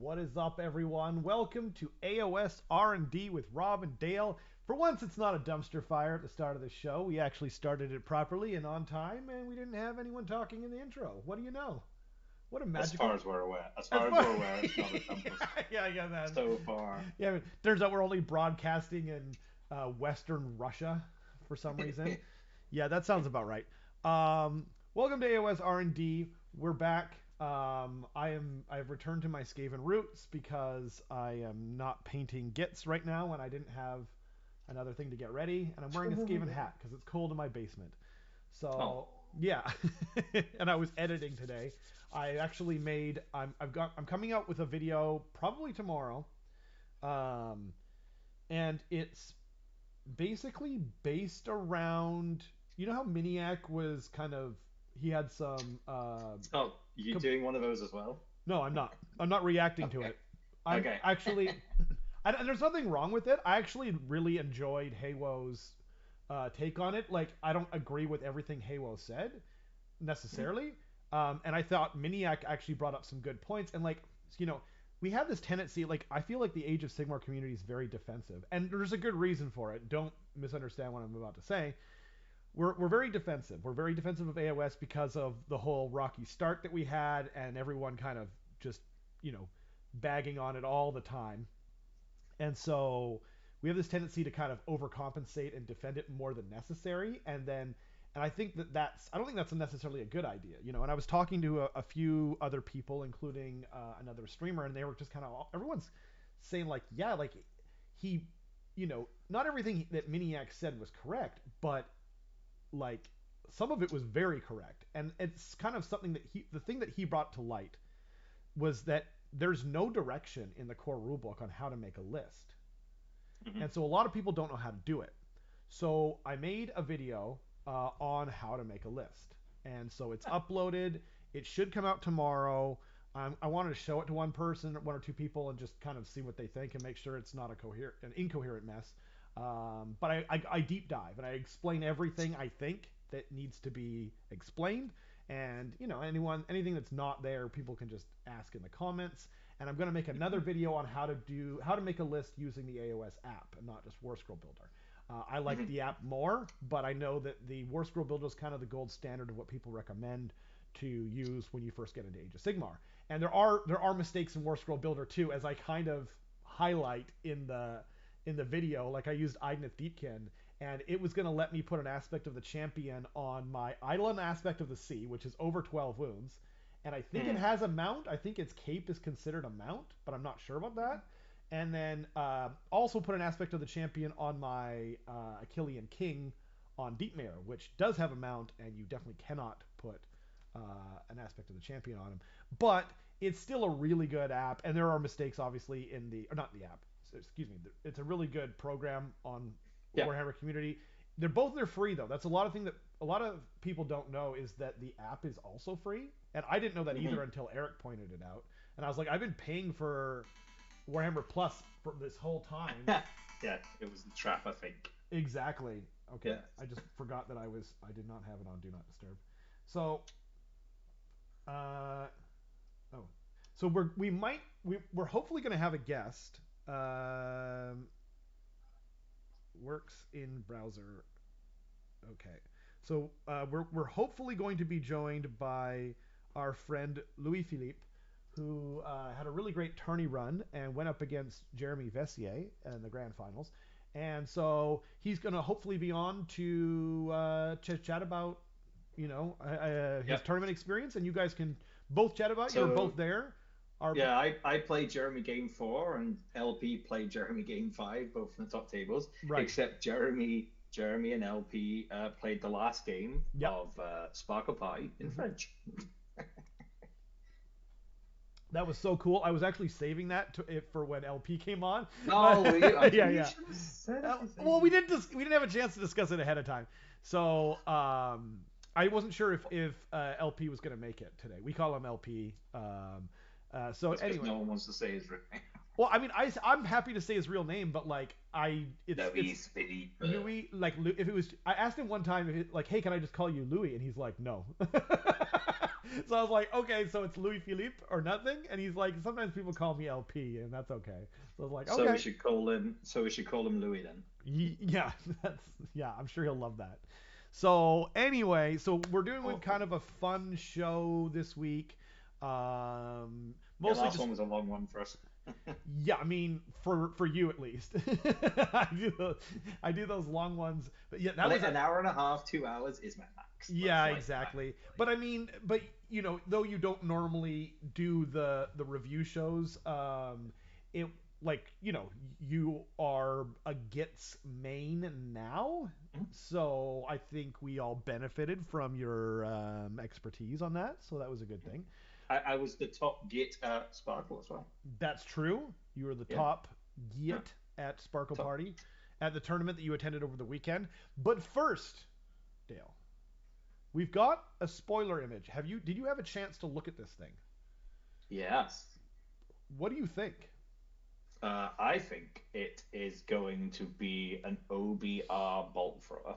What is up, everyone? Welcome to AoS R&D with Rob and Dale. For once, it's not a dumpster fire at the start of the show. We actually started it properly and on time, and we didn't have anyone talking in the intro. What do you know? What a As far magical... as we're aware, as As far as far... we're aware, it's not a dumpster fire yeah, man. so far. Yeah, I mean, turns out we're only broadcasting in Western Russia for some reason. Yeah, that sounds about right. Welcome to AOS R&D. We're back. I've returned to my Skaven roots because I am not painting Gits right now, and I didn't have another thing to get ready, and I'm wearing a Skaven hat because it's cold in my basement. So Oh, yeah, and I was editing today. I actually made. I'm coming out with a video probably tomorrow, um, and it's basically based around, you know how Miniac was kind of, he had some oh, you com- doing one of those as well? no, I'm not reacting to Okay, it. I'm okay. actually and there's nothing wrong with it. I actually really enjoyed Haywo's take on it. Like, I don't agree with everything Haywo said Mhm. necessarily. And I thought Miniac actually brought up some good points. And, like, you know, we have this tendency, like, I feel like the Age of Sigmar community is very defensive. And there's a good reason for it. Don't misunderstand what I'm about to say. We're very defensive. We're very defensive of AOS because of the whole rocky start that we had and everyone kind of just, you know, bagging on it all the time. And so we have this tendency to kind of overcompensate and defend it more than necessary. And I think I don't think that's necessarily a good idea, you know. And I was talking to a few other people, including another streamer, and they were just kind of, everyone's saying, like, yeah, like, he, you know, not everything that Miniac said was correct, but, like, some of it was very correct. And it's kind of something that the thing that he brought to light was that there's no direction in the core rulebook on how to make a list. Mhm. And so a lot of people don't know how to do it. So I made a video on how to make a list. And so it's Ah, uploaded. It should come out tomorrow. I wanted to show it to one person, one or two people, and just kind of see what they think and make sure it's not an incoherent mess. But I deep dive and I explain everything I think that needs to be explained. And, you know, anything that's not there, people can just ask in the comments. And I'm going to make another mhm, video on how to make a list using the AOS app and not just War Scroll Builder. I like mhm. the app more, but I know that the War Scroll Builder is kind of the gold standard of what people recommend to use when you first get into Age of Sigmar. And there are mistakes in War Scroll Builder too, as I kind of highlight in the video. Like, I used Igneth Deepkin, and it was going to let me put an aspect of the champion on my Eidolon aspect of the sea, which is over 12 wounds. And I think it Mm, has a mount. I think its cape is considered a mount, but I'm not sure about mhm. that. And then also put an aspect of the champion on my Achillean King on Deepmere, which does have a mount, and you definitely cannot put an aspect of the champion on him. But it's still a really good app, and there are mistakes, obviously, or not the app. Excuse me. It's a really good program on Yeah. Warhammer Community. They're free though. That's a lot of people don't know, is that the app is also free, and I didn't know that either Mhm. until Eric pointed it out. And I was like, I've been paying for Warhammer Plus for this whole time. Yeah, it was the trap, I think. Exactly. Okay, Yeah. I just forgot that I did not have it on Do Not Disturb. So, uh, oh, so we're hopefully going to have a guest. Works in browser. Okay, so we're hopefully going to be joined by our friend Louis Philippe, who had a really great tourney run and went up against Jeremy Vessier in the grand finals. And so he's going to hopefully be on to chat about, his Yep. tournament experience, and you guys can both chat about. You're both So there. Our yeah, I played Jeremy Game 4 and LP played Jeremy Game 5, both in the top tables, Right. except Jeremy and LP played the last game Yep. of Sparkle Pie in Mm-hmm. French. That was so cool. I was actually saving that for when LP came on. Oh, were you? But yeah, You yeah. should have said Well, we everything. didn't we didn't have a chance to discuss it ahead of time, so I wasn't sure if LP was going to make it today. We call him LP. So That's because anyway, no one wants to say his real name. well, I mean, I'm happy to say his real name, but, like, it's Louis Philippe. Louis. Like, if it was, I asked him one time, like, hey, can I just call you Louis? And he's like, no. So So I was like, okay, so it's Louis Philippe or nothing, and he's like, sometimes people call me LP, and that's okay. So I was like, So we okay, should call him. So we should call him Louis then. yeah, that's yeah, I'm sure he'll love that. So anyway, so we're doing Oh, kind of a fun show this week. yeah, Mostly last just one was a long one for us. yeah, I mean for you at least. I do those long ones, but yeah, that was An a hour and a half, 2 hours is my max. yeah, That's like my exactly. But limit. I mean, but you know, though you don't normally do the review shows, it like you know you are a Gits main now, Mhm. so I think we all benefited from your expertise on that, so that was a good thing. I was the top git at Sparkle as well. That's true. You were the Yeah, top yeah, Git at Sparkle top. Party at the tournament that you attended over the weekend. But first, Dale, we've got a spoiler image. Did you have a chance to look at this thing? Yes. What do you think? I think it is going to be an OBR bolt thrower,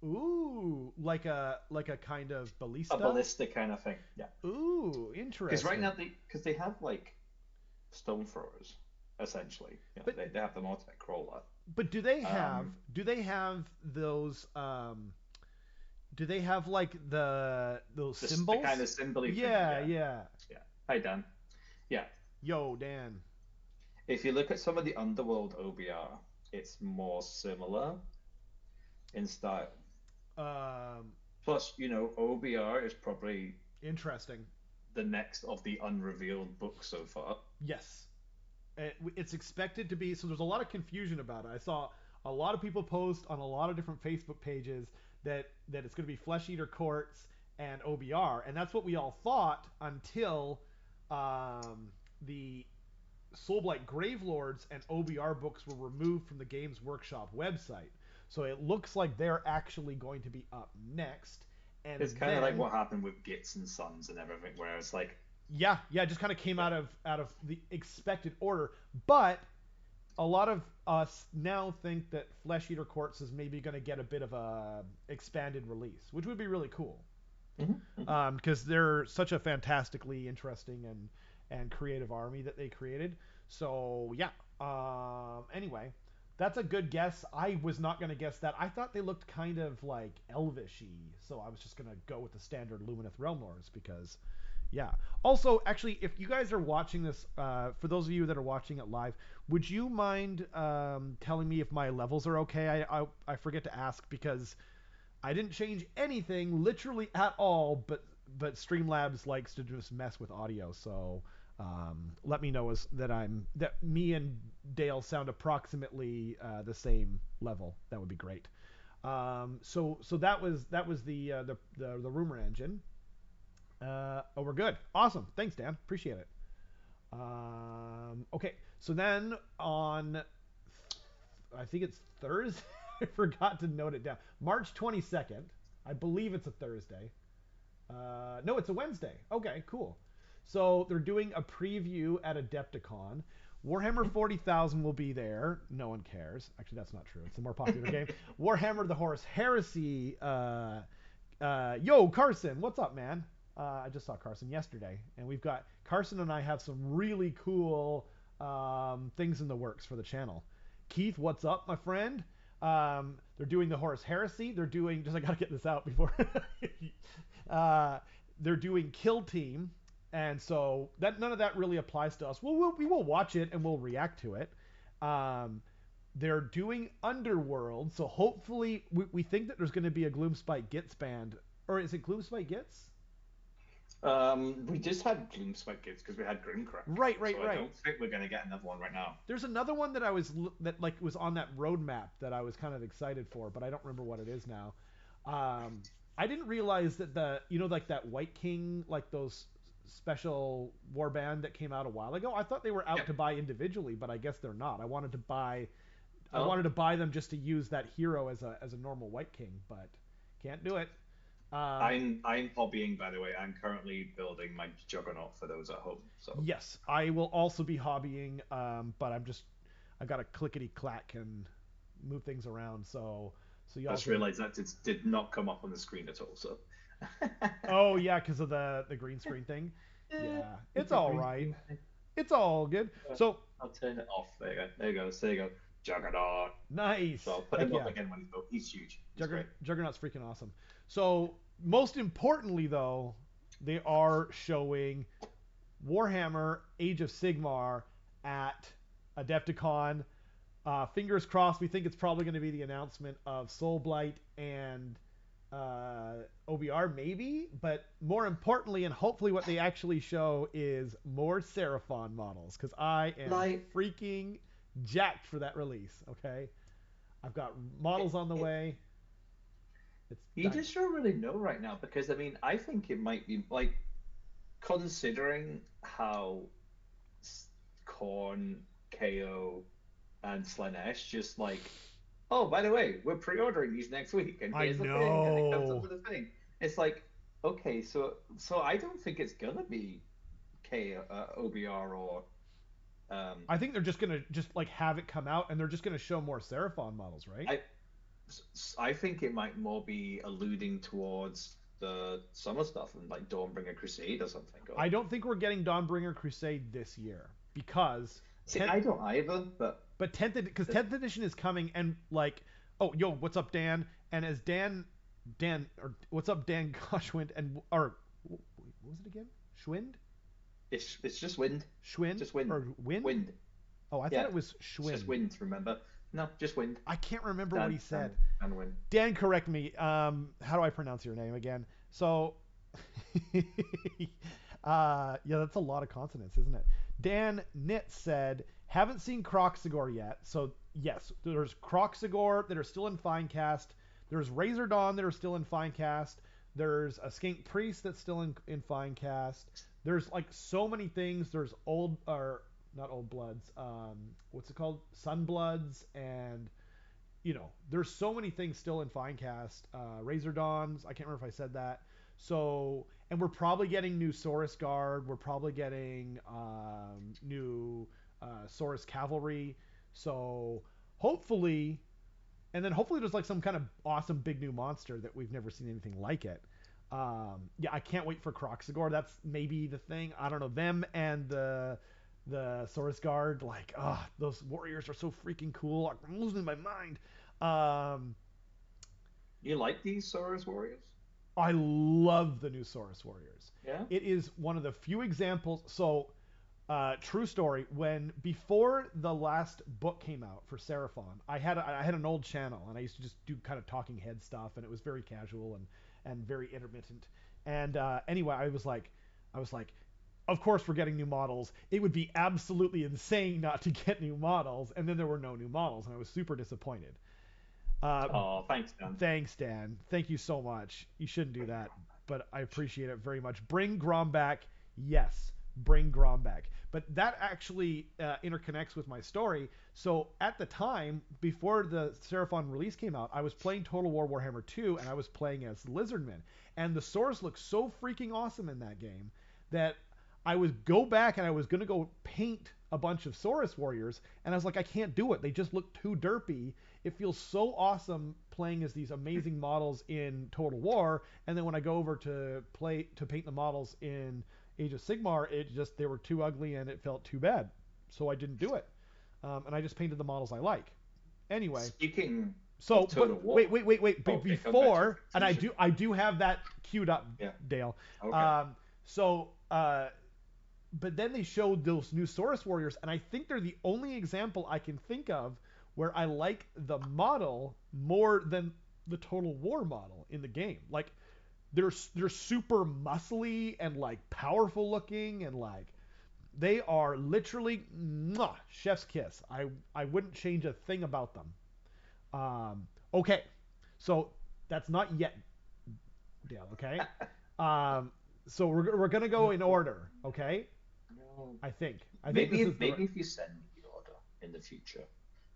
Ooh, like a kind of a ballista. ballista kind of thing. Yeah, Ooh, because right interesting. now they have like stone throwers essentially. You know, But they have the multi crawler. but Um, do they have those do they have like those the kind symbols? of symbol thing. Yeah, Yeah, yeah. yeah. Hi Dan. Yeah, Yo, Dan. if you look at some of the Underworld OBR, it's more similar in style. Um, Plus, you know, OBR is probably interesting. the next of the unrevealed books so far. Yes. It's expected to be so there's a lot of confusion about it. I saw a lot of people post on a lot of different Facebook pages that it's going to be Flesh Eater Courts and OBR, and that's what we all thought until the Soulblight Gravelords and OBR books were removed from the Games Workshop website. So it looks like they're actually going to be up next. And It's kind of like then what happened with Gits and Sons and everything, where it's like, yeah, yeah, it just kind of came yeah, out of the expected order. But a lot of us now think that Flesh Eater Courts is maybe going to get a bit of a expanded release, which would be really cool hmm hmm because they're such a fantastically interesting and creative army that they created. So yeah. Anyway, that's a good guess. I was not going to guess that. I thought they looked kind of like elvishy, so I was just going to go with the standard Lumineth Realm Lords because yeah. Also, actually, if you guys are watching this, for those of you that are watching it live, would you mind telling me if my levels are okay? I forget to ask because I didn't change anything literally at all, but Streamlabs likes to just mess with audio, so let me know that me and Dale sound approximately the same level. That would be great. So that was the rumor engine. Oh, we're good. Awesome. Thanks, Dan. Appreciate it. Okay, so then on, I think it's Thursday. I forgot to note it down. March 22nd. I believe it's a Thursday. No, it's a Wednesday. Okay, cool. So they're doing a preview at Adepticon. Warhammer 40,000 will be there. No one cares. Actually, that's not true. It's a more popular game. Warhammer the Horus Heresy. Yo, Carson, what's up, man? I just saw Carson yesterday, and we've got Carson and I have some really cool things in the works for the channel. Keith, what's up, my friend? They're doing the Horus Heresy. They're doing just I gotta get this out before. uh, they're doing Kill Team, and so that none of that really applies to us. We will watch it and we'll react to it. Um, they're doing Underworld, so hopefully we think that there's going to be a Gloomspite Gits band, or is it Gloomspite Gits? we just had Gloomspike Gits because we had Grimcrack, Right, right, so I right. don't think we're gonna get another one right now. There's another one that that like was on that roadmap that I was kind of excited for, but I don't remember what it is now. Um, I didn't realize that the like that White King like those special war band that came out a while ago. I thought they were out Yep. to buy individually, but I guess they're not. I Oh, wanted to buy them just to use that hero as a normal White King, but can't do it. Um, I'm hobbying, by the way. I'm currently building my Juggernaut for those at home. So yes, I will also be hobbying, but I got to clickety clack and move things around. So I y'all just can realized that it did not come up on the screen at all. So Oh yeah, because of the green screen thing. Yeah, Yeah, with it's the all green right. screen thing. It's all good. Uh, So I'll turn it off. There you go. There you go. There you go. Juggernaut. So nice. I'll put Heck him up yeah. again when he's built. He's huge. He's great. Juggernaut's freaking awesome. So most importantly, though, they are showing Warhammer Age of Sigmar at Adepticon. Fingers crossed. We think it's probably going to be the announcement of Soulblight and OBR, maybe. But more importantly, and hopefully, what they actually show is more Seraphon models, because I am Like freaking jacked for that release. Okay, I've got it, models on the it, way. It's you dynamite. just don't really know right now because I mean I think it might be like considering how Korn, KO, and Slanesh just like, oh, by the way, we're pre-ordering these next week, and I here's the thing, and it comes up know. with a thing. It's like, okay, so I don't think it's gonna be K OBR or um I think they're just gonna just like have it come out, and they're just gonna show more Seraphon models, right? I I think it might more be alluding towards the summer stuff and like Dawnbringer Crusade or something. Or I don't think we're getting Dawnbringer Crusade this year because see, 10th, I don't either, but but 10th because the, 10th edition is coming, and like, oh yo, what's up, Dan? And as Dan or what's up, Dan Goshwind, and or what was it again? Schwind, it's just wind, Schwind just wind, or Wind? wind. Oh, I thought Yeah, it was it's just Schwind. wind. Remember? No, just wind. I can't remember what Dan, he said. Dan wind. Dan, correct me. How do I pronounce your name again? So, yeah, that's a lot of consonants, isn't it? Dan Knit said, haven't seen Croxigor yet. So, yes, there's Croxigor that are still in Finecast. There's Razor Dawn that are still in Finecast. There's a Skink Priest that's still in Finecast. There's like so many things. There's old, or not Old Bloods. What's it called? Sunbloods and there's so many things still in Finecast. Razor Dawns, I can't remember if I said that. So, and we're probably getting new Saurus Guard. We're probably getting new Saurus Cavalry. So, hopefully, and then hopefully there's like some kind of awesome big new monster that we've never seen anything like it. Yeah, I can't wait for Croxigor. That's maybe the thing. I don't know. Them and the Saurus Guard, like, those warriors are so freaking cool. I'm losing my mind. Um, You like these Saurus warriors? I love the new Saurus Warriors. Yeah. It is one of the few examples. So, true story. When before the last book came out for Seraphon, I had an old channel, and I used to just do kind of talking head stuff, and it was very casual and very intermittent. And anyway, I was like, of course we're getting new models. It would be absolutely insane not to get new models, and then there were no new models, and I was super disappointed. Uh, Oh, thanks, Dan. Thanks, Dan. Thank you so much. You shouldn't do that, but I appreciate it very much. Bring Grom back. Yes, bring Grom back. But that actually interconnects with my story. So at the time, before the Seraphon release came out, I was playing Total War Warhammer 2, and I was playing as Lizardman. And the swords looked so freaking awesome in that game that I was go back and I was going to go paint a bunch of Saurus warriors, and I was like, I can't do it. They just look too derpy. It feels so awesome playing as these amazing models in Total War, and then when I go over to paint the models in Age of Sigmar, they were too ugly and it felt too bad, so I didn't do it, and I just painted the models I like. Anyway, Speaking so of but Total War, wait, okay, come back to your before, and presentation. I do have that queued up, Yeah. Dale. Okay. So but then they showed those new Saurus warriors, and I think they're the only example I can think of where I like the model more than the Total War model in the game. Like they're super muscly and like powerful looking, and like they are literally chef's kiss. I wouldn't change a thing about them. Okay, so that's not yet, Dale. Okay, um, so we're gonna go in order. Okay, No. I think this is the Maybe if you send me the order in the future,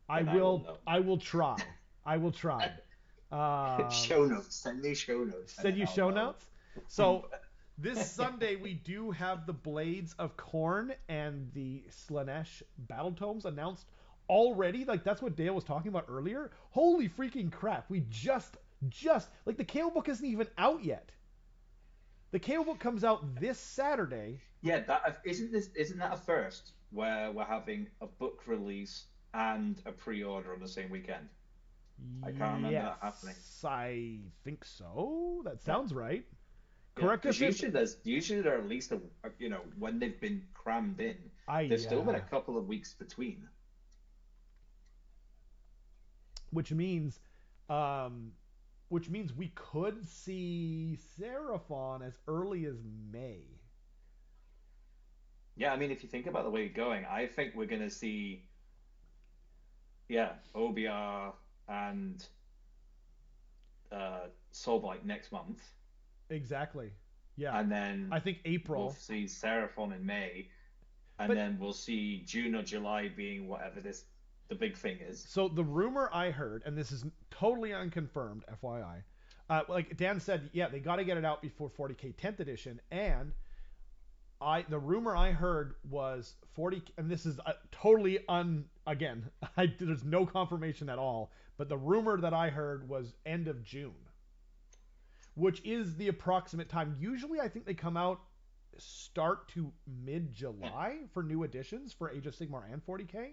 I then I will will know. I will try. I will try. Um, Show notes. Send me show notes, and Send then you I'll show know. notes. So this Sunday we do have the Blades of Corn and the Slanesh battle tomes announced already. Like that's what Dale was talking about earlier. Holy freaking crap! We just like the KO book isn't even out yet. The KO book comes out this Saturday. Yeah, isn't that a first where we're having a book release and a pre-order on the same weekend? I can't remember that happening. Yes, I think so. That Yeah, sounds right. yeah, Correct because us if usually there are at least when they've been crammed in, I there's still been a yeah. couple of weeks between. Which means um which means we could see Seraphon as early as May. Yeah, I mean, if you think about the way it's going, I think we're gonna see, yeah, OBR and Soulblight next month, Exactly. Yeah. and then I think we'll April. see Seraphon in May, and But then we'll see June or July being whatever the big thing is. so the rumor I heard, and this is totally unconfirmed, FYI, like Dan said, yeah, they got to get it out before 40k 10th edition, and the rumor I heard was 40, and this is totally again, there's no confirmation at all, but the rumor that I heard was end of June, which is the approximate time. Usually, I think they come out start to mid Yeah. July for new editions for Age of Sigmar and 40k.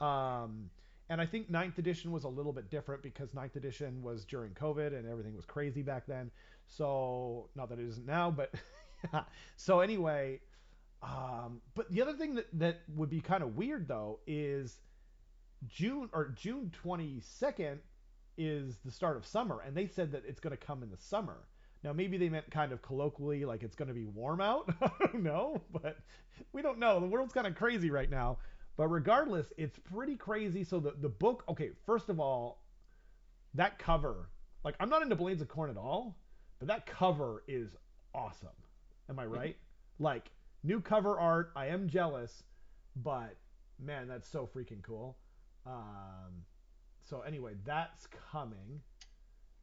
Um, and I think ninth edition was a little bit different because ninth edition was during COVID and everything was crazy back then. So, not that it isn't now, but yeah. So anyway, but the other thing that would be kind of weird though is June 22nd is the start of summer, and they said that it's going to come in the summer. Now maybe they meant kind of colloquially like it's going to be warm out. I don't know, but we don't know. The world's kind of crazy right now. But regardless, it's pretty crazy. So the book, okay, first of all, that cover, like I'm not into Blades of Corn at all, but that cover is awesome. Am I right? Like new cover art, I am jealous, but man, that's so freaking cool. Um, so anyway, that's coming,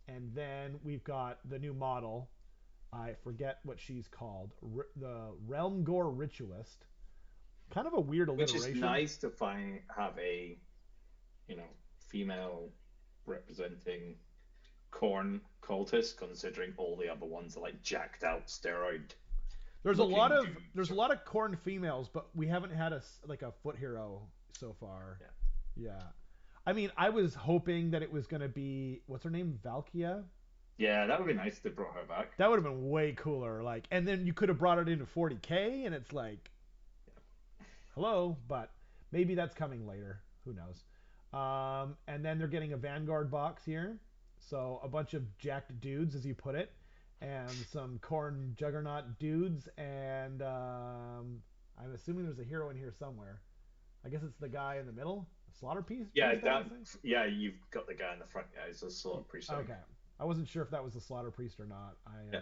and then we've got the new model. I forget what she's called. The Realm Gore Ritualist. Kind of a weird Which is alliteration. nice to have a, you know, female representing corn cultist, considering all the other ones are like jacked out steroid There's a lot looking of dudes. there's a lot of corn females, but we haven't had like a foot hero so far. Yeah. Yeah. I mean, I was hoping that it was going to be what's her name, Valkia. Yeah, that would be nice if they brought her back. That would have been way cooler. Like, and then you could have brought it into 40k, and it's like, hello, but maybe that's coming later. Who knows? And then they're getting a Vanguard box here, so a bunch of jacked dudes, as you put it, and some corn juggernaut dudes, and I'm assuming there's a hero in here somewhere. I guess it's the guy in the middle, slaughter piece Yeah, priest. I want to say. you've got the guy in the front. Yeah, he's a sort of priest. Okay, I wasn't sure if that was the slaughter priest or not. Yeah.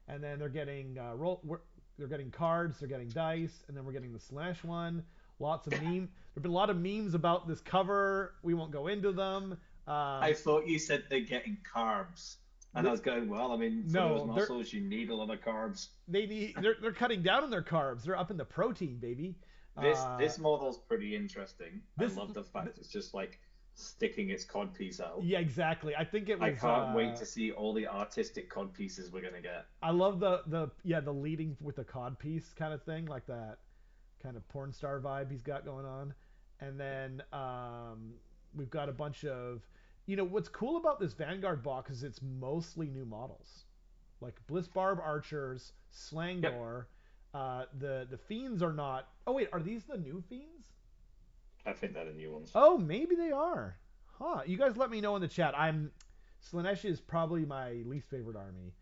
And then they're getting they're getting cards, they're getting dice, and then we're getting the slash one. Lots of There've been a lot of memes about this cover. We won't go into them. I Um, thought you said they're getting carbs. And I was going, well, I mean, for those no, muscles, you need a lot of carbs. they're cutting down on their carbs. They're up in the protein, baby. Uh, This model's pretty interesting. I this love the fact it's just like sticking its cod piece out. yeah, exactly. I think it I was. can't wait to see all the artistic cod pieces we're gonna get. I love the leading with the cod piece kind of thing, like that kind of porn star vibe he's got going on. And then we've got a bunch of, what's cool about this Vanguard box is it's mostly new models, like Blissbarb archers, Yep, Slangor. The fiends are not. Oh wait, are these the new fiends? I think they're the new ones. Oh, maybe they are. Huh. You guys let me know in the chat. Slanesh is probably my least favorite army.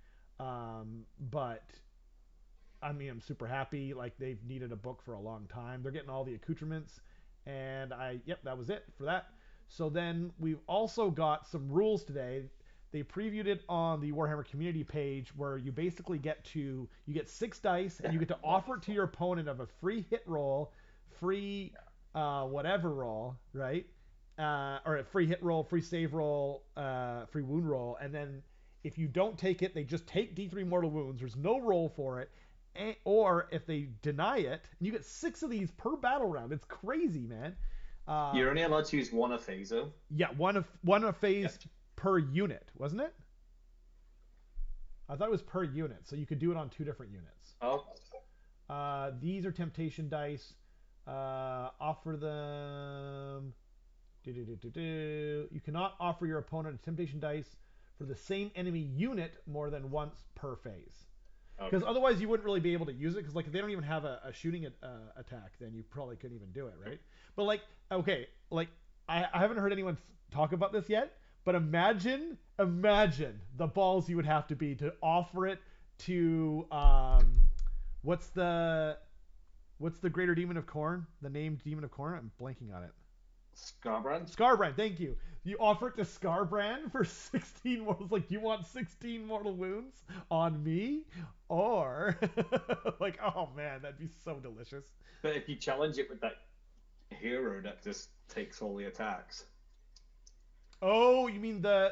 But I mean, I'm super happy. Like they've needed a book for a long time. They're getting all the accoutrements, and yep, that was it for that. So then we've also got some rules today. They previewed it on the Warhammer community page, where you get 6 dice, and you get to offer it to your opponent of a free hit roll, free whatever roll, right? Or a free hit roll, free save roll, free wound roll, and then if you don't take it, they just take D3 mortal wounds. There's no roll for it, or if they deny it, and you get 6 of these per battle round. It's crazy, man. You're only allowed to use one aphaso. Yeah, one of phase Yep. per unit, wasn't it? I thought it was per unit, so you could do it on 2 different units. Oh, These are temptation dice. Offer them. You cannot offer your opponent a temptation dice for the same enemy unit more than once per phase. Because okay. otherwise you wouldn't really be able to use it. Because like if they don't even have a shooting attack, then you probably couldn't even do it, right? But like, okay, like I haven't heard anyone talk about this yet. But imagine the balls you would have to be to offer it to what's the what's the greater demon of Khorne? The named demon of Khorne? I'm blanking on it. Scarbrand? Scarbrand, thank you. You offer it to Scarbrand for 16 mortals. Like, you want 16 mortal wounds on me? Or, like, oh man, that'd be so delicious. But if you challenge it with that hero that just takes all the attacks, Oh, you mean the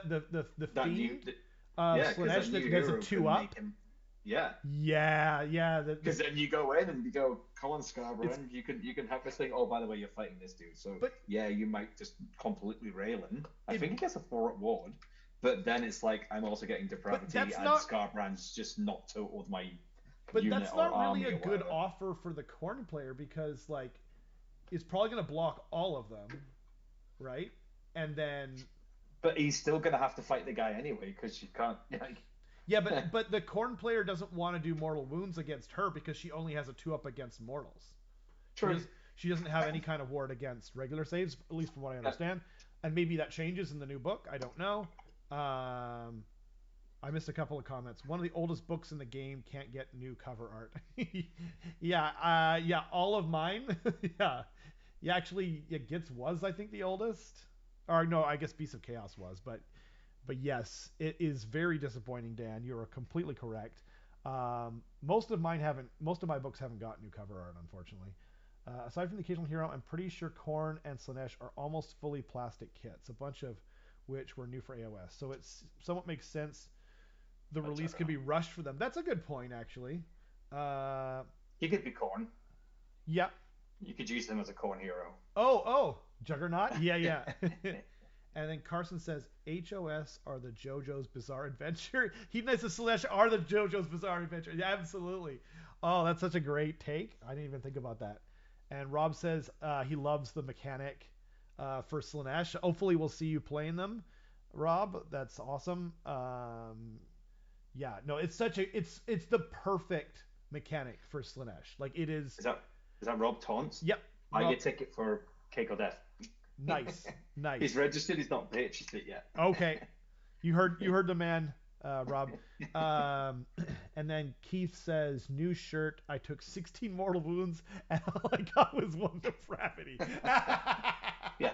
that new, fiend of yeah, because that Slaanesh new that does a hero 2 can up? make him, yeah. Yeah, yeah. Because then you go in and you go, come on, It's Scarbrand, you can have this thing. Oh, by the way, you're fighting this dude. So but yeah, you might just completely rail him. I it think he gets a 4-up ward, but then it's like I'm also getting but depravity, that's and not Scarbrand's just not totaled my but unit that's or not really army a or good whatever. offer for the corn player because like it's probably gonna block all of them, right? And then But he's still gonna have to fight the guy anyway because you can't like. yeah, but the corn player doesn't want to do mortal wounds against her because she only has a 2 up against mortals. She True. does she doesn't have any kind of ward against regular saves, at least from what I Yeah. understand. And maybe that changes in the new book. I don't know. Um, I missed a couple of comments. One of the oldest books in the game can't get new cover art. Yeah, yeah, all of mine. Yeah, yeah. Actually, yeah, Gitz was I think the oldest. Or no, I guess Beast of Chaos was, but yes, it is very disappointing, Dan. You are completely correct. Most of mine haven't. Most of my books haven't got new cover art, unfortunately. Aside from the occasional hero, I'm pretty sure Khorne and Slaanesh are almost fully plastic kits, a bunch of which were new for AoS. So it's somewhat makes sense. The But release can be rushed for them. That's a good point, actually. Uh, he could be corn. yeah. You could use him as a corn hero. Oh, Juggernaut. Yeah, yeah. And then Carson says HOS are the JoJo's Bizarre Adventure. Heathen Knights of Celestia are the JoJo's Bizarre Adventure. Yeah, absolutely. Oh, that's such a great take. I didn't even think about that. And Rob says he loves the mechanic for Slaanesh. Hopefully, we'll see you playing them, Rob. That's awesome. Yeah, no, it's such a it's the perfect mechanic for Slaanesh. Like it is. Is that Rob Taunts? Yep. Buy Rob, your ticket for Cake or Death. nice, He's nice. registered. He's not purchased it yet. Okay, you heard the man, Rob. Um, and then Keith says, "New shirt. I took 16 mortal wounds, and all I got was 1 depravity." Yeah,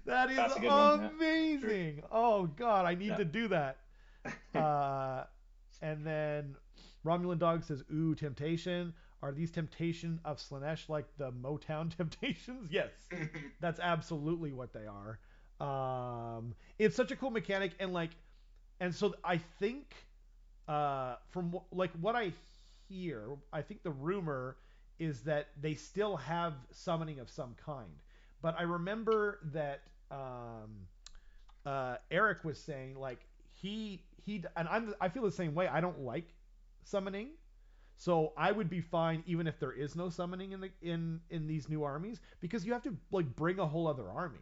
That is that's a good one. Yeah, true. amazing. Oh God, I need Yeah. to do that. Uh, and then Romulan Dog says, "Ooh, temptation. Are these temptation of Slaanesh like the Motown Temptations?" Yes, that's absolutely what they are. It's such a cool mechanic, and like, and so I think, from like what I hear, I think the rumor is that they still have summoning of some kind. But I remember that Eric was saying like he and I feel the same way. I don't like summoning, so I would be fine even if there is no summoning in these new armies because you have to like bring a whole other army.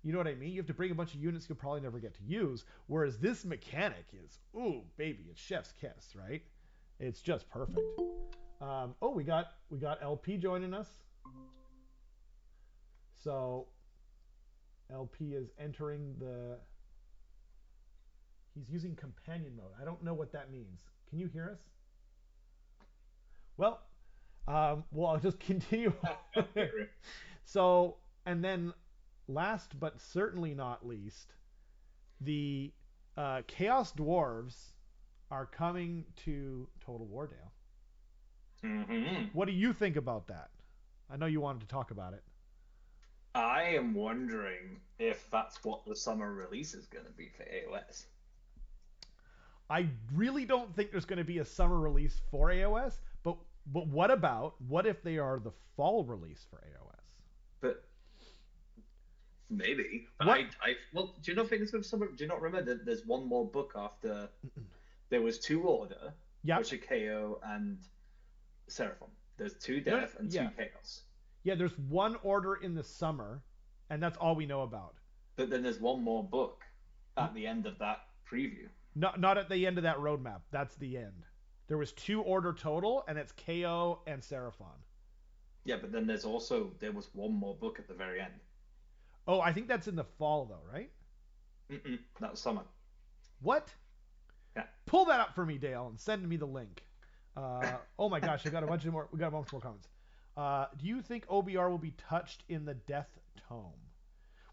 You know what I mean? You have to bring a bunch of units you'll probably never get to use. Whereas this mechanic is, ooh, baby, it's chef's kiss, right? It's just perfect. Oh, we got LP joining us. So LP is entering the. He's using companion mode. I don't know what that means. Can you hear us? Well, I'll just continue. So, and then last but certainly not least, the Chaos Dwarves are coming to Total War Dale. Hmm. What do you think about that? I know you wanted to talk about it. I am wondering if that's what the summer release is going to be for AOS. I really don't think there's going to be a summer release for AOS, but what if they are the fall release for AOS? But maybe. But What? well, do you not think it's going to summer? Do you not remember that there's one more book after there was two Order, Yep. which are KO and Seraphon. There's two No, Death and two yeah. Chaos. Yeah, there's one order in the summer, and that's all we know about. But then there's one more book at the end of that preview. Not at the end of that roadmap. That's the end. There was two order total, and it's KO and Seraphon. Yeah, but then there was one more book at the very end. Oh, I think that's in the fall though, right? That was summer. What? Yeah. Pull that up for me, Dale, and send me the link. Oh my gosh, I got a bunch of more. We got a bunch more comments. Do you think OBR will be touched in the Death Tome?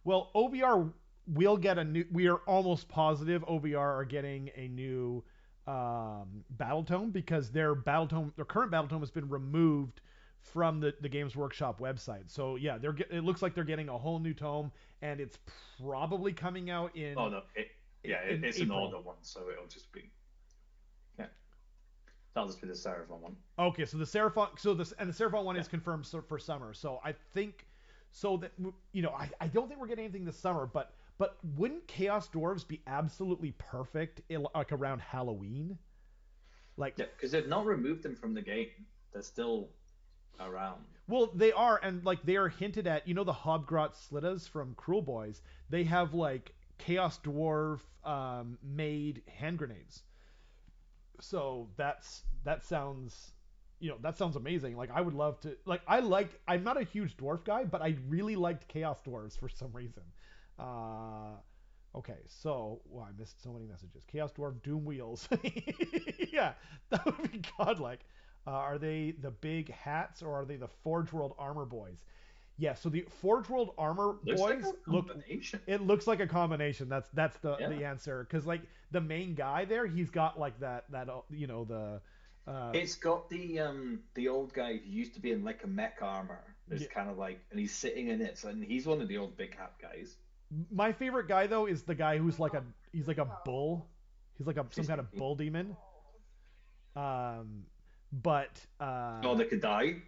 Well, OBR will get a new. We are almost positive OBR are getting a new battle tome because their current battle tome has been removed from the Games Workshop website. So yeah, it looks like they're getting a whole new tome, and it's probably coming out Oh in no, in it's an April. Order one, so it'll just be yeah, that'll just be the Seraphon one. Okay, so the Seraphon, the Seraphon one Yeah. is confirmed for summer. So I think, so that I don't think we're getting anything this summer, but wouldn't Chaos Dwarves be absolutely perfect like around Halloween? Like, Yeah, because they've not removed them from the game. They're still around. well, they are, and like they are hinted at. The Hobgrot Slittas from Cruel Boys. They have like Chaos Dwarf made hand grenades. So that sounds that sounds amazing. Like I would love to I'm not a huge dwarf guy, but I really liked Chaos Dwarves for some reason. Uh okay, so I missed so many messages. Chaos Dwarf Doom Wheels. Yeah, that would be godlike. Are they the big hats or are they the Forge World Armor Boys? Yeah, so the Forge World Armor Looks like Boys a combination. it looks like a combination. That's Yeah. the answer cuz like the main guy there, he's got like that the It's got the old guy who used to be in like a mech armor. It's yeah, kind of like, and he's sitting in it, so, and he's one of the old big hat guys. my favorite guy though is the guy who's like he's like a bull. He's like some He's kind of bull demon. Um but oh, the Kadai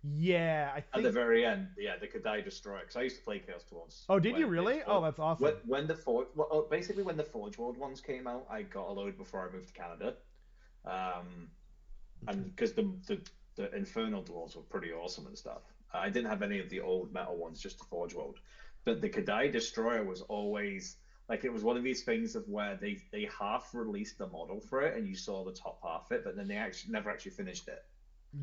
yeah, I at the think. very end. Yeah, the Kadai Destroyer. Because I used to play Chaos Dwarves Oh, did you when it really? Oh, well, that's awesome. when the Forge well, basically when the Forge World ones came out, I got a load before I moved to Canada. Um, Okay. and because the Infernal Dwarves were pretty awesome and stuff. I didn't have any of the old metal ones, just the Forge World. But the Kadai Destroyer was always like it was one of these things of where they half released the model for it and you saw the top half of it, but then they actually never actually finished it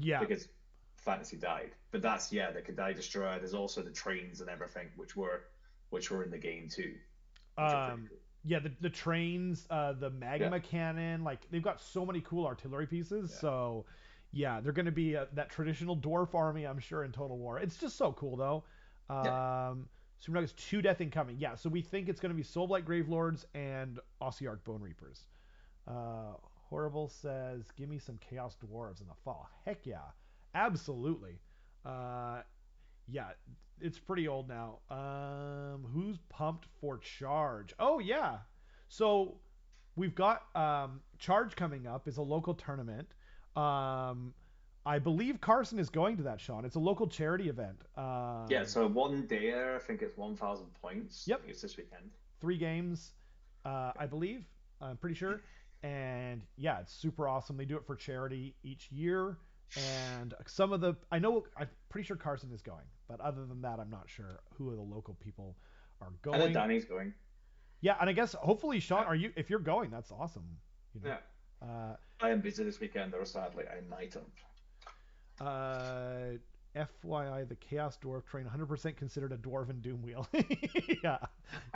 Yeah. because fantasy died. But that's yeah, the Kadai Destroyer. There's also the trains and everything, which were in the game too, which are pretty Um cool. yeah, the trains, the Yeah, magma cannon, like they've got so many cool artillery pieces. yeah, So yeah, they're going to be that traditional dwarf army, I'm sure, in Total War. It's just so cool though. yeah. Super Nuggets 2 Death Incoming. Yeah, so we think it's going to be Soulblight Gravelords and Ossiarch Bone Reapers. Uh, Horrible says, "Give me some Chaos Dwarves in the fall." Heck yeah, absolutely. Uh, yeah, it's pretty old now. Who's pumped for Charge? Oh yeah, so we've got Charge coming up. Is a local tournament. Um, I believe Carson is going to that. Sean, it's a local charity event. Yeah, so one day, I think it's 1,000 points. I Yep, think it's this weekend. 3 games, I believe. I'm pretty sure. And yeah, it's super awesome. They do it for charity each year. And some of the I'm pretty sure Carson is going, but other than that, I'm not sure who of the local people are I know going. Danny's going. Yeah, and I guess hopefully Sean, Yeah, are you? If you're going, that's awesome. You yeah. know. I am busy this weekend, though, sadly. I might have. FYI, the Chaos Dwarf train 100% considered a dwarven doom wheel. Yeah,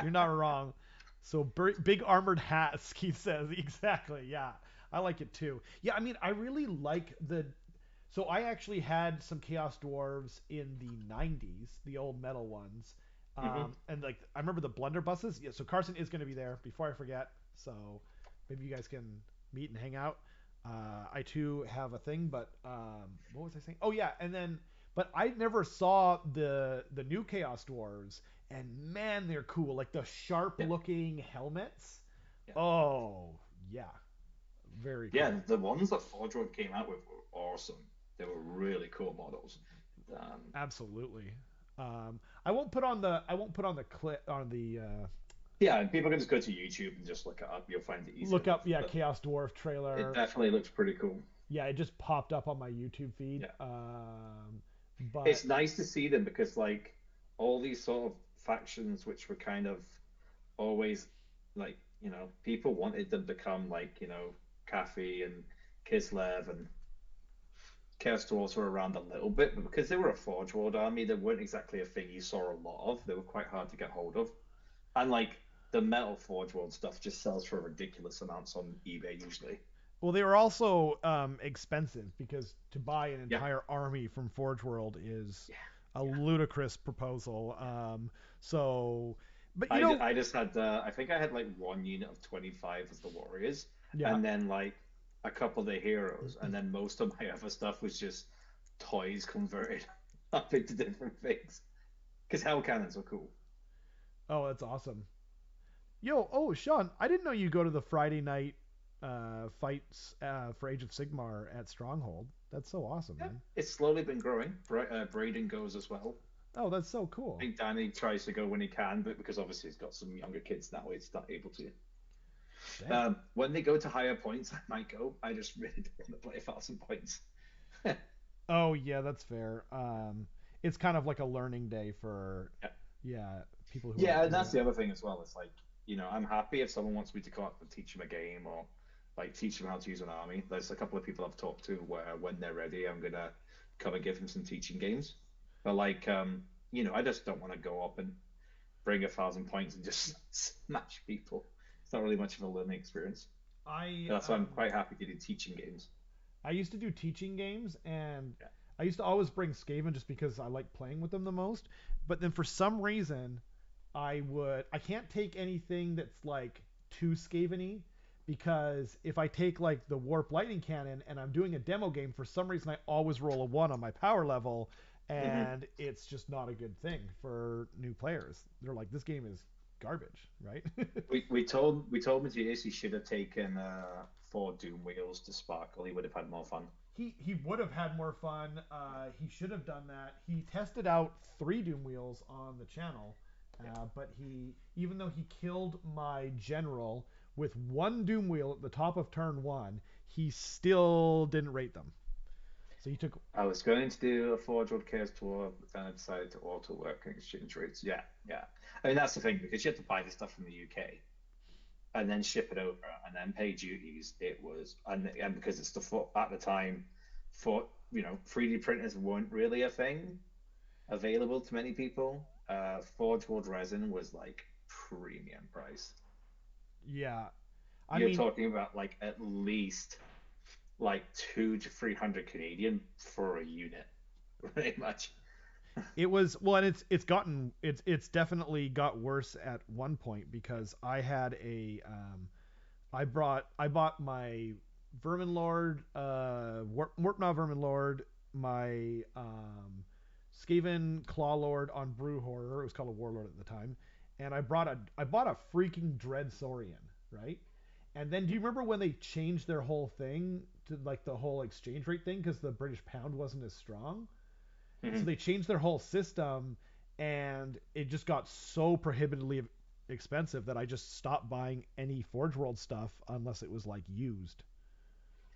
you're not wrong. So big armored hats, Keith says. Exactly. Yeah, I like it too. Yeah, I mean, I really like the. So I actually had some Chaos Dwarves in the 90s, the old metal ones. Hmm. And like I remember the blunderbusses. Yeah, so Carson is going to be there before I forget. So maybe you guys can meet and hang out. I too have a thing, but what was I saying? Oh yeah, and then but I never saw the new Chaos Dwarves, and man, they're cool. Like the sharp Yeah, looking helmets. yeah. Oh yeah, very Yeah, cool. the ones that Forge World came out with were awesome. They were really cool models. Um, Absolutely. I won't put on the clip on the Yeah, and people can just go to YouTube and just look it up. You'll find it easy Look up, enough. yeah, But Chaos Dwarf it trailer. definitely looks pretty cool. Yeah, it just popped up on my YouTube feed. Yeah. But It's nice to see them because like all these sort of factions which were kind of always like, people wanted them to come like, Kathy and Kislev and Chaos Dwarves were around a little bit, but because they were a Forge World army, they weren't exactly a thing you saw a lot of. They were quite hard to get hold of. And like the metal Forge World stuff just sells for ridiculous amounts on eBay usually. well, they were also expensive because to buy an Yeah. entire army from Forge World is Yeah. a Yeah. ludicrous proposal. So, but I just had I think I had like one unit of 25 as the warriors, yeah. and then like a couple of the heroes, and then most of my other stuff was just toys converted up into different things. Because hell cannons are cool. Oh, that's awesome. Yo, oh, Sean, I didn't know you go to the Friday night fights for Age of Sigmar at Stronghold. That's so awesome, Yeah, man. it's slowly been growing. Braden goes as well. Oh, that's so I cool. think Danny tries to go when he can, but because obviously he's got some younger kids now, he's not able to. Dang. When they go to higher points, I might go. I just really don't want to play 1,000 points. Oh, yeah, that's fair. It's kind of like a learning day for, Yeah. yeah, people who Yeah, aren't and good that's at. the other thing as well. It's like, I'm happy if someone wants me to come up and teach them a game or like teach them how to use an army. There's a couple of people I've talked to where when they're ready, I'm gonna come and give them some teaching games. But like, I just don't want to go up and bring 1,000 points and just smash people. It's not really much of a learning experience. I That's why I'm um quite happy to do teaching games. I used to do teaching games, and Yeah. I used to always bring Skaven just because I like playing with them the most. But then for some reason, I can't take anything that's like too Skaveny, because if I take like the Warp Lightning Cannon and I'm doing a demo game, for some reason I always roll a 1 on my power level, hmm and it's just not a good thing for new players. They're like, this game is garbage, right? We told Matthias he should have taken 4 Doom wheels to Sparkle. He would have had more fun. He would have had more fun. He should have done that. He tested out 3 Doom Wheels on the channel, Yeah. but he, even though he killed my general with 1 Doom Wheel at the top of turn 1, he still didn't rate them. So he took. I was going to do a Forge World Chaos Tour, but then I decided to auto work and exchange rates. Yeah, yeah. I mean, that's the thing, because you have to buy the stuff from the UK and then ship it over and then pay duties. It was, and because it's at the time, for 3D printers weren't really a thing available to many people. Forge World resin was like premium price. Yeah, I You're mean, talking about like at least like 200 to 300 Canadian for a unit, pretty much. it was, well, and it's definitely got worse at one point because I bought my Vermin Lord, Warpnaw Vermin Lord, my Skaven Claw Lord on Brew Horror. It was called a Warlord at the time, and I bought a freaking Dread Saurian, right? And then do you remember when they changed their whole thing to like the whole exchange rate thing because the British pound wasn't as strong? And so Mhm. they changed their whole system, and it just got so prohibitively expensive that I just stopped buying any Forge World stuff unless it was like used.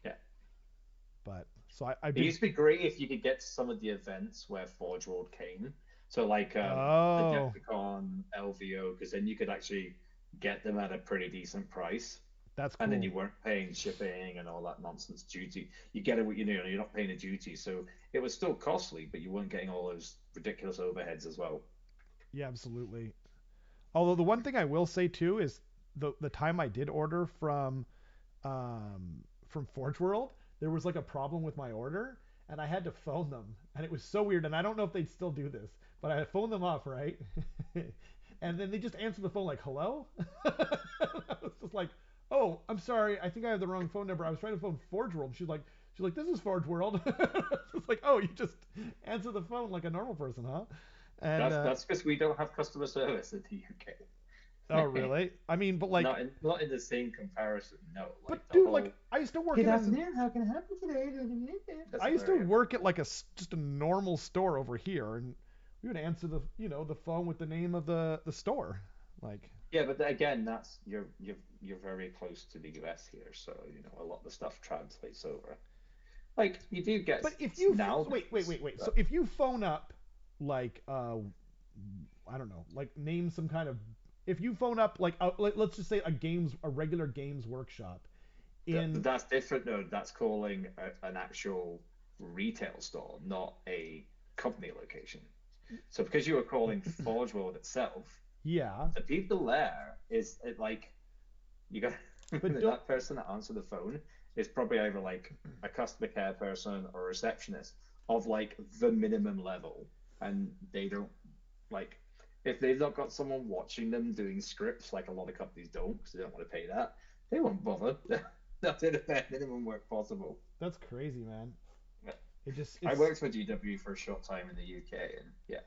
Yeah. But so I It did. used to be great if you could get to some of the events where Forge World came. So like Oh, Adepticon, LVO, because then you could actually get them at a pretty decent price. that's And then cool. you weren't paying shipping and all that nonsense duty. You get it, you're not paying a duty, so it was still costly, but you weren't getting all those ridiculous overheads as well. Yeah, absolutely. Although the one thing I will say too is the time I did order from Forge World, there was like a problem with my order, and I had to phone them, and it was so weird. And I don't know if they'd still do this, but I phoned them up, right? And then they just answered the phone like, "Hello." I was just like, "Oh, I'm sorry. I think I have the wrong phone number. I was trying to phone Forge World." She's like, "This is Forge World." It's like, "Oh, you just answer the phone like a normal person, huh?" And That's because we don't have customer service in the oh, UK. really? I mean, but like, Not in the same comparison. No, like but the dude, like, whole I used to work good in a afternoon, how can I help you today? That's I used to hilarious. work at like just a normal store over here, and we would answer the phone with the name of the store. Like, Yeah, but again, that's you're very close to the US here, so you know a lot of the stuff translates over. Like you do get but if you now games, wait. So but if you phone up, like, I don't know, like name some kind of. If you phone up, like, let's just say a regular games workshop in. that's different though. That's calling an actual retail store, not a company location. So because you were calling Forge World itself, Yeah, the people there is it like you got but don't. that person that answered the phone is probably either like a customer care person or a receptionist of like the minimum level, and they don't like if they've not got someone watching them doing scripts like a lot of companies don't because they don't want to pay that, they won't bother. They'll do the bare minimum work possible. That's crazy, man. It just I it's. worked for GW for a short time in the UK, and yeah,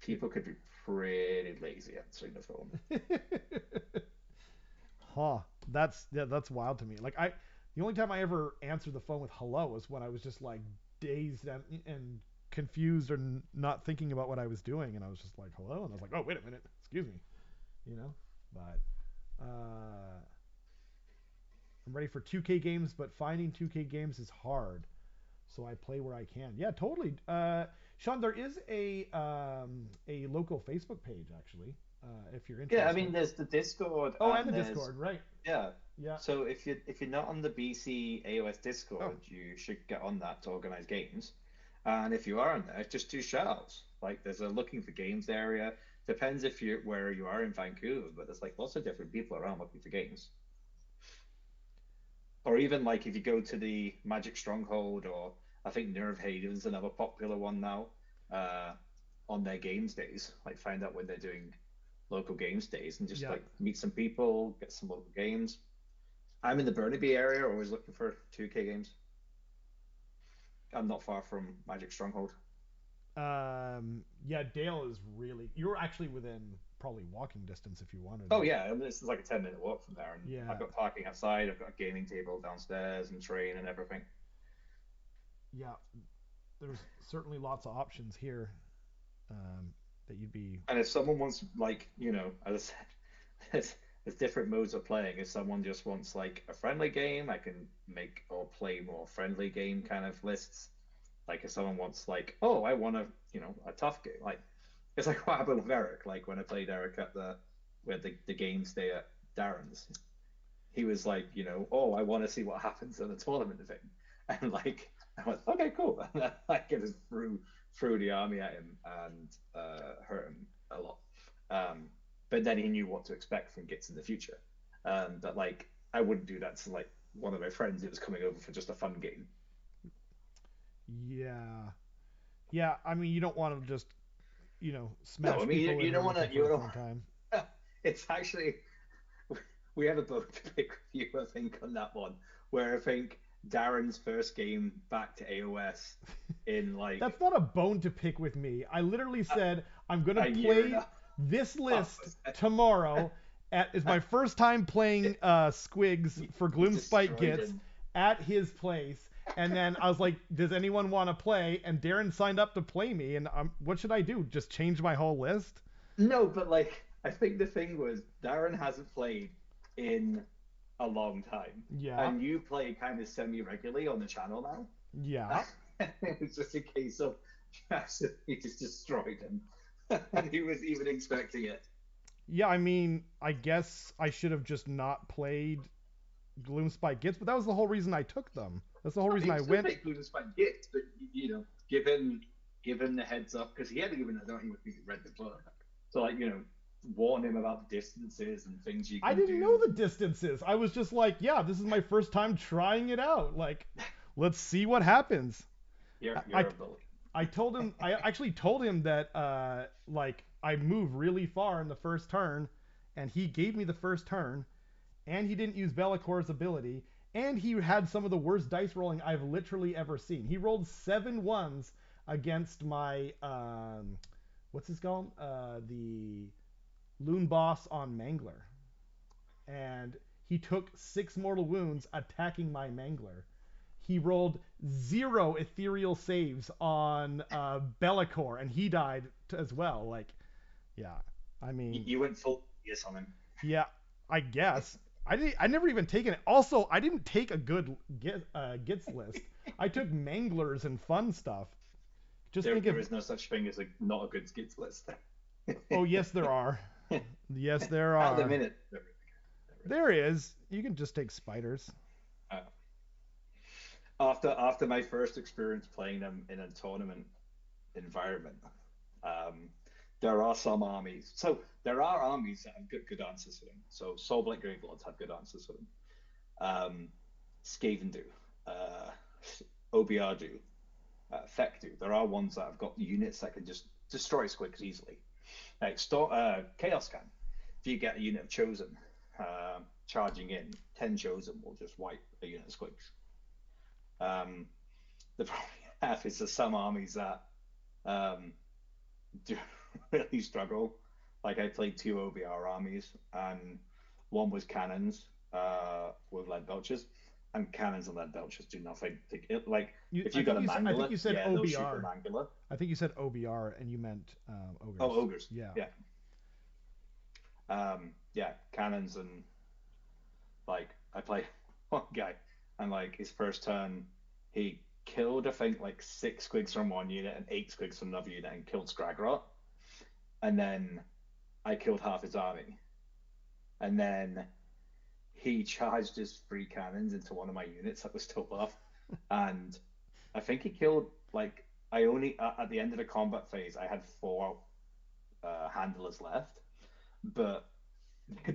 people could be pretty lazy answering the phone. Huh. That's wild to me. Like, the only time I ever answered the phone with hello was when I was just like dazed and confused or not thinking about what I was doing, and I was just like hello, and I was like, oh, wait a minute, excuse me, you know. But I'm ready for 2K games, but finding 2K games is hard. So I play where I can. Yeah, totally. Sean, there is a local Facebook page actually, if you're Yeah, I interested. mean, there's the Discord Oh, and the and there's Discord, right? yeah. Yeah. So if you're not on the BC AOS Oh, Discord, you should get on that to organize games. And if you are on there, just do shoutouts. Like there's a looking for games area. Depends if you where you are in Vancouver, but there's like lots of different people around looking for games. Or even like if you go to the Magic Stronghold or I think Nerve Haven's another popular one now, uh, on their games days. Like find out when they're doing local games days and just yeah. like meet some people, get some local games. I'm in the Burnaby area, always looking for 2K games. I'm not far from Magic Stronghold. Yeah, Dale is really. You're actually within probably walking distance if you wanted Oh it. yeah, I mean, this is like a 10-minute walk from there, and I've Yeah, got parking outside. I've got a gaming table downstairs and train and everything. yeah. There's certainly lots of options here that you'd be. And if someone wants like, you know, as I said, there's different modes of playing. If someone just wants like a friendly game, I can make or play more friendly game kind of lists. Like if someone wants like, oh, I want a tough game. Like it's like what happened with Eric. Like when I played Eric at the games day at Darren's, he was like, oh, I want to see what happens in the tournament thing. And like I went, okay, cool. And I just threw the army at him and hurt him a lot. Um, but then he knew what to expect from Gits in the future. But like I wouldn't do that to like one of my friends who was coming over for just a fun game. Yeah, yeah. I mean, you don't want to just No, I smash mean people in you or don't want to anything for you a don't. fun time. It's actually we have a boat to pick with you, I think, on that one. Where I think Darren's first game back to AOS in like That's not a bone to pick with me. I literally a, said I'm gonna a year play and a this half. list tomorrow. Is my first time playing Squigs for You Gloomspite destroyed Gits him. at his place. And then I was like, "Does anyone want to play?" And Darren signed up to play me. And what should I do? Just change my whole list? No, but like I think the thing was Darren hasn't played in a long time, Yeah, and you play kind of semi-regularly on the channel now. yeah, It's just a case of he just destroyed him, and he was even expecting it. yeah. I mean, I guess I should have just not played Gloomspite Gits, but that was the whole reason I took them. That's the whole reason He I was going to went. make Lunas fight Git, but given the heads up because he hadn't even I don't even think he read the book. So like warn him about the distances and things you I can didn't know do. the distances. I was just like, yeah, this is my first time trying it out. Like, let's see what happens. You're I, you're a bully. I told him, I actually told him that, like, I move really far in the first turn, and he gave me the first turn, and he didn't use Bellacor's ability, and he had some of the worst dice rolling I've literally ever seen. He rolled 7 1s against my, what's his called? The Loon Boss on Mangler. And he took 6 mortal wounds attacking my Mangler. He rolled 0 ethereal saves on Be'lakor, and he died as well. Like, yeah, I mean, You went Yes, on him. Yeah, I guess. I never even taken it. Also, I didn't take a good gits list. I took manglers and fun stuff. Just think There if is no such thing as a not a good skits list. oh yes there are. Yes there At the are. minute, they're There is. You can just take spiders. really good. After my first experience playing them in a tournament environment, um, there are some armies. So there are armies that have good answers for them. So Soulblight Gravelords have good answers for them. Um, Skaven do. Uh, OBR do. Feck do. There are ones that have got units that can just destroy squigs easily. Like Chaos can. If you get a unit of Chosen charging in, 10 Chosen will just wipe a unit of squigs. The problem you have is there's some armies that um, do really struggle. Like I played two OBR armies, and one was cannons with lead belchers, and cannons and lead belchers do nothing. Like if you got a I think mangler, you said yeah, they'll shoot the OBR. mangler. I think you said OBR and you meant Oh, ogres. ogres, Yeah. yeah, yeah, cannons and like I played one guy, and like his first turn, he killed I think like six squigs from one unit and eight squigs from another unit and killed Scragrot. And then I killed half his army. And then he charged his three cannons into one of my units that was still buff. And I think he killed like I only at the end of the combat phase I had four handlers left, but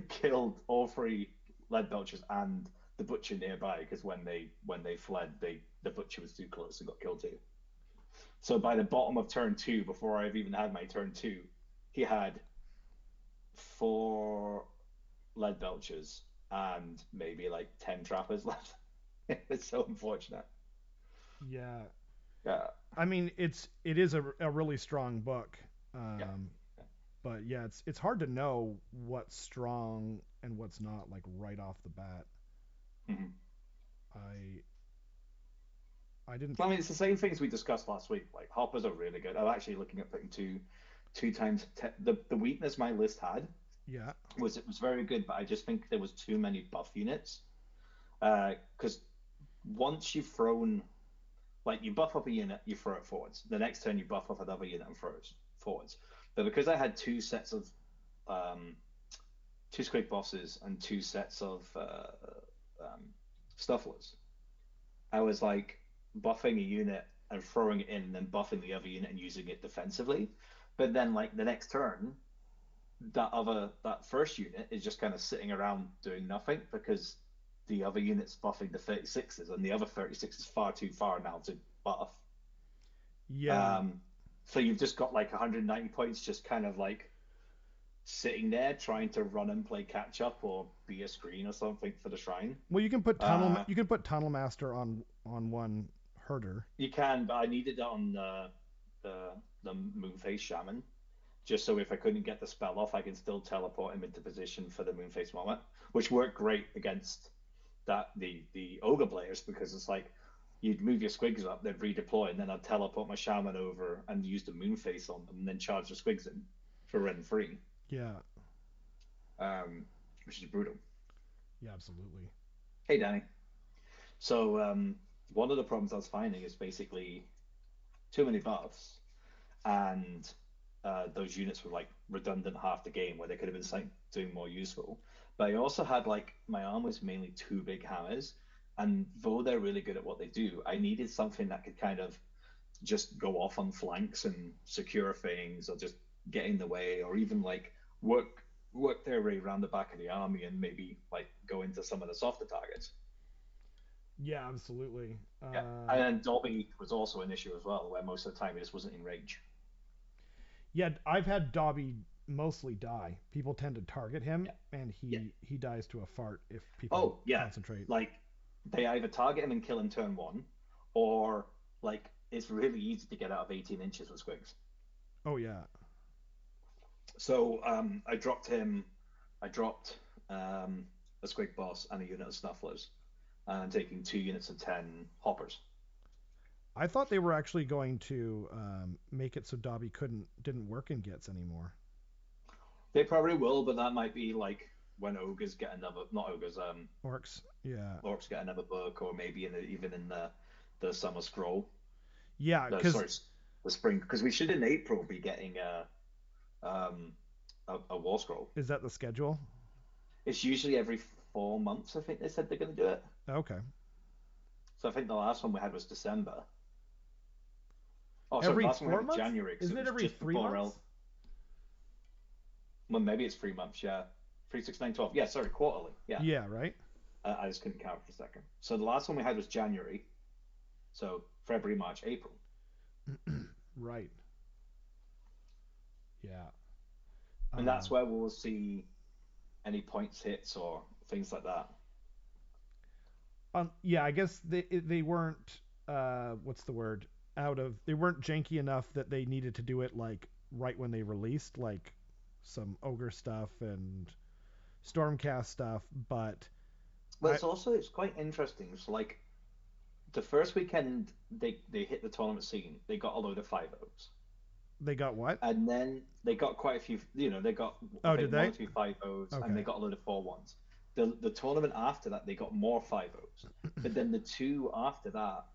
killed all three lead belchers and the butcher nearby because when they fled, the butcher was too close and got killed too. So by the bottom of turn two, before I've even had my turn two, he had four lead belchers and maybe like 10 trappers left. It's so unfortunate. Yeah. Yeah, I mean, it is a really strong book. yeah, Um, but yeah, it's hard to know what's strong and what's not like right off the bat. mm-hmm. I I didn't. I mean, it's the same things we discussed last week. Like hoppers are really good. I'm actually looking at putting two times the weakness my list had Yeah. was it was very good, but I just think there was too many buff units. Because once you've thrown like you buff up a unit, you throw it forwards. The next turn you buff up another unit and throw it forwards. But because I had two sets of um, two squig bosses and two sets of um, stufflers, I was like buffing a unit and throwing it in, and then buffing the other unit and using it defensively. But then like the next turn, that first unit is just kind of sitting around doing nothing because the other unit's buffing the 36s, and the other 36 is far too far now to buff. Yeah. Um, so you've just got like 190 points just kind of like sitting there trying to run and play catch up or be a screen or something for the shrine. Well, you can put Uh, tunnel master on one herder. you can, but I needed it on the the Moonface Shaman, just so if I couldn't get the spell off, I can still teleport him into position for the Moonface moment, which worked great against the ogre players because it's like you'd move your squigs up, they'd redeploy, and then I'd teleport my shaman over and use the Moonface on them, and then charge the squigs in for run free, Yeah. um, which is brutal. Yeah, absolutely. Hey, Danny. So one of the problems I was finding is basically too many buffs, and those units were like redundant half the game where they could have been something doing more useful. But I also had like my arm was mainly two big hammers, and though they're really good at what they do, I needed something that could kind of just go off on flanks and secure things, or just get in the way, or even like work their way around the back of the army and maybe like go into some of the softer targets. Yeah, absolutely. Yeah, and then Dobby was also an issue as well, where most of the time he just wasn't in range. Yeah, I've had Dobby mostly die. People tend to target him, Yeah, and yeah. he dies to a fart if people Oh, yeah. concentrate. Like they either target him and kill him turn one, or like it's really easy to get out of 18 inches with squigs. Oh yeah. So I dropped him. I dropped a squig boss and a unit of snufflers, and I'm taking two units of 10 hoppers. I thought they were actually going to make it so Dobby couldn't didn't work in Gits anymore. They probably will, but that might be like when ogres get another, not ogres, Orcs. Yeah. orcs get another book, or maybe even in the summer scroll. Yeah, The because sorry, the spring, because we should in April be getting um a war scroll. is that the schedule? It's usually every 4 months. I think they said they're going to do it. Okay. So I think the last one we had was December. Oh, sorry, the Every last one we had four was months? January because Isn't it it was every just three before months? L. Well, maybe it's 3 months. Yeah, 3, 6, 9, 12. Yeah, sorry, quarterly. Yeah, Yeah, right? I just couldn't count for a second. So the last one we had was January. So February, March, April, Right. Yeah. and that's Um, where we'll see any points hits or things like that. yeah, I guess they weren't what's the word? Out of they weren't janky enough that they needed to do it like right when they released like some ogre stuff and stormcast stuff, but But I it's quite interesting. So like the first weekend they hit the tournament scene, they got a load of 5-0s. they got what? And then they got quite a few. They got I Oh, did think one they? or two 5-0s, and they Okay. got a load of 4-1s. The tournament after that, they got more 5-0s, but then the two after that,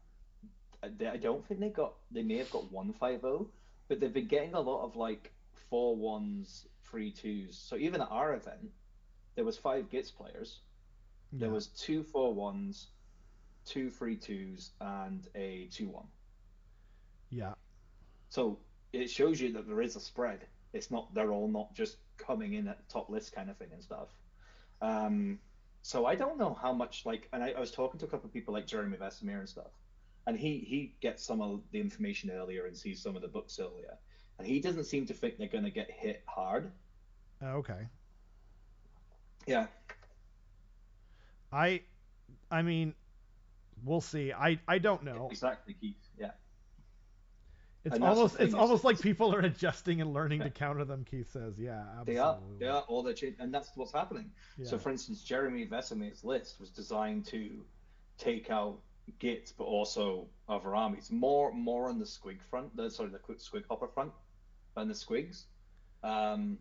I don't think they got. They may have got one 5-0, but they've been getting a lot of like 4-1s, 3-2s. So even at our event, there was 5 Gits players. There Yeah. was two 4-1s, two 3-2s, and a 2-1. Yeah. So it shows you that there is a spread. It's not they're all not just coming in at the top list kind of thing and stuff. Um, so I don't know how much like, and I was talking to a couple of people like Jeremy Vesemir and stuff, and he gets some of the information earlier and sees some of the books earlier, and he doesn't seem to think they're going to get hit hard. Okay. Yeah, I I mean, we'll see. I don't know. exactly, Keith. Yeah, It's and that's the almost thing. like people are adjusting and learning Yeah, to counter them. Keith says, "Yeah, they absolutely." are all the change, and that's what's happening. So, Yeah, for instance, Jeremy Vesemir's list was designed to take out Git, but also other armies. More on the squig front, the quick squig hopper front than the squigs. Um,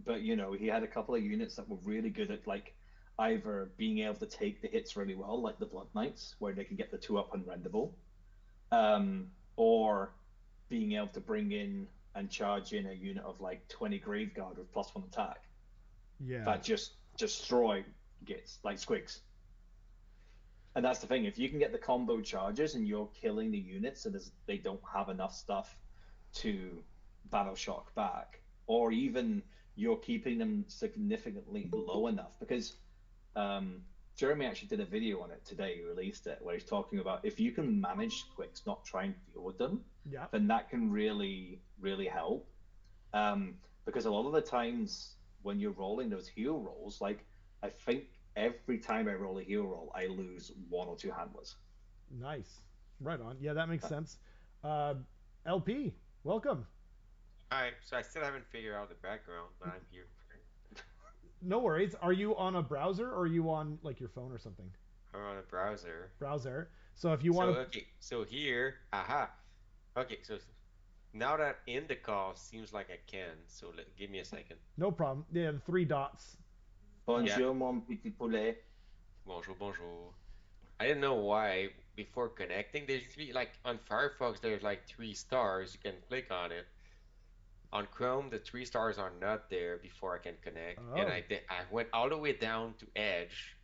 but he had a couple of units that were really good at like either being able to take the hits really well, like the Blood Knights, where they can get the 2-up unrendable, or being able to bring in and charge in a unit of like 20 Graveguard with +1 attack yeah, that just destroy gits like squigs. And that's the thing. If you can get the combo charges and you're killing the units and they don't have enough stuff to battle shock back, or even you're keeping them significantly low enough, because um, Jeremy actually did a video on it today. He released it where he's talking about if you can manage squigs, not try and deal with them, yeah. then that can really, really help. Because a lot of the times when you're rolling those heal rolls, like I think every time I roll a heal roll, I lose one or two handlers. Nice, right on. Yeah, that makes Uh, sense. Uh, LP, welcome. Alright, so I still haven't figured out the background, but I'm here. No worries. Are you on a browser or are you on like your phone or something? I'm on a browser. Browser. So if you So, want to, okay, so here, aha. Okay, so now that in the call, seems like I can. So give me a second. no problem. Yeah, the three dots. Yeah, Bonjour, mon petit poulet. bonjour, bonjour. I didn't know why before connecting. There's three, like on Firefox, there's like 3 stars. You can click on it. On Chrome, the 3 stars are not there before I can connect. And Oh, I went all the way down to Edge.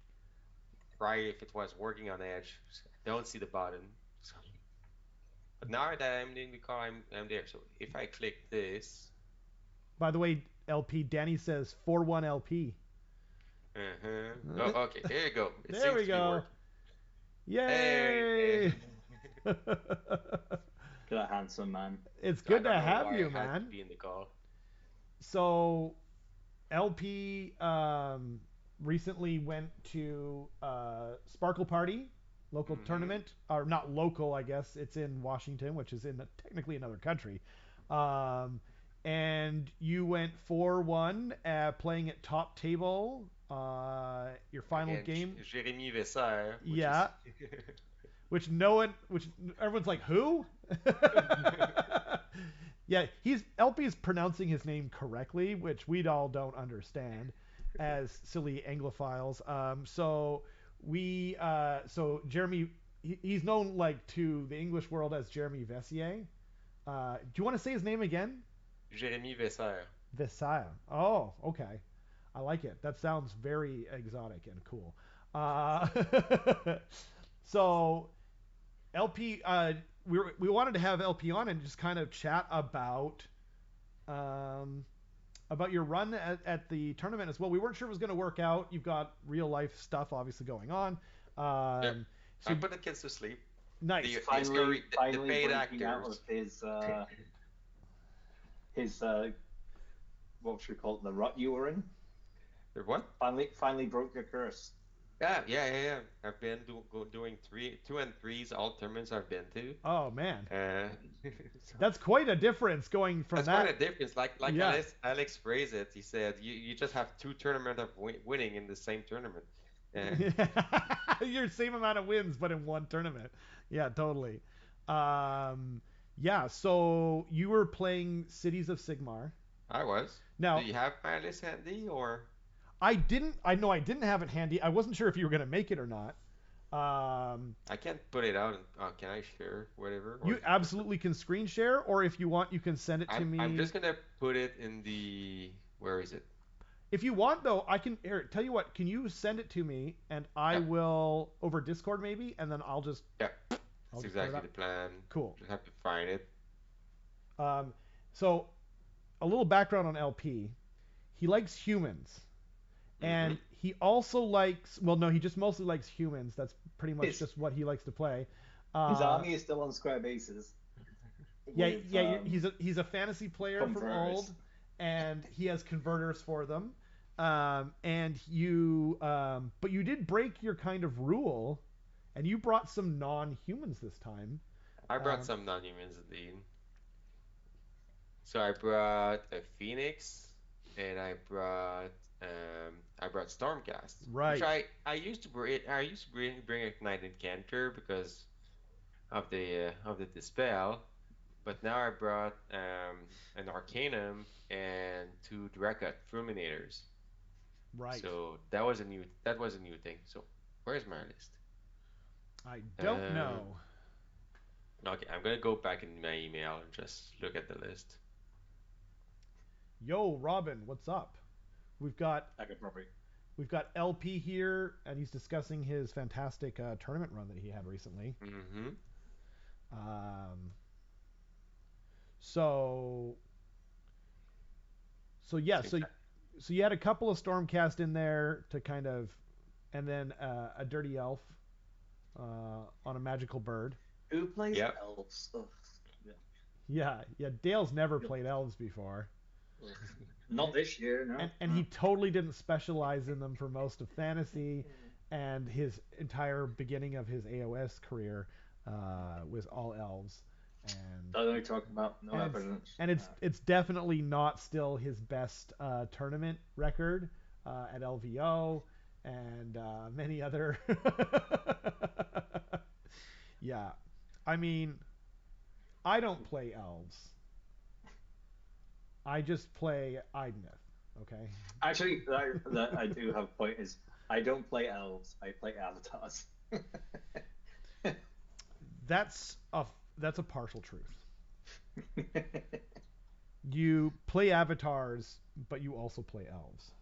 Right, if it was working on Edge, I don't see the button. So, but now that I'm in the car, I'm there. So if I click this, by the way, LP. Danny says 4-1 LP. oh, okay, there you go. It There seems we to be go. working. Hey, Yay! Get a handsome man. It's I good to don't know have why I you, had to man. be in the call. So LP recently went to Sparkle Party, local Hmm. tournament, or not local, I guess. It's in Washington, which is in technically another country. Um, and you went 4-1 playing at top table. Your final Again, game, Jérémy Vesser, which is yeah, which everyone's like, who? Yeah, he's LP is pronouncing his name correctly, which we all don't understand as silly Anglophiles. So Jeremy, he's known like to the English world as Jeremy Vessier. Do you want to say his name again? Jérémy Vesser. Vessier. Oh, okay. I like it. That sounds very exotic and cool. Uh, so LP, we wanted to have LP on and just kind of chat um, about your run at the tournament as well. We weren't sure it was going to work out. You've got real life stuff obviously going on. Yeah. So I put the kids to sleep. nice. The paid breaking out actors. of his what should we call it, the rut you were in. They're what? Finally broke your curse. Yeah. I've been doing 2 and 3s, all tournaments I've been to. Oh man, So that's quite a difference going from that's that. quite a difference. Like Yeah. Alex phrased it. He said you just have 2 tournaments of winning in the same tournament. Uh, Your same amount of wins, but in one tournament. Yeah, totally. Yeah, so you were playing Cities of Sigmar. I was. Do Now, you have my list handy or? I didn't. I know I didn't have it handy. I wasn't sure if you were gonna make it or not. I can't put it out. Can I share whatever? You Or absolutely can screen share, or if you want, you can send it to me. I'm just gonna put it in the. Where is it? If you want, though, I can. Here, tell you what. Can you send it to me, and I Yeah. will over Discord maybe, and then I'll just. Yeah. I'll That's just put it exactly up. the plan. Cool. Just have to find it. So, a little background on LP. He likes humans, Hmm. and he also likes. Well, no, he just mostly likes humans. That's pretty much His, just what he likes to play. his Uh, army is still on square bases. yeah, With, yeah. He's a fantasy player from converters. old, and he has converters for them. But you did break your kind of rule, and you brought some non-humans this time. I brought Um, some non-humans indeed. So I brought a Phoenix, and I brought Stormcast, which right, I used to bring Ignited Canter because of the dispel, but now I brought an Arcanum and 2 Dracut Fulminators. right. So that was a new thing. So where's my list? I don't Um, know. okay, I'm gonna go back in my email and just look at the list. Yo, Robin, what's up? We've got I could probably. we've got LP here, and he's discussing his fantastic tournament run that he had recently. Mm-hmm. Um, so so yeah, Seems so you had a couple of Stormcast in there to kind of, and then a Dirty Elf on a magical bird. Who plays Yep. elves? Ugh. Yeah. Dale's never Yeah. played elves before, Ugh. Not this year, no. and he totally didn't specialize in them for most of fantasy, and his entire beginning of his AoS career was all elves, and I don't know what you're talking about. No and evidence. it's definitely not still his best tournament record at LVO and many other. Yeah, I mean, I don't play elves. I just play Idnith. Okay, Actually, that I do have a point is I don't play elves. I play avatars. that's a that's a partial truth. You play avatars, but you also play elves.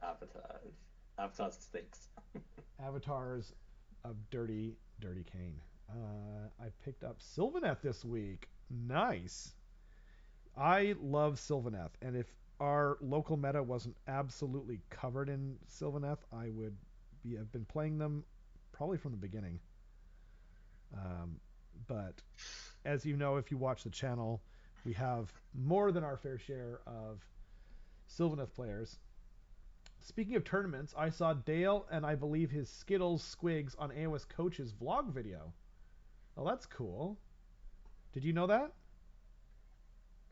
Avatars. Avatars stinks. Avatars of Dirty Kane. I picked up Sylvaneth this week. Nice. I love Sylvaneth, and if our local meta wasn't absolutely covered in Sylvaneth, I would have been playing them probably from the beginning. But as you know, if you watch the channel, we have more than our fair share of Sylvaneth players. Speaking of tournaments, I saw Dale and I believe his Skittles Squigs on AOS Coach's vlog video. Oh, that's cool. Did you know that?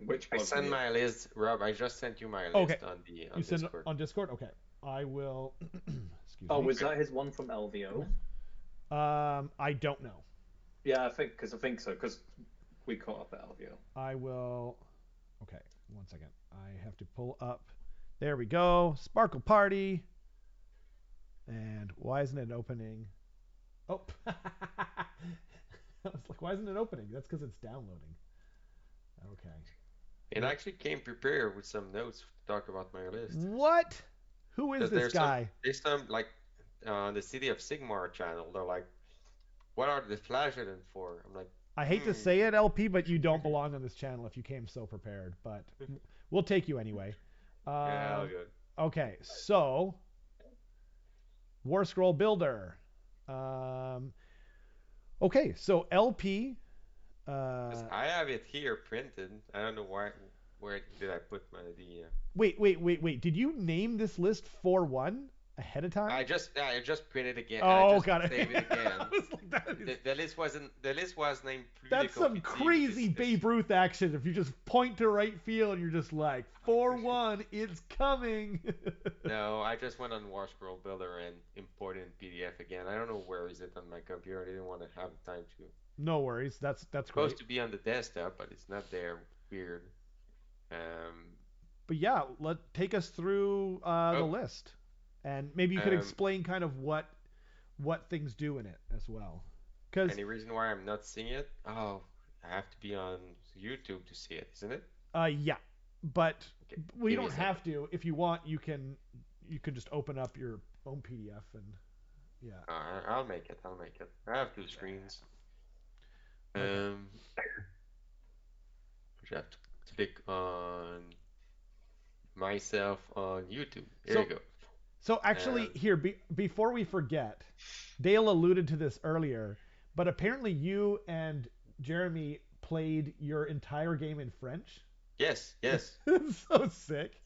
Which I was sent the my list, Rob. I just sent you my Okay. list on the You send it Discord. on Discord? Okay. I will. Excuse Oh, me. was that his one from LVO? I don't know. Yeah, I think so. Because We caught up at LVO. I will. Okay, one second. I have to pull up. There we go. Sparkle Party. And why isn't it opening? Oh. I was like, why isn't it opening? That's because it's downloading. Okay. It actually came prepared with some notes to talk about my list. What? Who is Because this guy? there's some like on the City of Sigmar channel. They're like, what are the flash hidden for? I'm like, I hate to hmm. say it, LP, but you don't belong on this channel if you came so prepared. But we'll take you anyway. Yeah, all Um, good. okay, so War Scroll Builder. Um, okay, so LP. Because Uh, I have it here printed. I don't know why. Where did I put the? wait. Did you name this list 4-1 ahead of time? I just printed again, and I Oh, just got it. save it again. I was like, The list was named plus les that's some compétitifs, which crazy Babe Ruth action. If you just point to right field and you're just like 4-1, it's coming. no, I just went on War Scroll Builder and imported in PDF again. I don't know where is it on my computer. I didn't want to have time to. No worries. That's Supposed great. to be on the desktop, but it's not there. Weird. Um. But yeah, let take us through the Oh. list, and maybe you could Um. explain kind of what things do in it as well. Because Any reason why I'm not seeing it? Oh, I have to be on YouTube to see it, isn't it? yeah, but Okay. well, you Give me a don't second. have to. If you want, you can just open up your own PDF and yeah. I'll make it. I'll make it. I have two screens. Okay. I have to click on myself on YouTube. There you So go. so actually Um, here before we forget, Dale alluded to this earlier, but apparently you and Jeremy played your entire game in French. yes, yes, It's so sick.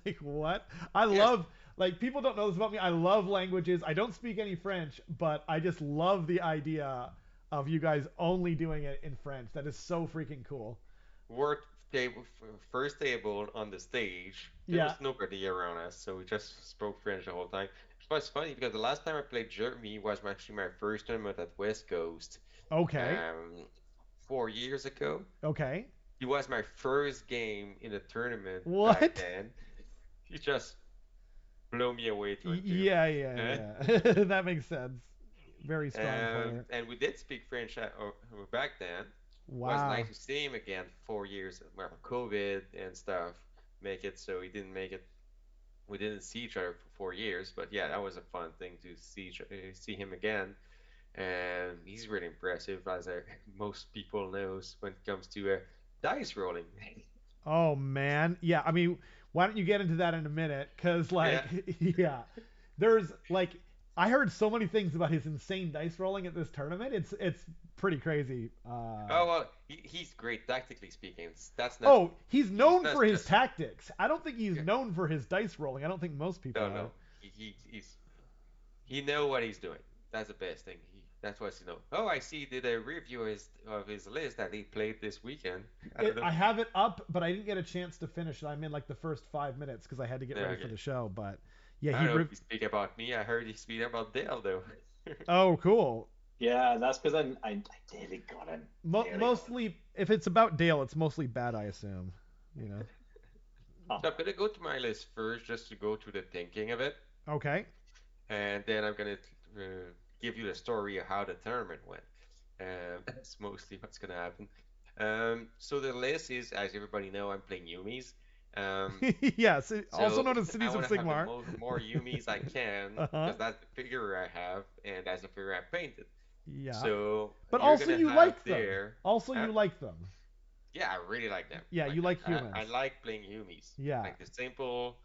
Like what? I yes. love like people don't know this about me. I love languages. I don't speak any French, but I just love the idea of you guys only doing it in French. That is so freaking cool. Work table, first table on the stage. There Yeah. was nobody around us, so we just spoke French the whole time. It was funny because the last time I played Germany was actually my first tournament at West Coast, Okay. um, 4 years ago. Okay. It was my first game in a tournament back What? then. He just blew me away trying to. Yeah, yeah, Uh, yeah. That makes sense. Very strong player. and we did speak French back then. It was Wow. nice to see him again. 4 years, well, COVID and stuff make it so he didn't make it. We didn't see each other for 4 years, but yeah, that was a fun thing to see him again. And he's really impressive, as most people knows when it comes to dice rolling. Oh man, yeah. I mean, why don't you get into that in a minute? Cause like, Yeah. yeah, there's like, I heard so many things about his insane dice rolling at this tournament. It's pretty crazy. Oh well, he's great tactically speaking. That's not. Oh, he's He's known for not his just. tactics. I don't think he's Yeah. known for his dice rolling. I don't think most people No, are. no. He know what he's doing. That's the best thing. That's what you know. Oh, I see. He did a review of his list that he played this weekend. I don't know. I have it up, but I didn't get a chance to finish it. I'm in like the first 5 minutes because I had to get Yeah, ready for okay. the show. But yeah, I he. don't know if you speak about me. I heard you speak about Dale though. Oh, cool. Yeah, that's because I nearly got him. Nearly got him. Mostly, if it's about Dale, it's mostly bad, I assume. You know. So I'm gonna go to my list first, just to go through the thinking of it, Okay. and then I'm gonna give you the story of how the tournament went. That's mostly what's gonna happen. So the list is, as everybody know, I'm playing Yumis. Um, Yes, also so known as I Cities of want to have the Sigmar. more Yumis I can, Uh-huh. because that's the figure I have, and that's the figure I painted. Yeah. So But you're also gonna you have like them. there, Also huh? you like them. Yeah, I really like them. Yeah, you like I humans. like playing Yumis. Yeah. Like the simple.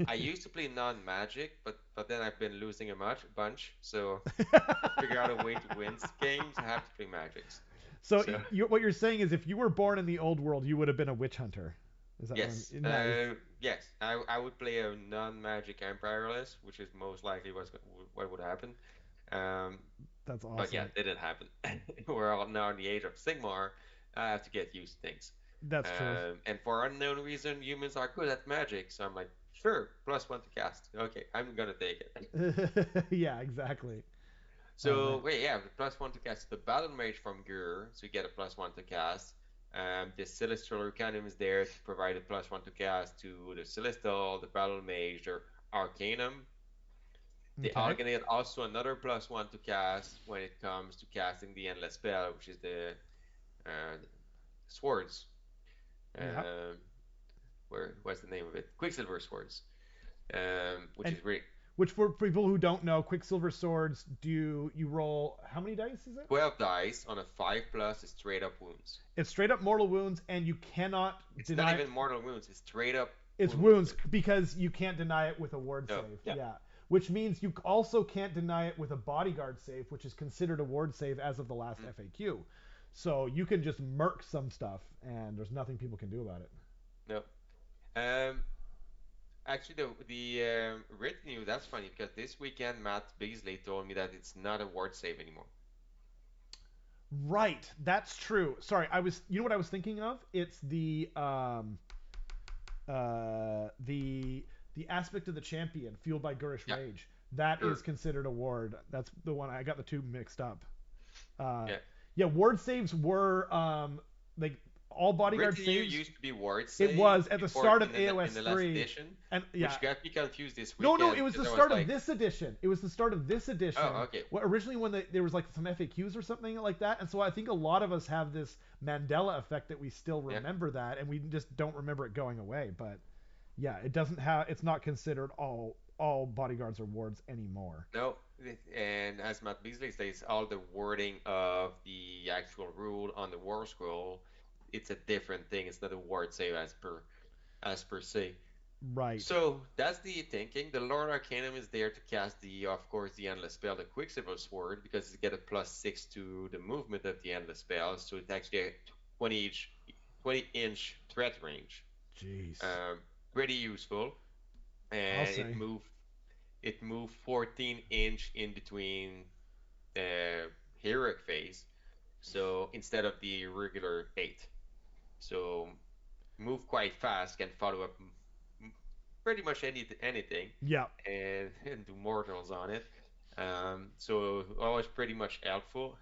I used to play non-magic, but then I've been losing a bunch. So to figure out a way to win games, I have to play magics. So So what you're saying is if you were born in the old world, you would have been a witch hunter. Is that what yes, I'm nice? yes, I would play a non-magic imperialist, which is most likely what would happen. Um, That's but yeah, awesome. it didn't happen. We're all now in the age of Sigmar. I have to get used to things. That's true. And for unknown reason, humans are good at magic. So I'm like, sure, +1 to cast. Okay, I'm gonna take it. Yeah, exactly. Oh man. So wait, yeah, the +1 to cast the battle mage from Gur, so you get a +1 to cast. The Celestial Arcanum is there to provide a +1 to cast to the Celestial, the Battle Mage, or Arcanum. The Okay. Algonaid also another +1 to cast when it comes to casting the Endless Spell, which is the swords. Yeah. Um, what's the name of it? Quicksilver swords. Which And is great. which for people who don't know, Quicksilver swords do you roll how many dice is it? 12 dice on a 5 plus is straight up wounds. It's straight up mortal wounds, and you cannot It's not deny even mortal wounds, it's straight up it's wounds. wounds because you can't deny it with a ward No. save. Yeah. Yeah. Which means you also can't deny it with a bodyguard save, which is considered a ward save as of the last Mm, FAQ. So you can just murk some stuff, and there's nothing people can do about it. no. Um, Actually, the retinue, that's funny because this weekend Matt Beasley told me that it's not a ward save anymore. Right, that's true. Sorry, you know what I was thinking of? It's the aspect of the champion fueled by Gurish Yeah, Rage. That is sure. considered a ward. That's the one I got the two mixed up. Uh, Yeah. yeah, ward saves were like all bodyguard Retinue saves. used to be ward It save was at the before start of in AoS the last 3, edition, and yeah, which got me confused this no, weekend it was the because I was start of like, this edition. It was the start of this edition. oh, okay. Well, originally when there was like some FAQs or something like that, and so I think a lot of us have this Mandela effect that we still Yeah. remember that, and we just don't remember it going away. But yeah, it doesn't have. It's not considered all bodyguards are wards anymore. No, and as Matt Beasley says, all the wording of the actual rule on the war scroll, it's a different thing. It's not a ward save as per se. Right. So that's the thinking. The Lord Arcanum is there to cast of course, the Endless Spell, the Quicksilver Sword, because it get a +6 to the movement of the Endless Spell, so it's actually a 20-inch threat range. Jeez. Um, Pretty useful, I'll and say. it moved 14-inch in between the heroic phase, so instead of the regular 8. So move quite fast, can follow up pretty much anything, Yeah. and do mortals on it. So always pretty much helpful.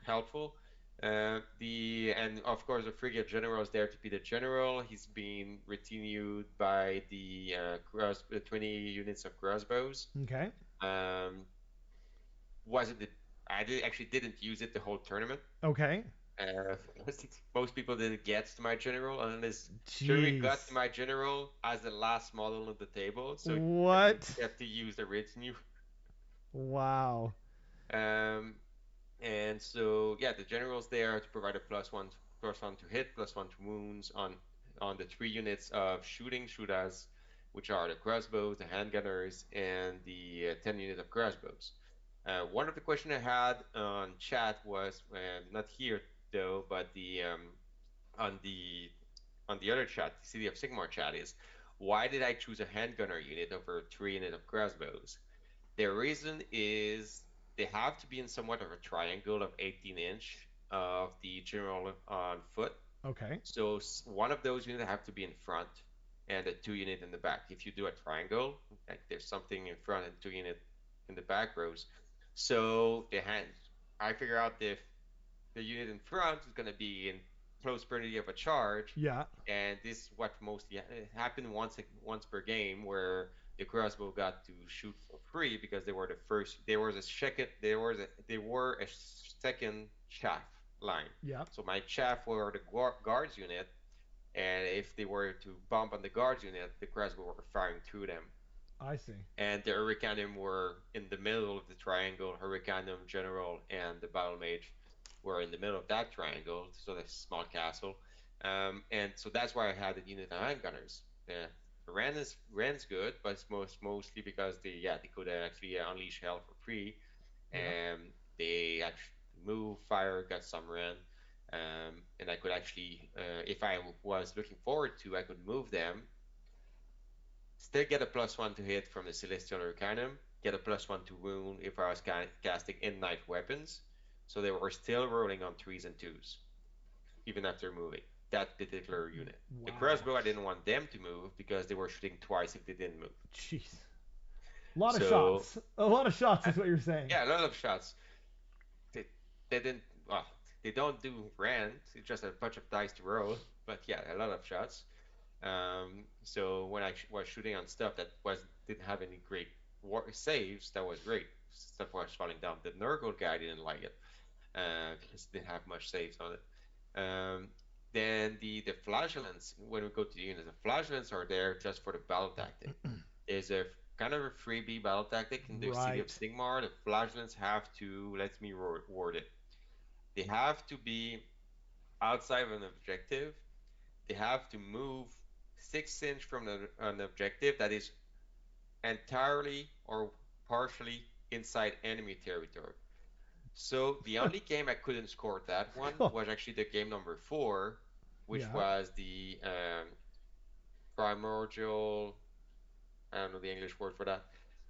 The and of course the frigate general is there to be the general. He's been retinued by the 20 units of crossbows. Okay. Um, wasn't it? Actually didn't use it the whole tournament. Okay. Uh, Most people didn't get to my general unless Shuri got to Jeez. my general as the last model on the table, so What? you have to use the retinue. Wow. Um, and so yeah, the general's there to provide a +1 to hit, +1 to wounds on the 3 units of shootas, which are the crossbows, the handgunners, and the 10 unit of crossbows. One of the questions I had on chat was not here though, but on the on the other chat, the City of Sigmar chat is why did I choose a handgunner unit over a 3 unit of crossbows? The reason is they have to be in somewhat of a triangle of 18-inch of the general on foot. Okay. So one of those units have to be in front and a 2 unit in the back. If you do a triangle, like there's something in front and 2 unit in the back rows. So I figure out if the unit in front is going to be in close proximity of a charge, Yeah. and this is what mostly happened once per game, where the crossbow got to shoot for free because they were the first. They were a second chaff line. Yeah. So my chaff were the guards unit, and if they were to bump on the guards unit, the crossbow were firing through them. I see. And the Hurricanum were in the middle of the triangle. Hurricanum General and the Battle Mage were in the middle of that triangle, so the small castle. And so that's why I had a unit of handgunners. The Ren's good, but it's mostly because they could actually unleash hell for free, Yeah. and they actually move, fire, got some Ren, and I could actually, if I was looking forward to, I could move them, still get a +1 to hit from the Celestial Arcanum, get a +1 to wound if I was casting in knife weapons. So they were still rolling on 3s and 2s, even after moving that particular unit. The Wow. crossbow, I didn't want them to move because they were shooting twice if they didn't move. Jeez. A lot of So, shots. A lot of shots uh, is what you're saying. yeah, a lot of shots. They, they didn't, well, they don't do rand, it's just a bunch of dice to roll. but yeah, a lot of shots. So when I was shooting on stuff that was didn't have any great saves, that was great. Stuff was falling down. The Nurgle guy didn't like it because it didn't have much saves on it. Then the flagellants, when we go to the units, the flagellants are there just for the battle tactic. There's a kind of a freebie battle tactic in the city of Right. Sigmar. The flagellants have to, let me word it. They have to be outside of an objective. They have to move 6 inch from an objective that is entirely or partially inside enemy territory. So the only game I couldn't score that one was actually the game number four, which Yeah. was the primordial. I don't know the English word for that,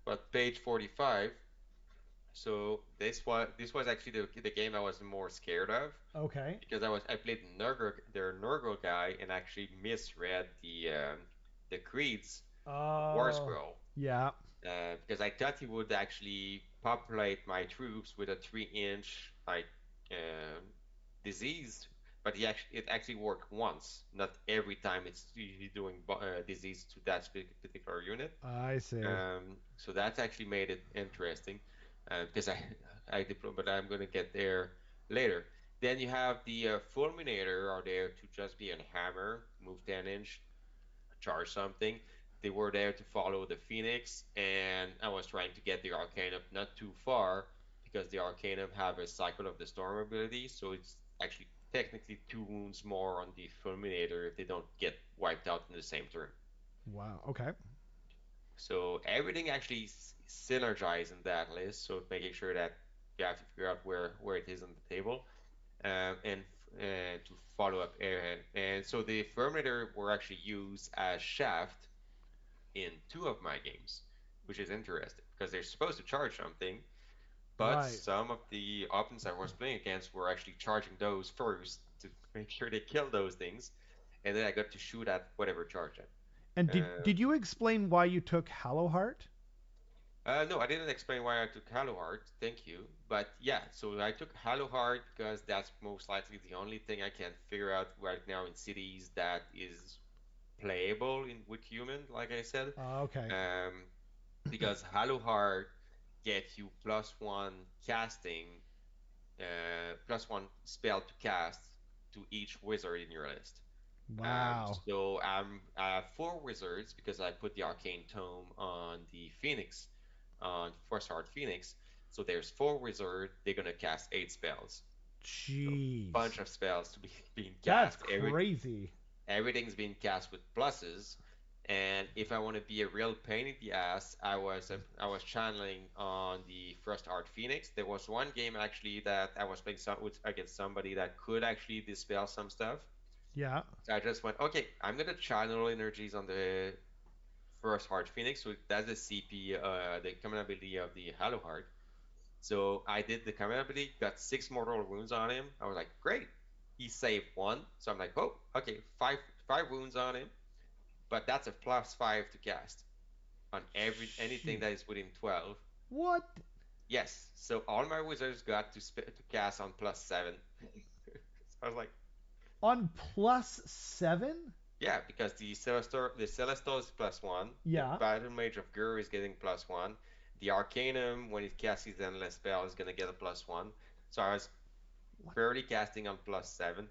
but page 45. So this was actually the game I was more scared of Okay. because I played their Nurgle guy and actually misread the creeds of War Oh. Scroll Yeah. because I thought he would actually populate my troops with a 3 inch like um disease, but it actually worked once, not every time it's usually doing disease to that particular unit. I see. So that's actually made it interesting because I deploy, but I'm gonna get there later. Then you have the fulminator are there to just be a hammer, move 10 inch, charge something. They were there to follow the Phoenix, and I was trying to get the Arcanum not too far because the Arcanum have a Cycle of the Storm ability, so it's actually technically 2 wounds more on the Fulminator if they don't get wiped out in the same turn. Wow. Okay. So everything actually synergize in that list, so making sure that you have to figure out where it is on the table, and to follow up. And so the Fulminator were actually used as shaft in two of my games, which is interesting because they're supposed to charge something, but Right. some of the opponents I was playing against were actually charging those first to make sure they kill those things, and then I got to shoot at whatever charged them. And did you explain why you took Hallowheart? No, I didn't explain why I took Hallowheart. Thank you. But yeah, so I took Hallowheart because that's most likely the only thing I can figure out right now in cities that is playable with human, like I said. Okay. Um, because Hallowheart gets you +1 casting, +1 spell to cast to each wizard in your list. Wow. So I have four wizards because I put the Arcane Tome on the Phoenix, on First Heart Phoenix. So there's four wizards. They're gonna cast 8 spells. So bunch Jeez. of spells to be being That's cast. crazy. Everything's being cast with pluses. And if I want to be a real pain in the ass, I was channeling on the First Art Phoenix. There was one game actually that I was playing against somebody that could actually dispel some stuff. Yeah. So I just went, okay, I'm gonna channel energies on the First Heart Phoenix. So that's the CP, the command ability of the Halo Heart. So I did the command ability, got 6 mortal wounds on him. I was like, great. He saved one. So I'm like, oh, okay, five wounds on him, but that's a +5 to cast on anything Jeez. that is within 12. What? Yes. So all my wizards got to cast on +7. So I was like, On +7? yeah, because the Celestor is +1. The Yeah. Battle Mage of Gur is getting +1. The Arcanum, when it casts his endless spell, is gonna get a +1. So I was What? barely casting on +7.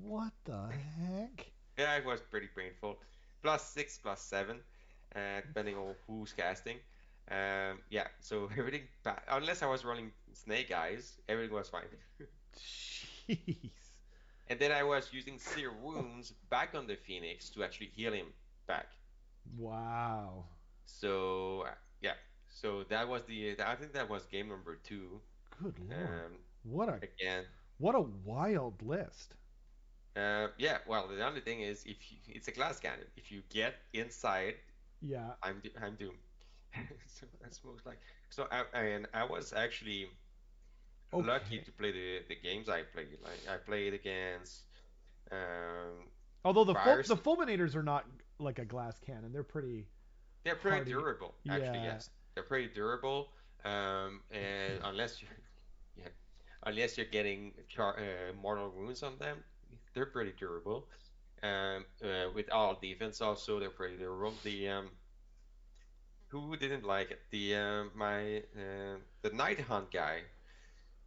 What the heck? Yeah, it was pretty painful. +6, +7, depending on who's casting. Yeah, so everything, unless I was rolling Snake Eyes, everything was fine. Jeez. And then I was using Seer Wounds back on the Phoenix to actually heal him back. Wow. So yeah, so I think that was game number two. Good lord. Um, What a again, what a wild list. yeah. Well, the only thing is, it's a glass cannon. If you get inside, Yeah. I'm doomed. So that's most like. So and I was actually lucky Okay. to play the games I played. Like I played against um, Although the Fires. fulminators are not like a glass cannon. They're pretty They're pretty hardy. durable, actually. Yeah. Yes, they're pretty durable. And unless you, yeah, unless you're getting mortal wounds on them, they're pretty durable. With all defense also they're pretty durable. The who didn't like it? The night hunt guy.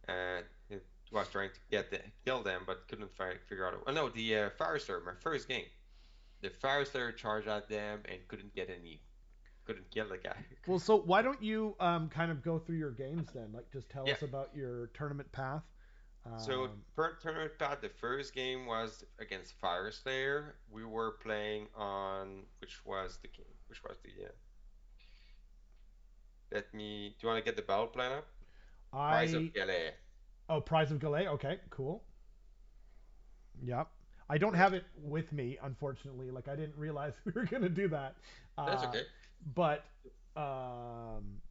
It was trying to kill them, but couldn't figure out. Oh no, the fire slayer, my first game. The fire slayer charged at them and couldn't kill the guy. Well, so why don't you kind of go through your games then? Like, just tell Yeah. us about your tournament path. So Um, per tournament path, the first game was against Fire Slayer. We were playing on which was the game? Which was the? Let me. Do you want to get the battle plan up? Rise of I Gale. Oh, Prize of Galay. Okay, cool. Yep. I don't have First. it with me, unfortunately. Like I didn't realize we were gonna do that. That's Uh, okay. but um,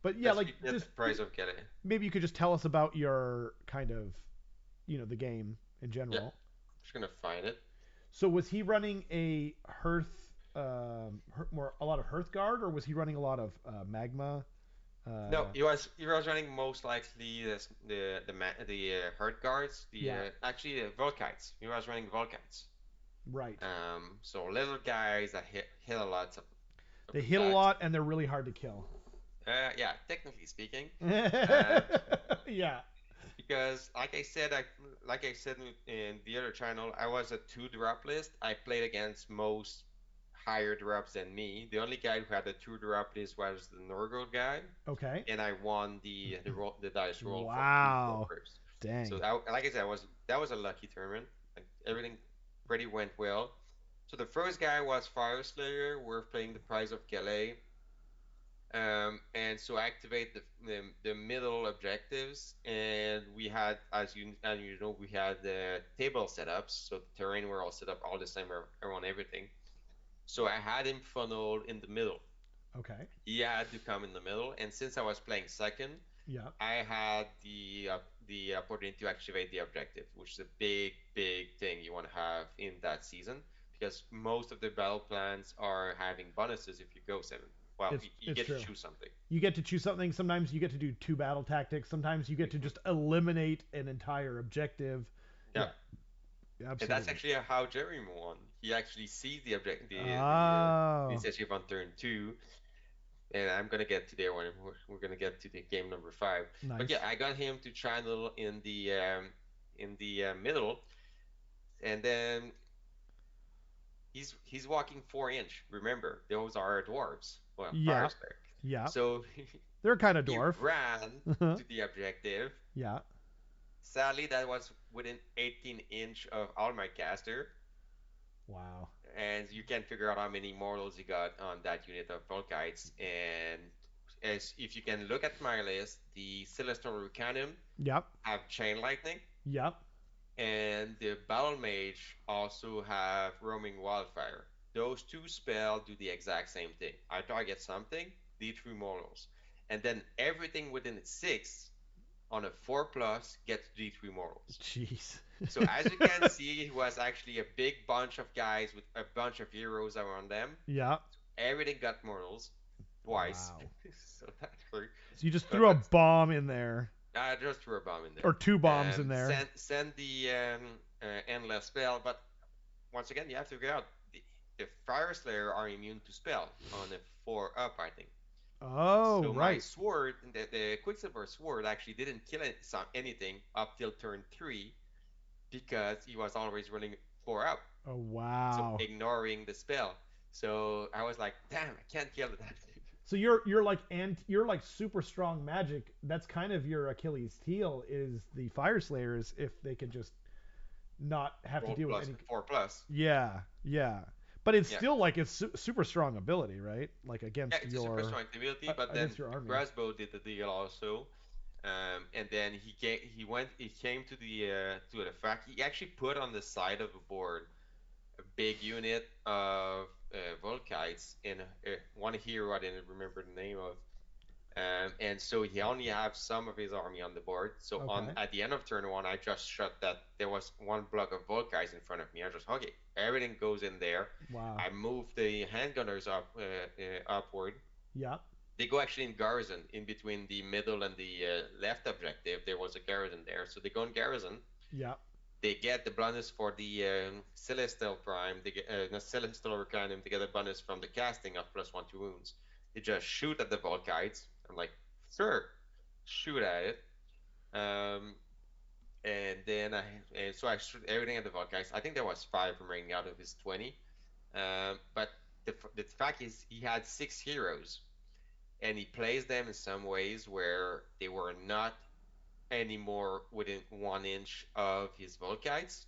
but yeah, Let's like get the just Prize of Gale. maybe you could just tell us about your kind of the game in Yeah, general. just gonna find it. So was he running a more a lot of Hearthguard, or was he running a lot of Magma? No, Uh, he was running most likely the herd guards, yeah, actually the Volkites. He was running Volkites. right. So little guys that hit a lot of They hit a attacks. lot and they're really hard to kill. Yeah, technically speaking, uh, Yeah. because like I said in the other channel, I was a two drop list. I played against most higher drops than me. The only guy who had a two drop list was the Norgo guy, Okay. and I won the dice roll for two Wow. droppers. So Dang. like I said, that was a lucky tournament. Like everything pretty went well. So the first guy was Fire Slayer. We're playing the Prize of Calais. And so activate the middle objectives, and we had, as you know, we had the table setups, so the terrain were all set up all the same around everything. So I had him funneled in the middle. Okay. He had to come in the middle, and since I was playing second, Yeah. I had the opportunity to activate the objective, which is a big, big thing you want to have in that season because most of the battle plans are having bonuses if you go seven. Well, you It's get to true. choose something. You get to choose something. Sometimes you get to do two battle tactics. Sometimes you get to Hmm. just eliminate an entire objective. Yeah, Yeah, and that's absolutely. actually how Jeremy won. He actually sees the object, the Oh, initiative on turn two, and I'm gonna get to there when we're gonna get to the game number five. But yeah, nice. I got him to channel in the middle, and then he's walking 4 inch. Remember, those are dwarves. Well, fire Yeah. spec. Yeah. So They're kind of he dwarf. ran to the objective. Yeah. Sadly, that was within 18 inch of all my caster, Wow. and you can figure out how many mortals you got on that unit of Volkites. And as if you can look at my list, the Celestial Arcanum Yep. have Chain Lightning, Yep. and the Battle Mage also have Roaming Wildfire. Those two spells do the exact same thing. I target something, D3 mortals. And then everything within 6 on a 4 plus gets D3 mortals. Jeez. So as you can see, it was actually a big bunch of guys with a bunch of heroes around them. Yeah. Everything got mortals twice. Wow. So that hurt. So you just But threw a but bomb in there, I just threw a bomb in there. or two bombs in there. Send the endless spell, but once again, you have to figure out the Fire Slayer are immune to spell on a 4 up, I think. Oh, So my right. sword, the Quicksilver sword, actually didn't kill anything up till turn 3 because he was always running 4 up, Oh, so wow. ignoring the spell. So I was like, damn, I can't kill that thing. So you're like super strong magic. That's kind of your Achilles heel is the Fire Slayers if they could just not have to Roll deal with plus any. 4 plus. Yeah, yeah. But it's Yeah, still like it's super strong ability, right? Like yeah, against it's a super your strong ability, but then against your army. Crossbow did the deal also. And then he came to the fact he actually put on the side of the board a big unit of Volkites and one hero I didn't remember the name of. And so he only have some of his army on the board. So on Okay. at the end of turn one, I just shot that there was one block of Volkites in front of me. I just okay, everything goes in there. Wow. I move the handgunners upward. Yeah. They go actually in garrison in between the middle and the left objective. There was a garrison there, so they go in garrison. Yeah. they get the bonus for the Celestial Prime, they get the Celestial Arcanum, they get a bonus from the casting of +1 to wounds. They just shoot at the Volkites. I'm like, sure, shoot at it. Um, and then so I shoot everything at the Volkites. I think there was 5 remaining out of his 20. But the fact is, he had 6 heroes, and he plays them in some ways where they were not anymore within 1 inch of his Volkites.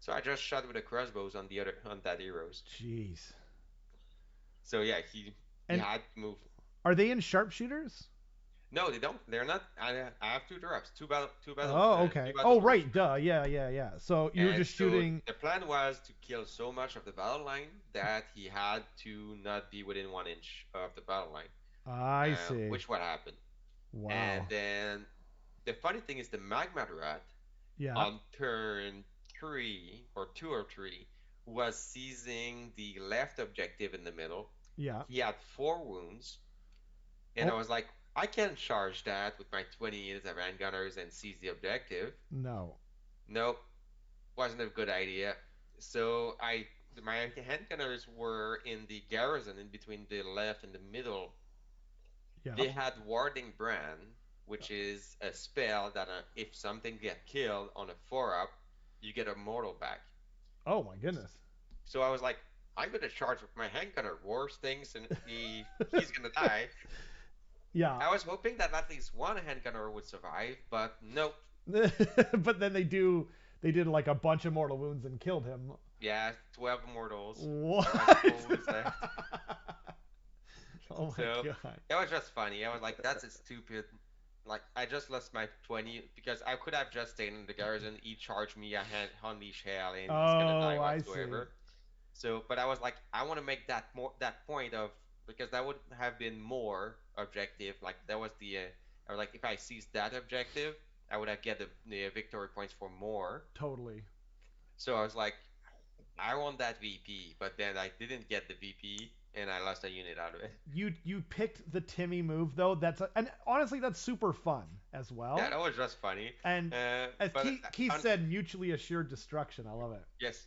So I just shot with the crossbows on that heroes. Jeez. So yeah, he And had to move. are they in sharpshooters? No, they don't. They're not. I have 2 drops, Oh, two okay. battle Oh, drops. right. Duh. Yeah, yeah, yeah. So you were And just so shooting. the plan was to kill so much of the battle line that he had to not be within 1 inch of the battle line, I see. which what happened. And Wow. then the funny thing is the magma rat Yeah. on turn 3 or 2 or 3 was seizing the left objective in the middle. Yeah. He had 4 wounds, and I Oh, was like, I can't charge that with my 20 units of handgunners and seize the objective. no. Nope, wasn't a good idea. So my handgunners were in the garrison in between the left and the middle. Yeah. They had Warding Brand, which is a spell that if something get killed on a 4-up, you get a mortal back. Oh my goodness. So I was like, I'm gonna charge with my handgunner. Worst things, and he's gonna die. Yeah. I was hoping that at least one handgunner would survive, but nope. But then they did like a bunch of mortal wounds and killed him. Yeah, 12 mortals. What? I got 4 wounds left. Oh my So god. it was just funny. I was like, that's a stupid. Like, I just lost my 20 because I could have just stayed in the garrison. He charged me a hand unleash hell, and he's gonna die Oh, I see. whatsoever. So, but I was like, I want to make that point of because that would have been more objective. Like that was the I was like, if I seized that objective, I would have get the victory points for more. Totally. So I was like, I want that VP, but then I didn't get the VP, and I lost a unit out of it. You picked the Timmy move though. And honestly that's super fun as Yeah, well. that was just funny. And as But Keith said, mutually assured destruction. I love yes,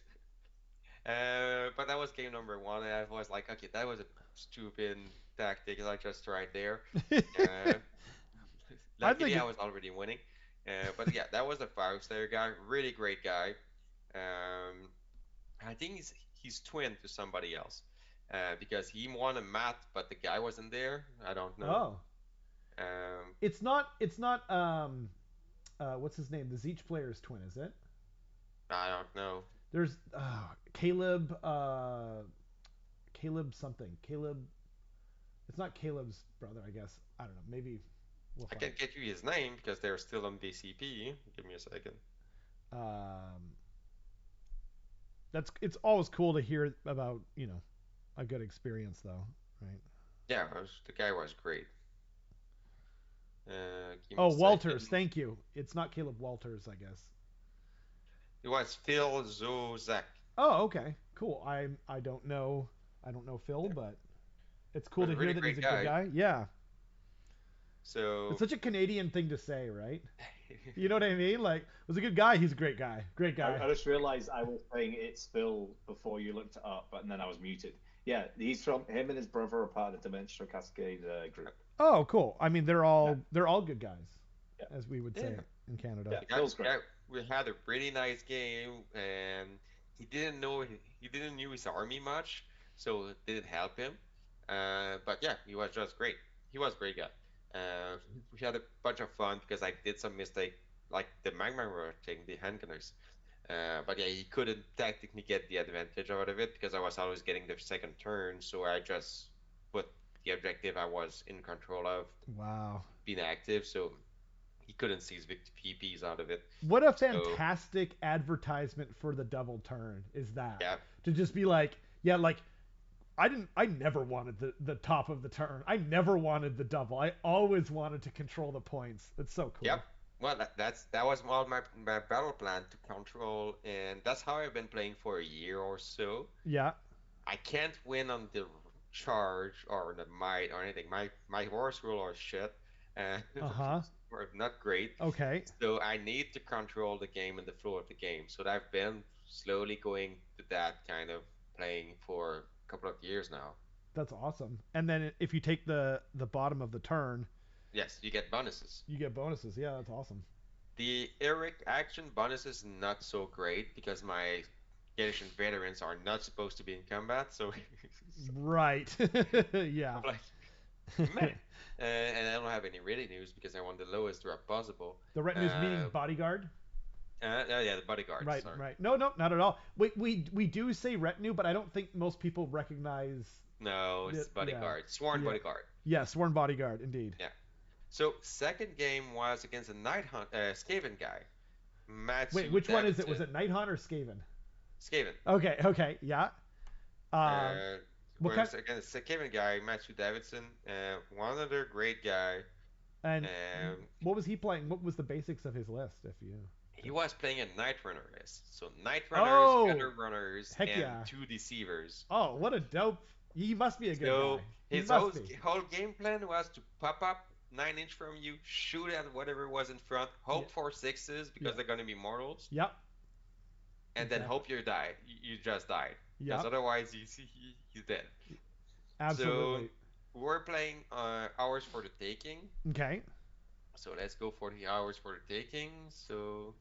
but that was game number 1, and I was like, okay, that was a stupid tactic. I just tried there. it. Uh, I think Luckily, I was already winning. But yeah, that was the 5-star guy. Really great guy. Um, I think he's twin to somebody else because he won a mat, but the guy wasn't there. I don't know. Oh. Um, It's not what's his name? The Zeech player's twin, is it? I don't know. There's Caleb Caleb something. Caleb it's not Caleb's brother, I guess. I don't know. Maybe we'll I find. can't get you his name because they're still on BCP. Give me a second. Um it's always cool to hear about, a good experience though, right? Yeah, the guy was great. Give me Oh, a Walters, second. thank you. It's not Caleb Walters, I guess. It was Phil Zozak. Oh, okay. Cool. I don't know Phil, but it's cool Was to a hear really that he's great a good guy. guy. Yeah. It's So such a Canadian thing to say, right? You know what I mean? Like, was a good guy, he's a great guy. Great guy. I just realized I was saying it's Phil before you looked it up, and then I was muted. Yeah, he's from him and his brother are part of the Dimensional Cascade group. Oh, cool. I mean, they're Yeah, all they're all good guys, yeah, as we would say yeah, in Canada. yeah. the guy, Phil's great. guy, we had a pretty nice game, and he didn't know his army much, so it didn't help him. But yeah, he was just great. He was a great guy. We had a bunch of fun because I did some mistake, like the magma were taking the handgunners. But yeah, he couldn't technically get the advantage out of it because I was always getting the second turn, so I just put the objective I was in control of Wow. being active, so he couldn't see his VPs out of it. What a So fantastic advertisement for the double turn is that. yeah, To just be like, yeah, like I never wanted the top of the turn. I never wanted the double. I always wanted to control the points. It's so yep. cool. Well, that was all my battle plan to control, and that's how I've been playing for a year or so. Yeah. I can't win on the charge or the might or anything. My horse rule or shit. Uh, Uh-huh. or not great. Okay. So I need to control the game and the flow of the game. So I've been slowly going to that kind of playing for a couple of years now. That's awesome. And then if you take the bottom of the turn, Yes, you get bonuses. you get bonuses. Yeah, that's awesome. The Eric action bonus is not so great because my Galician veterans are not supposed to be in combat. So, Right. Yeah. I'm like, meh. And I don't have any ready news because I want the lowest drop possible. The retinue's meaning Uh, bodyguard. yeah, the bodyguard. Right, Sorry. right. No, no, not at all. We do say retinue, but I don't think most people recognize No, it's it. Yeah. bodyguard. Sworn Yeah. bodyguard. Yeah, sworn bodyguard, indeed. Yeah. So second game was against a Night Hunt, Skaven guy, Wait, Matsu which one is it? Was Davidson. it Night Hunt or Skaven? Skaven. Okay, okay, yeah. Um, Uh, what kind? was against a Skaven guy, Matsu Davidson. One other great guy. And Um, what was he playing? What was the basics of his list? If you. he was playing a Night Runner list. So Night Runners, Oh, Gutter Runners, heck and yeah. two Deceivers. Oh, what a dope! He must be a good So guy. He his must be. whole game plan was to pop up 9 inch from you, shoot at whatever was in front, hope Yeah. for sixes because Yeah. they're gonna be mortals, Yep. and then Exactly. hope you die. You just died because Yep. otherwise he's dead. So Absolutely. we're playing hours for the taking. Okay. So let's go for the hours for the taking. So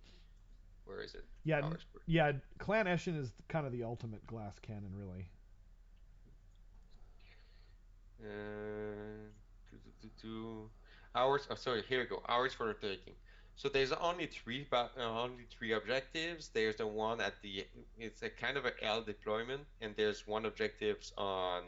where is it? Yeah. Hours for Yeah. Clan Eshin is kind of the ultimate glass cannon, really. uh, hours. Oh, sorry. Here we go. Hours for the taking. So there's only three objectives. There's the one at the it's a kind of a L deployment, and there's one objectives on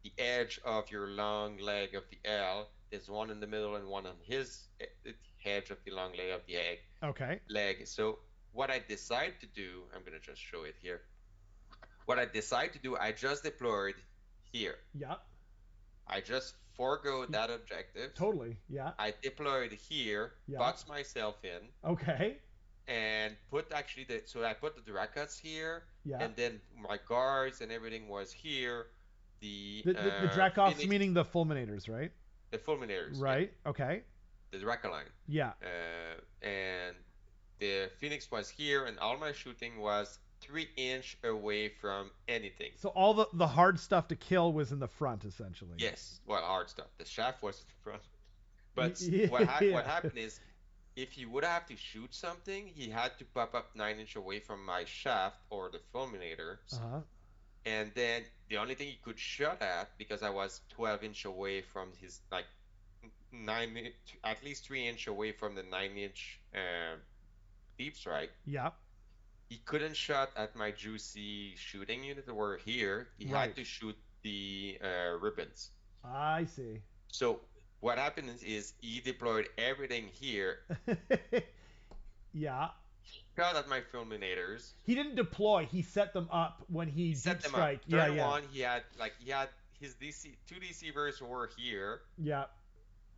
the edge of your long leg of the L. There's one in the middle and one on the edge of the long leg of the Okay. leg. So what I decide to do, I'm gonna just show it here. What I decide to do, I just deployed here. Yeah. I just forego that objective. Totally. Yeah. I deployed here, Yeah. box myself in, Okay. and put actually so I put the Dracuts here, Yeah. and then my guards and everything was here. The Dracoffs Phoenix, meaning the fulminators, right? the Fulminators, yeah, Right. Okay. the Dracoline. Yeah. And the Phoenix was here, and all my shooting was 3 inch away from anything. So all the hard stuff to kill was in the front, essentially. Yes, well, hard stuff. The shaft was in front. But Yeah. what happened is, if he would have to shoot something, he had to pop up 9 inch away from my shaft or the fulminator. Uh-huh. And then the only thing he could shot at, because I was 12 inch away from his, like, at least 3 inch away from the 9 inch deep strike, Yeah. he couldn't shot at my juicy shooting unit that were here. He Right. had to shoot the ribbons. I see. So what happened is he deployed everything here, Yeah. shot at my fulminators, He didn't deploy. He set them up when he set deep them strike. up. Yeah, Turn yeah. one, he had his two deceivers were here, Yeah.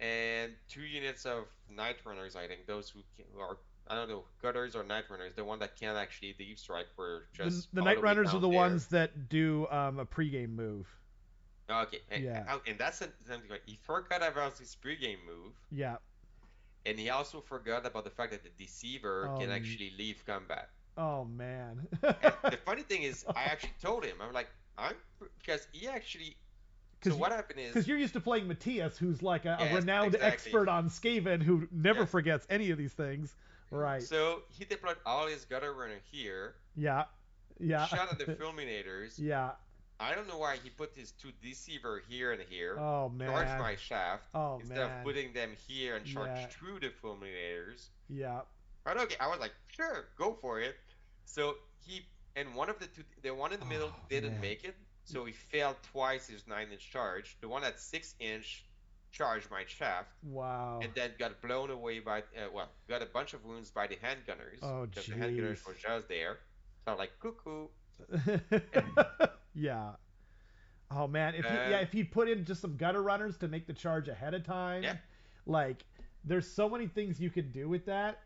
and 2 units of night runners. I think those who are, I don't know, gutters or night runners. The one that can't actually deep strike were just The all Night the way Runners are down the there. ones that do a pregame move. Okay, Yeah. and that's something like he forgot about his pregame move, Yeah. and he also forgot about the fact that the deceiver can Um, actually leave combat. Oh man. And the funny thing is, I actually told him, I'm like, because he actually. So what happened is, Because you're used to playing Matthias, who's like a Yes, renowned exactly. expert on Skaven who never Yeah. forgets any of these things. Right. so he deployed all his gutter runner here, Yeah. Yeah. shot at the fulminators. Yeah. I don't know why he put his two deceiver here and here, Oh charged man. my shaft, Oh instead man. of putting them here and charge Yeah. through the fulminators. Yeah. But okay, I was like, sure, go for it. So and one of the two, the one in the middle Oh, didn't man. make it, so he failed twice his 9 inch charge. The one at 6 inch charged my shaft, Wow. and then got blown away by, got a bunch of wounds by the handgunners, Oh, because the handgunners jeez. were just there. So I'm like, cuckoo. Yeah. Oh man, if Uh, if he'd put in just some gutter runners to make the charge ahead of time, Yeah. like there's so many things you could do with that.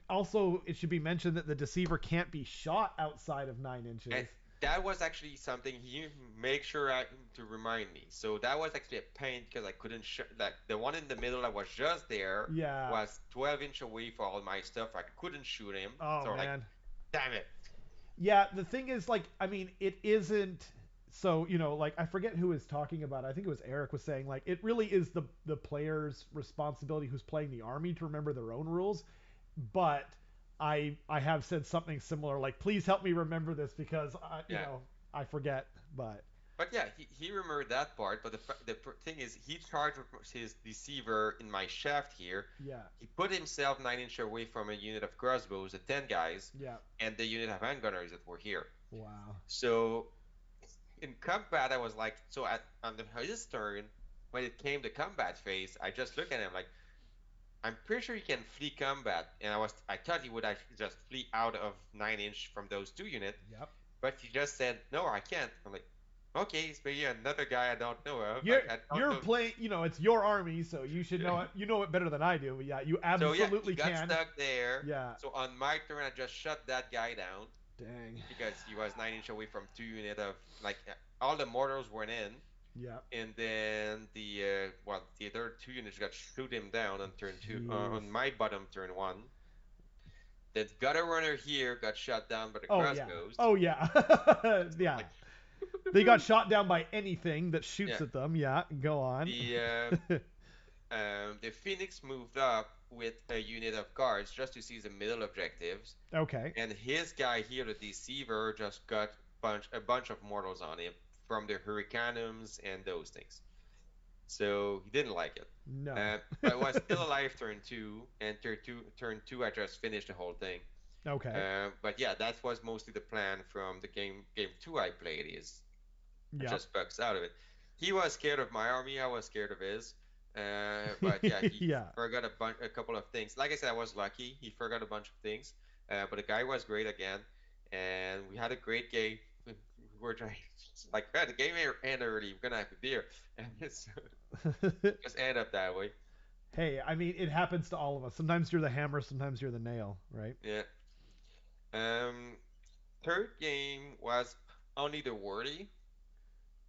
Also, it should be mentioned that the deceiver can't be shot outside of 9 inches. And that was actually something he make sure to remind me. So that was actually a pain because I couldn't like the one in the middle that was just there Yeah. was 12-inch away for all my stuff. I couldn't shoot him. Oh So like, man. damn it. Yeah, the thing is, like, I mean, it isn't. So, like, I forget who was talking about it. I think it was Eric was saying, like, it really is the player's responsibility who's playing the army to remember their own rules. But I have said something similar, like, please help me remember this because Yeah. I forget. But But yeah, he remembered that part. But thing is, he charged with his deceiver in my shaft here. yeah, He put himself 9-inch away from a unit of crossbows, the 10 guys, yeah, and the unit of handgunners that were here. wow, So in combat, I was like, so on his turn, when it came to combat phase, I just looked at him like, I'm pretty sure he can flee combat, and I thought he would actually just flee out of 9-inch from those two units, yep. but he just said, no, I can't. I'm like, okay, it's maybe another guy I don't know of. You're Like I don't you're know. playing, it's your army, so you should know it. You know it better than I do. But yeah, you So yeah, he absolutely got can. stuck there. Yeah. So on my turn, I just shut that guy down Dang. because he was 9-inch away from two units of like all the mortars went in. Yeah. And then the other two units got shoot him down on turn two, Jeez. on my bottom turn one. The gutter runner here got shot down by the Oh yeah. crossbows. Oh yeah. Yeah. Like, They got shot down by anything that yeah, shoots at them. Yeah. Go on. the Phoenix moved up with a unit of guards just to seize the middle objectives, Okay. and his guy here, the Deceiver, just got a bunch of mortals on him from the Hurricanums and those things. So he didn't like it. No. But I was still alive turn two, and turn two, I just finished the whole thing. Okay. But yeah, that was mostly the plan from the game two I played. Is I Yep. just bucks out of it. He was scared of my army. I was scared of his. But yeah, he Yeah. forgot a couple of things. Like I said, I was lucky. He forgot a bunch of things. But the guy was great again, and we had a great game. We were trying like, the game ended early. We're gonna have a beer, and it's just ended up that way. Hey, I mean, it happens to all of us. Sometimes you're the hammer, sometimes you're the nail, right? Yeah. Um, Third game was only the worthy,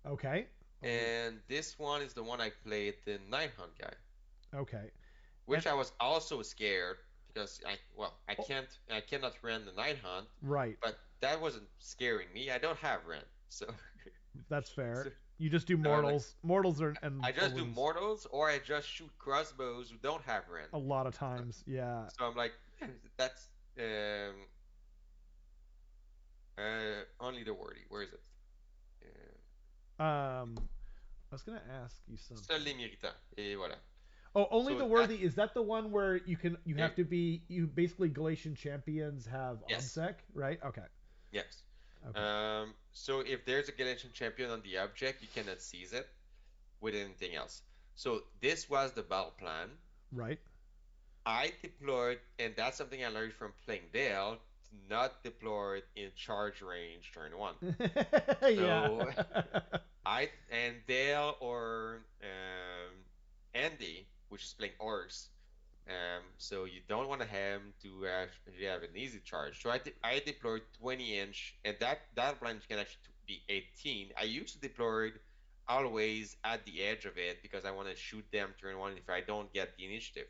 Okay. Only. and this one is the one I played the Night Hunt guy, Okay. And which I was also scared because I oh, cannot run the Night Hunt, right. but that wasn't scaring me. I don't have run, so That's so, fair. You just do so I'm like, mortals. Mortals are and I just do balloons mortals or I just shoot crossbows who don't have run. a lot of So, times. Yeah. so I'm like, that's only the wordy. Where is it? I was gonna ask you Seuls something. les méritants. Et voilà. Oh, only So the that, worthy. Is that the one where you yeah, have to be you basically Galatian champions have yes, obsec, right? Okay. yes. Okay. So if there's a Galatian champion on the object, you cannot seize it with anything else. So this was the battle plan. Right. I deployed, and that's something I learned from playing Dale, to not deploy in charge range turn one. Yeah. So and Dale or Andy, which is playing orcs, so you don't want to have him to actually have an easy charge. So I deployed 20-inch, and that range can actually be 18. I used to deploy it always at the edge of it because I want to shoot them turn one if I don't get the initiative.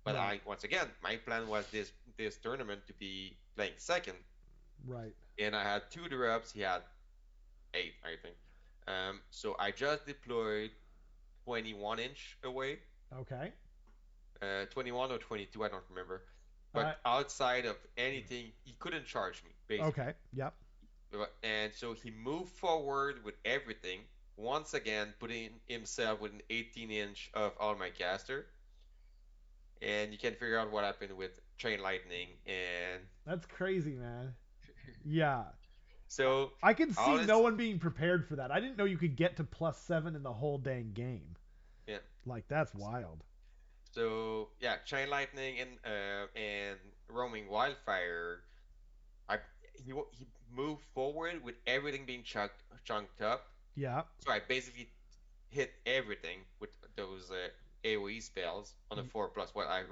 But Right. once again, my plan was this tournament to be playing second, Right. and I had two drops. He had eight, I think. So I just deployed 21-inch away, Okay. 21 or 22, I don't remember. Uh. But outside of anything, he couldn't charge me, basically. Okay. Yep. And so he moved forward with everything, once again putting himself with an 18-inch of all my caster. And you can figure out what happened with Chain Lightning. And That's crazy, man. Yeah. so I can all see no this, one being prepared for that. I didn't know you could get to +7 in the whole dang game. yeah. Like that's wild. So yeah, Chain Lightning and Roaming Wildfire. I he moved forward with everything being chunked up. Yeah. So I basically hit everything with those AoE spells on a 4+. Well, I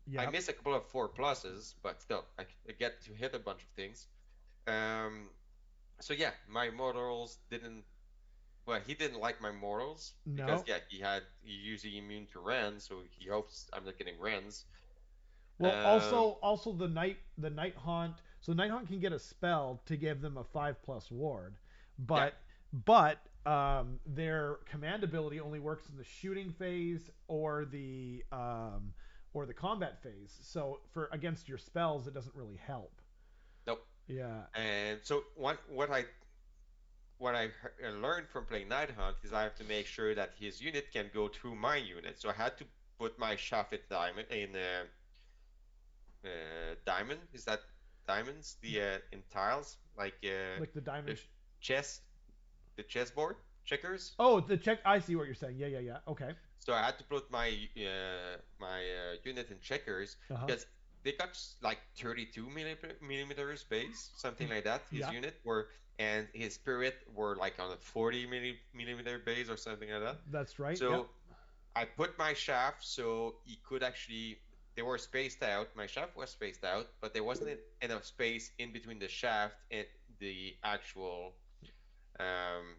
Yep. missed a couple of 4+s, but still I get to hit a bunch of things. Um, So yeah, my mortals didn't. Well, he didn't like my mortals because No. yeah, he usually immune to Ren, so he hopes I'm not getting Rens. Well, Um, also the night haunt. So night haunt can get a spell to give them a 5+ ward, yeah, but their command ability only works in the shooting phase or the combat phase. So for against your spells, it doesn't really help. nope. Yeah. And so what I learned from playing Night Hunt is I have to make sure that his unit can go through my unit. So I had to put my Shafit diamond in diamond. Is that diamonds? The in tiles like Like the the diamond. chess, the chessboard checkers. Oh, the check. I see what you're saying. Yeah, yeah, yeah. Okay. So I had to put my unit in checkers Uh huh. because they got like 32 millimeters base, something like that. His Yeah, unit were and his spirit were like on a 40 millimeter base or something like that. that's right. Yep. So I put my shaft so he could actually. They were spaced out. My shaft was spaced out, but there wasn't enough space in between the shaft um,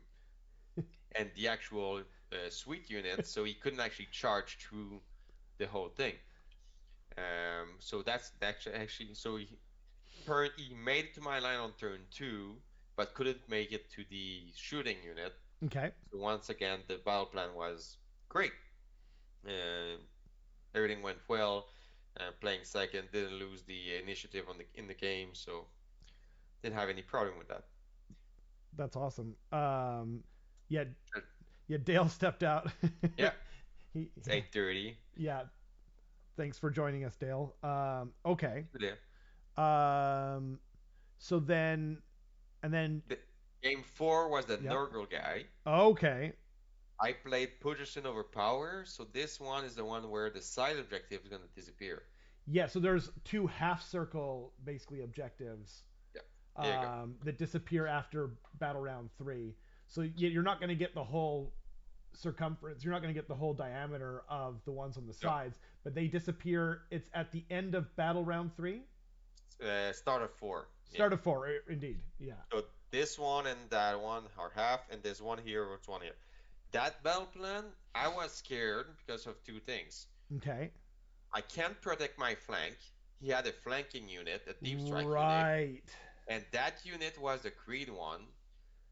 and the actual suite unit, so he couldn't actually charge through the whole thing. So that's actually so he made it to my line on turn two, but couldn't make it to the shooting unit. Okay. So once again, the battle plan was great. Uh, Everything went well. Playing second, didn't lose the initiative in the game, so didn't have any problem with that. That's awesome. Yeah, Uh, yeah. Dale stepped out. Yeah, he, it's 8:30. yeah. Thanks for joining us, Dale. Okay. Yeah. Um, so then, and then, The, Game four was the yep. Nurgle guy. Okay. I played Position over Power, so this one is the one where the side objective is going to disappear. Yeah. So there's two half circle basically objectives Yeah, there you go. that disappear after battle round three. So you're not going to get the whole circumference. You're not going to get the whole diameter of the ones on the No, sides, but they disappear. It's at the end of battle round three. start of four. Yeah. Start of four, indeed. Yeah. So this one and that one are half, and there's one here, which one here. That battle plan, I was scared because of two things. Okay. I can't protect my flank. He had a flanking unit, a deep strike unit, Right. and that unit was the Creed one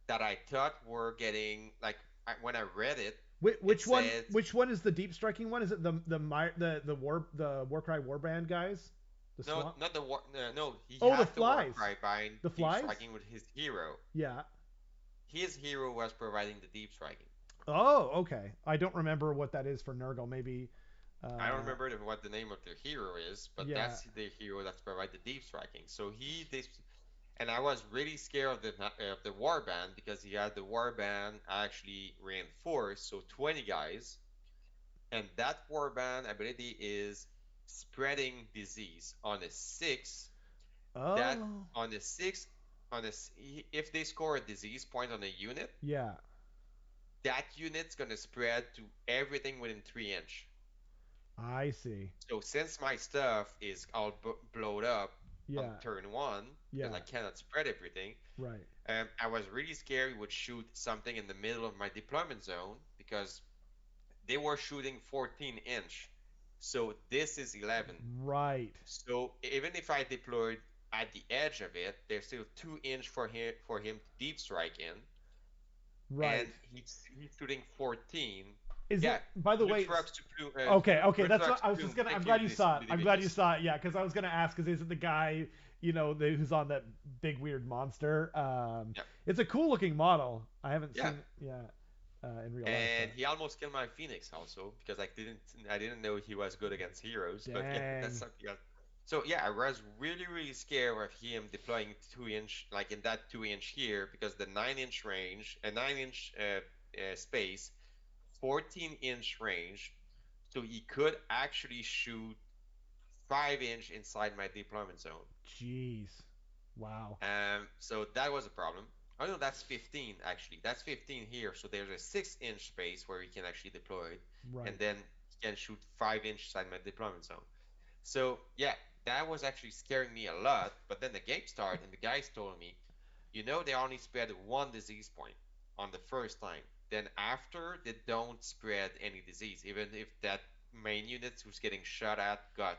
that I thought were getting like when I read it, it Which one? said Which one is the deep striking one? Is it the Warcry Warband guys? The no, swamp. not the war. No, he Oh, the had the war flies. cry bind The deep flies. striking with his hero. Yeah. His hero was providing the deep striking. Oh, okay. I don't remember what that is for Nurgle. Maybe. I don't Uh, remember what the name of their hero is, but yeah. that's the hero that's provide the deep striking. So this, and I was really scared of the warband because he had the warband actually reinforced, so 20 guys, and that warband ability is spreading disease on a six. That Oh. on a six if they score a disease point on a unit, Yeah. that unit's gonna spread to everything within 3 inch. I see. So since my stuff is all blowed up on Yeah. turn one because I Yeah. cannot spread everything, Right. I was really scared he would shoot something in the middle of my deployment zone because they were shooting 14 inch. So this is 11. Right. So even if I deployed at the edge of it, there's still 2 inch for him to deep strike in, Right. and he's shooting 14. Is Yeah, it? By the way. Okay. Okay. That's what I was just gonna. I'm Thank you, glad you saw it. I'm glad you Dimitris. saw it. Yeah, because I was gonna ask. Because is it the guy? Who's on that big weird monster? Yeah, It's a cool looking model. I haven't yeah. seen it. Yeah. In real life, And but he almost killed my Phoenix also because I didn't know he was good against heroes. But yeah, that's dang. something else. So yeah, I was really scared of him deploying 2 inch like in that 2 inch here because the 9 inch range, a 9 inch space, 14 inch range, so he could actually shoot 5 inch inside my deployment zone. Jeez. Wow. So that was a problem. Oh no, that's 15 actually. That's 15 here. So there's a 6 inch space where we can actually deploy it, and Right. then he can shoot 5 inch inside my deployment zone. So yeah, that was actually scaring me a lot. But then the game started, and the guys told me, you know they only spread one disease point on the first time. Then after, they don't spread any disease. Even if that main unit who's getting shot at got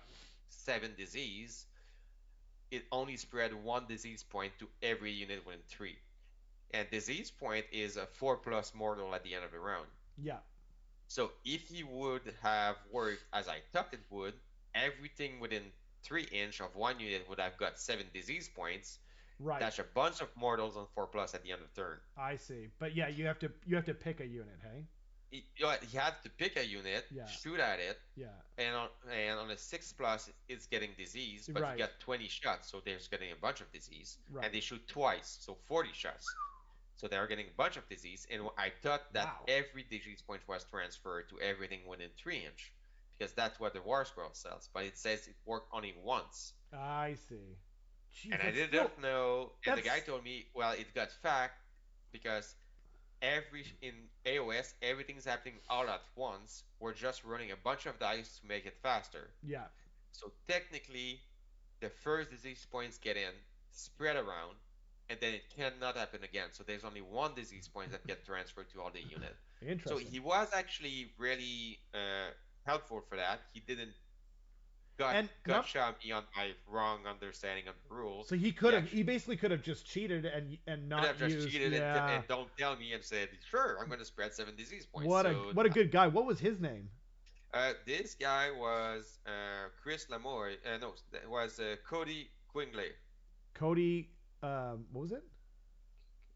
7 disease, it only spread one disease point to every unit within 3. And disease point is a 4 plus mortal at the end of the round. Yeah. So if he would have worked as I thought it would, everything within 3 inch of one unit would have got 7 disease points. Right. That's a bunch of mortals on 4 plus at the end of the turn. I see. But yeah, you have to pick a unit, hey? He had to pick a unit, Yeah. shoot at it, Yeah. and on a 6 plus, it's getting disease, but Right. you got 20 shots, so they're getting a bunch of disease. Right. And they shoot twice, so 40 shots. So they are getting a bunch of disease, and I thought that Wow. every disease point was transferred to everything within 3 inch, because that's what the War Scroll says. But it says it worked only once, I see. Jeez, and I that's did still not know. And the guy that's told me, well, it got fact because in AoS everything's happening all at once. We're just running a bunch of dice to make it faster. yeah. So technically, the first disease points get in, spread around, and then it cannot happen again. So there's only one disease point that get transferred to all the unit. So Interesting. he was actually really helpful for that. He didn't got And gut not shot me on my wrong understanding of the rules. so he He could have actually he basically could have just cheated and could have not just used cheated yeah. and don't tell me and said, sure, I'm going to spread 7 disease points. What a So what a good guy. What was his name? this guy was Chris Lamoy. No, that was Cody Quingley. Cody what was it?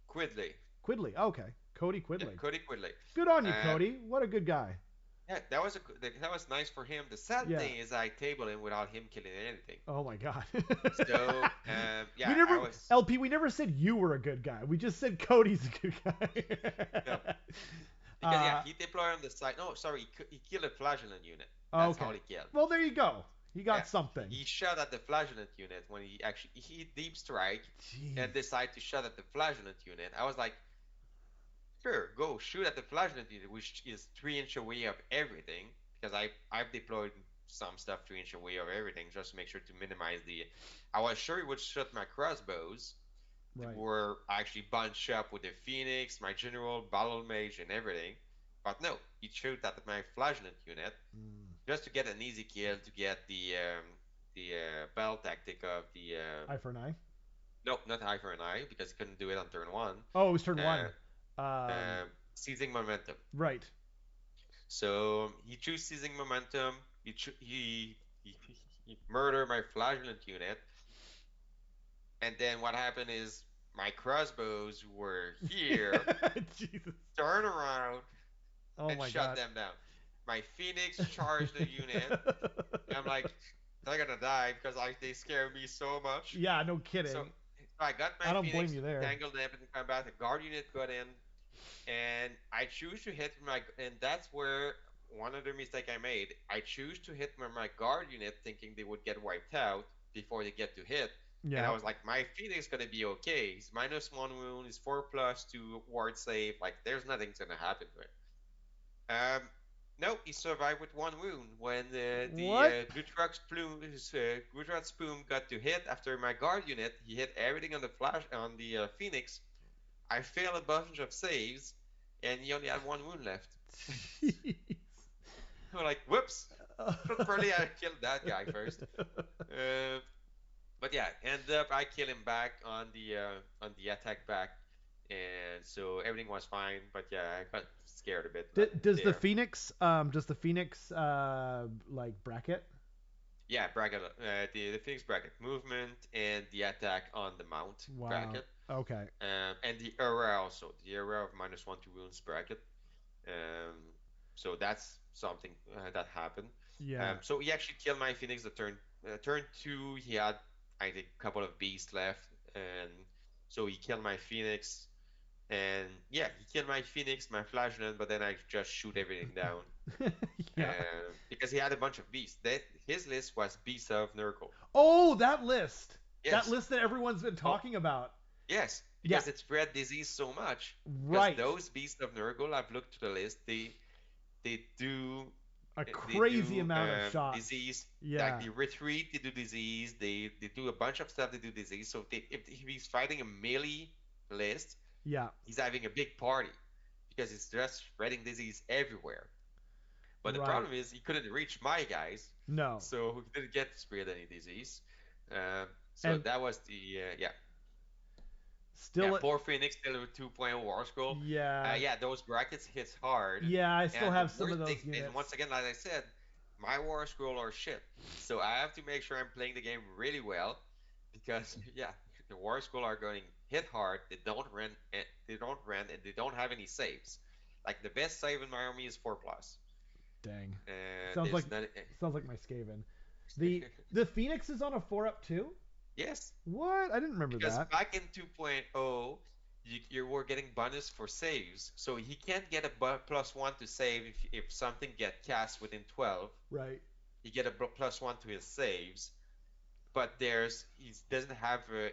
Quidley. Quidley. Okay. Cody Yeah, Quidley. Cody Quidley. Good on you, Uh, Cody. What a good guy. yeah, that was nice for him. The sad Yeah. thing is I tabled him without him killing anything. Oh my god. So we yeah, I never was LP, we never said you were a good guy. We just said Cody's a good no, guy. because yeah, he deployed on the side. No, sorry, he killed a flagellant unit. That's okay. all he killed. Well, there you go. He got Yeah, something. he shot at the flagellant unit when he deep strike and Jeez. decided to shoot at the flagellant unit. I was like, sure, go shoot at the flagellant unit, which is 3 inch away of everything, because I've deployed some stuff 3 inch away of everything just to make sure to minimize the. I was sure he would shoot my crossbows, Right. were actually bunched up with the Phoenix, my general, battle mage, and everything. But no, he shot at my flagellant unit Mm. just to get an easy kill to get the battle tactic of the Eye for an eye. no, not eye for an eye because he couldn't do it on turn one. Oh, it was turn Uh, one. Um, Seizing momentum. right. So he chose seizing momentum. He murdered my flagellant unit, and then what happened is my crossbows were here, Jesus. turn around Oh and my shut god. them down. My Phoenix charged the unit. I'm like, they're gonna die because they scare me so much. Yeah, no kidding. So I got I my don't Phoenix blame you there. tangled up in combat. The guard unit got in, and I choose to hit and that's where one other mistake I made. I choose to hit my guard unit thinking they would get wiped out before they get to hit. And I Yeah. was like, my Phoenix gonna be okay. He's -1 wound, he's 4 plus to ward save. Like, there's nothing's gonna happen to it. No, he survived with 1 wound when What? Gujarat Spoon got to hit after my guard unit. He hit everything on the Phoenix. I failed a bunch of saves, and he only had 1 wound left. Jeez. I'm like, whoops! Probably I killed that guy first. But yeah, end up I kill him back on the attack back, and so everything was fine. But yeah, I got scared a bit Does the there. Phoenix like bracket? Yeah, bracket. The Phoenix bracket movement and the attack on the mount Wow. bracket, Okay. and the era also the era of -1 to wounds bracket. Um, so that's something that happened. Yeah. So he actually killed my Phoenix. The turn two, he had I think a couple of beasts left, and so he killed my Phoenix. And yeah, he killed my Phoenix, my Flagellant, but then I just shoot everything down. Yeah. Because he had a bunch of beasts. His list was Beasts of Nurgle. Oh, that list. Yes. That list that everyone's been talking about. Yes, Yeah. because it spread disease so much. Right. Because those Beasts of Nurgle, I've looked to the list, they do A they crazy do, amount of shots. disease. Yeah. Like they retreat, they do disease. They do a bunch of stuff. They do disease. So if he's fighting a melee list, Yeah. he's having a big party because it's just spreading disease everywhere. But the Right. problem is he couldn't reach my guys, No. so he didn't get to spread any disease. So And that was the yeah. Yeah, still, poor Phoenix still with 2.0 War Scroll. yeah. Yeah, those brackets hits hard. Yeah, I still And the have some worst of thing, those and units. once again, like I said, my War Scroll are shit. So I have to make sure I'm playing the game really well because yeah, the War Scroll are going hit hard. They don't run, and they don't have any saves. Like the best save in my army is 4 plus. Dang. Sounds like There's not. sounds like my Skaven. The Phoenix is on a 4-up too? Yes, What? I didn't remember because that. back in 2.0, you were getting bonus for saves, so he can't get a +1 to save if something get cast within 12. Right. He get a +1 to his saves, but he doesn't have a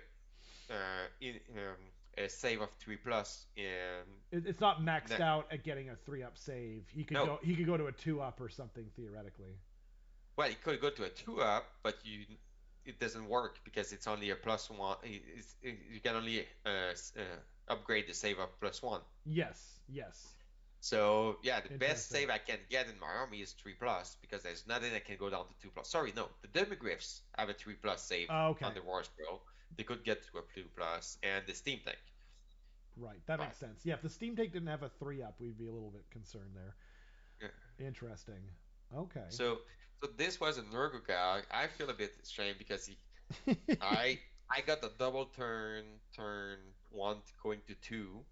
save of 3 plus in It's not maxed no, out at getting a 3-up save. no. He could go to a 2-up or something theoretically. Well, it could go to a 2 up, but it doesn't work because it's only a +1. You can only upgrade the save of +1. Yes. Yes. So yeah, the best Interesting. save I can get in my army is 3 plus because there's nothing that can go down to 2 plus. Sorry, no, the demigryphs have a 3 plus save Oh, on okay. the war scroll. They could get to a 2 plus, and the steam tank. Right. That But makes sense. Yeah, if the Steam Tank didn't have a 3-up, we'd be a little bit concerned there. yeah. Interesting. Okay. So so this was a Nurgle. I feel a bit ashamed because I I got the double turn 1 going to 2.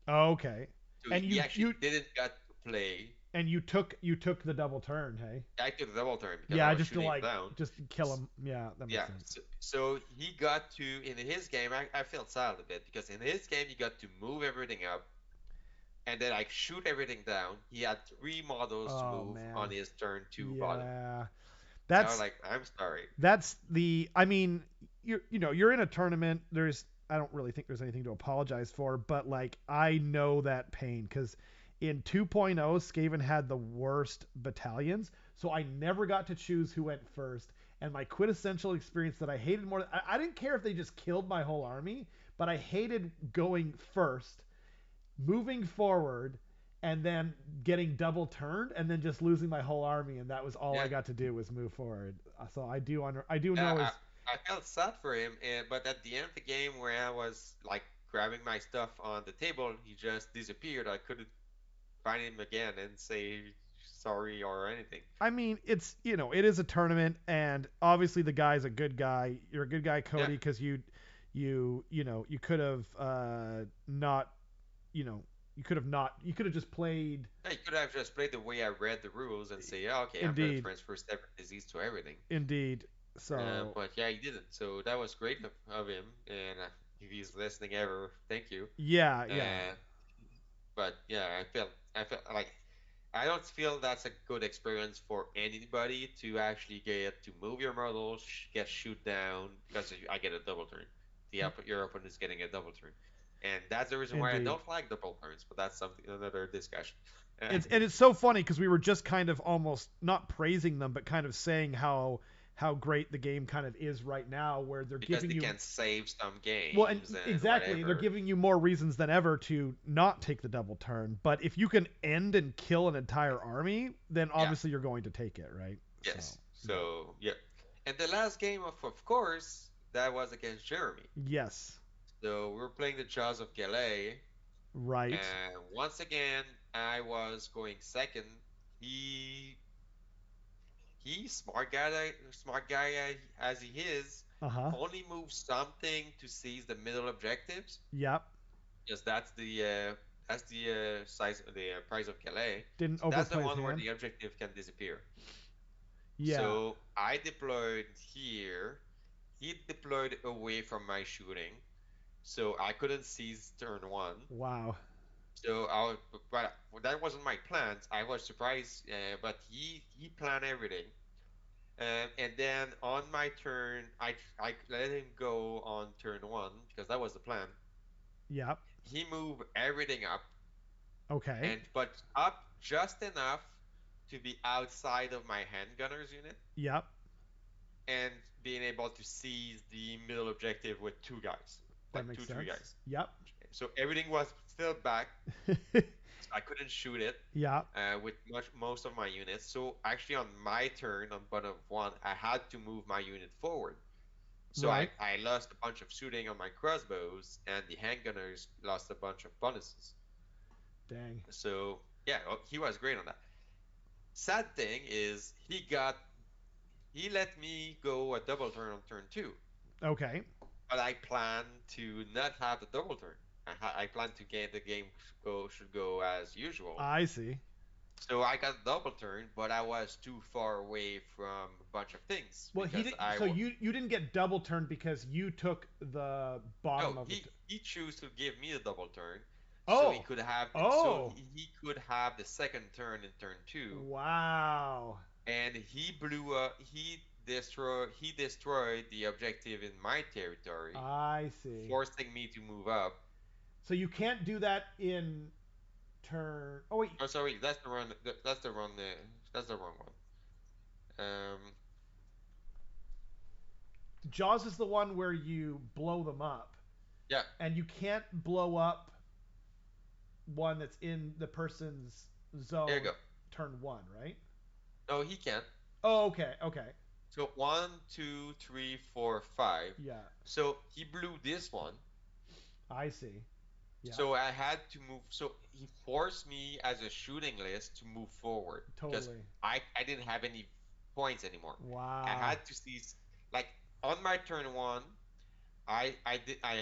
Okay. So And he actually didn't get to play. you took the double turn, hey? I took the double turn because I Yeah, was just to shooting him like down. just kill him. Yeah, that makes Yeah, sense. so he got to in his game. I felt sad a bit because in his game he got to move everything up and then like shoot everything down. He had 3 models to Oh move on man. his turn 2 bottom. Yeah. And I was That's like, I'm sorry. I mean, you're in a tournament. I don't really think there's anything to apologize for, but like I know that pain cuz in 2.0 Skaven had the worst battalions, so I never got to choose who went first. And my quintessential experience that I hated more, I didn't care if they just killed my whole army, but I hated going first, moving forward, and then getting double turned, and then just losing my whole army, and that was all I Yeah, got to do was move forward. So I do yeah, know is I felt sad for him. But at the end of the game, where I was like grabbing my stuff on the table, he just disappeared. I couldn't find him again and say sorry or anything. I mean, it's it is a tournament, and obviously the guy's a good guy. You're a good guy, Yeah, Cody, because you could have not you know you could have just played. yeah, you could have just played the way I read the rules and say, yeah, okay, I'm gonna Indeed, transfer step disease to everything. indeed. So But yeah, he didn't. So that was great of him. And if he's listening ever, thank you. yeah, yeah. Uh, but yeah, I felt like I don't feel that's a good experience for anybody to actually get to move your model, get shoot down because I get a double turn. Your opponent is getting a double turn, and that's the reason why I Indeed. don't like double turns. But that's something another discussion. It's so funny because we were just kind of almost not praising them, but kind of saying how great the game kind of is right now, where they're Because giving they you can save some well, and games and exactly, they're whatever. giving you more reasons than ever to not take the double turn. But if you can end and kill an entire army, then Yeah. obviously you're going to take it, right? So Yes. yeah, So yeah. And the last game of course that was against Jeremy. yes, So we were playing the Jaws of Galais, right, and once again I was going second. He smart guy as he is, uh huh, only moves something to seize the middle objectives. yep, Yes, that's the size the price of Calais. didn't So that's the overplay his one where hand, the objective can disappear. yeah, So I deployed here. He deployed away from my shooting, so I couldn't seize turn 1. wow, So but that wasn't my plans. I was surprised, but he planned everything. And then on my turn, I let him go on turn 1 because that was the plan. yep, He moved everything up, okay, and but up just enough to be outside of my handgunner's unit yep, and being able to seize the middle objective with 2 guys, that like makes two, three sense, guys. yep, So everything was still back. So I couldn't shoot it Yeah. with most of my units. So actually, on my turn on button of one, I had to move my unit forward. So Right. I lost a bunch of shooting on my crossbows, and the handgunners lost a bunch of bonuses. Dang. So yeah, he was great on that. Sad thing is he let me go a double turn on turn two, Okay. but I plan to not have the double turn. I plan to get the game should go as usual. I see. So I got a double turn, but I was too far away from a bunch of things Well, he because did. So you didn't get double turned because you took the no, bottom of the. he chose to give me a double turn, so Oh. so Oh. he could have the second turn in turn two, Wow. and he destroyed the objective in my territory, I see. forcing me to move up. So you can't do that in turn. Oh wait. Oh, sorry, that's the wrong that's the wrong one. Um, Jaws is the one where you blow them up, yeah, and you can't blow up one that's in the person's there you zone go. turn one, right? No, he can't. Oh, okay. Okay. So one, two, three, four, five. Yeah. So he blew this one. I see. Yeah. So I had to move. So he forced me as a shooting list to move forward because Totally. I didn't have any points anymore. I Wow. had to seize like on my turn one. I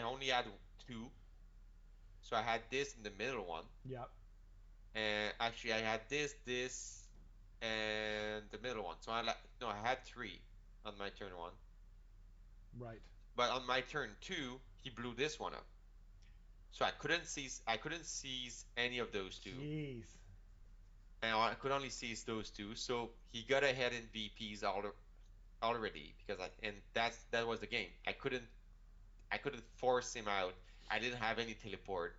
only had two, so I had this in the middle one, Yep. and actually I had this, and the middle one. So I like no, I had three on my turn one, Right. but on my turn two, he blew this one up. So I couldn't seize any of those two, Jeez. and I could only seize those two. So he got ahead in VPs already because that was the game. I couldn't force him out. I didn't have any teleport.